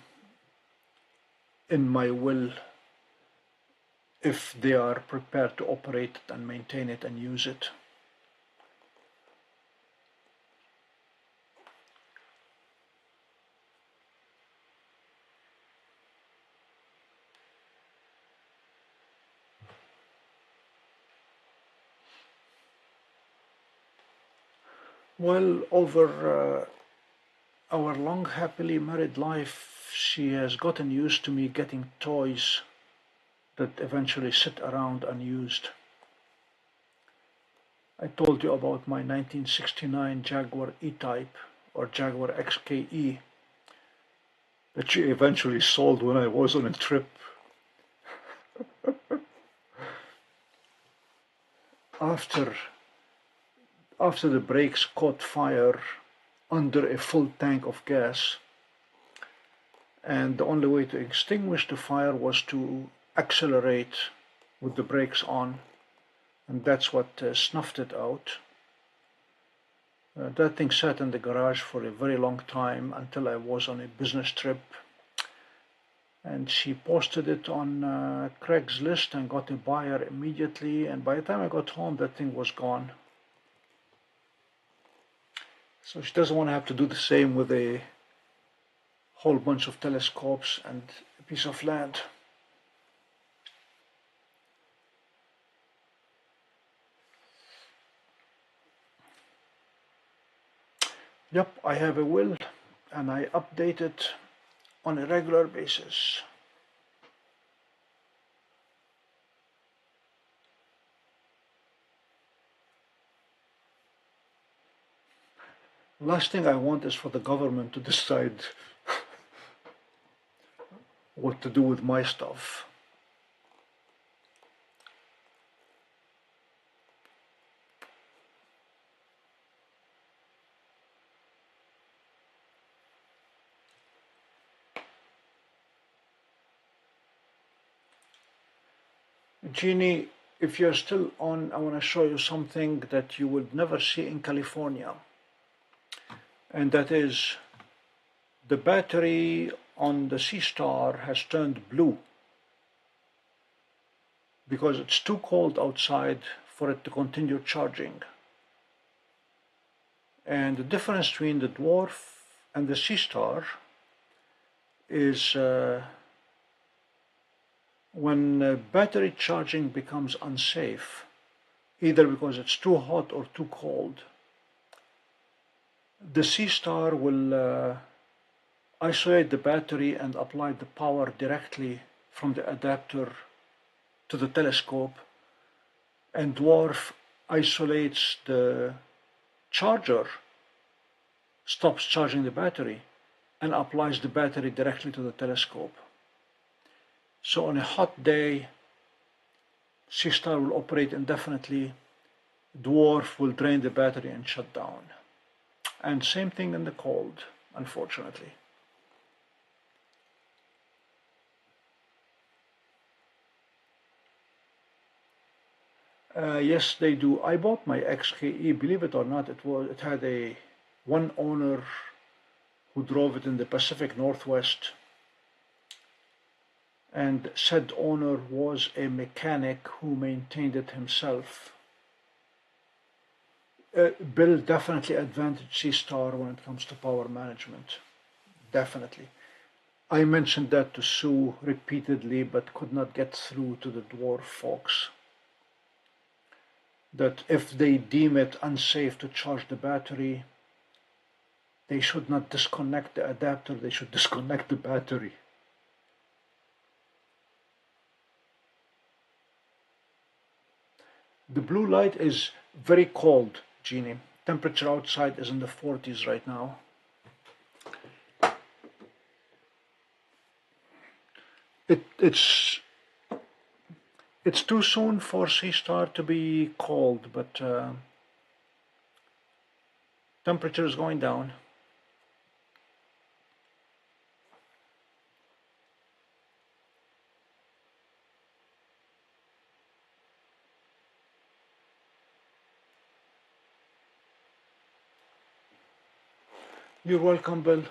in my will if they are prepared to operate it and maintain it and use it. Well, over our long, happily married life, she has gotten used to me getting toys that eventually sit around unused. I told you about my 1969 Jaguar E-Type, or Jaguar XKE, that she eventually sold when I was on a trip. After the brakes caught fire under a full tank of gas, and the only way to extinguish the fire was to accelerate with the brakes on, and that's what snuffed it out. That thing sat in the garage for a very long time until I was on a business trip, and she posted it on Craigslist and got a buyer immediately, and by the time I got home that thing was gone. So she doesn't want to have to do the same with a whole bunch of telescopes and a piece of land. Yep, I have a will and I update it on a regular basis. Last thing I want is for the government to decide what to do with my stuff. Jeannie, if you're still on, I want to show you something that you would never see in California. And that is the battery on the Seestar has turned blue because it's too cold outside for it to continue charging. And the difference between the dwarf and the Seestar is when battery charging becomes unsafe, either because it's too hot or too cold, the Seestar will isolate the battery and apply the power directly from the adapter to the telescope, and dwarf isolates the charger, stops charging the battery, and applies the battery directly to the telescope. So on a hot day, Seestar will operate indefinitely, dwarf will drain the battery and shut down. And same thing in the cold, unfortunately. Yes, they do. I bought my XKE, believe it or not, it had one owner who drove it in the Pacific Northwest, and said owner was a mechanic who maintained it himself. Bill definitely advantaged Seestar when it comes to power management, definitely. I mentioned that to Sue repeatedly, but could not get through to the dwarf folks, that if they deem it unsafe to charge the battery, they should not disconnect the adapter, they should disconnect the battery. The blue light is very cold, Jeannie. Temperature outside is in the 40s right now. It's too soon for Seestar to be cold, but temperature is going down. You're welcome, Bill.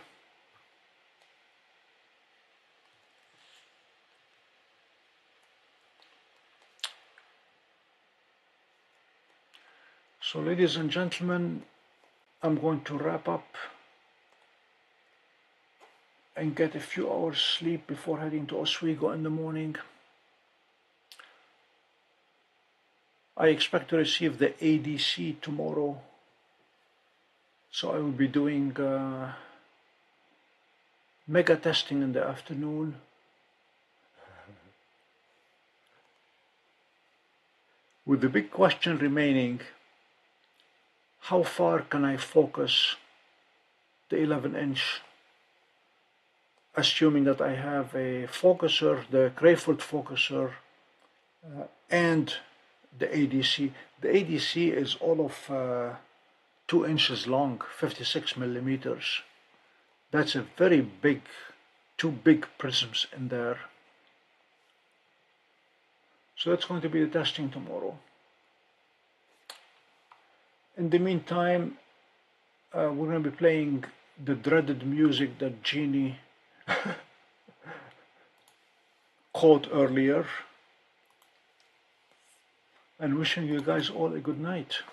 So, ladies and gentlemen, I'm going to wrap up and get a few hours sleep before heading to Oswego in the morning. I expect to receive the ADC tomorrow, so I will be doing mega testing in the afternoon. With the big question remaining, how far can I focus the 11-inch, assuming that I have a focuser, the Crayford focuser, and the ADC. The ADC is all of 2 inches long, 56 millimeters. That's a very big, 2 big prisms in there. So that's going to be the testing tomorrow. In the meantime, we're going to be playing the dreaded music that Jeannie caught earlier, and wishing you guys all a good night.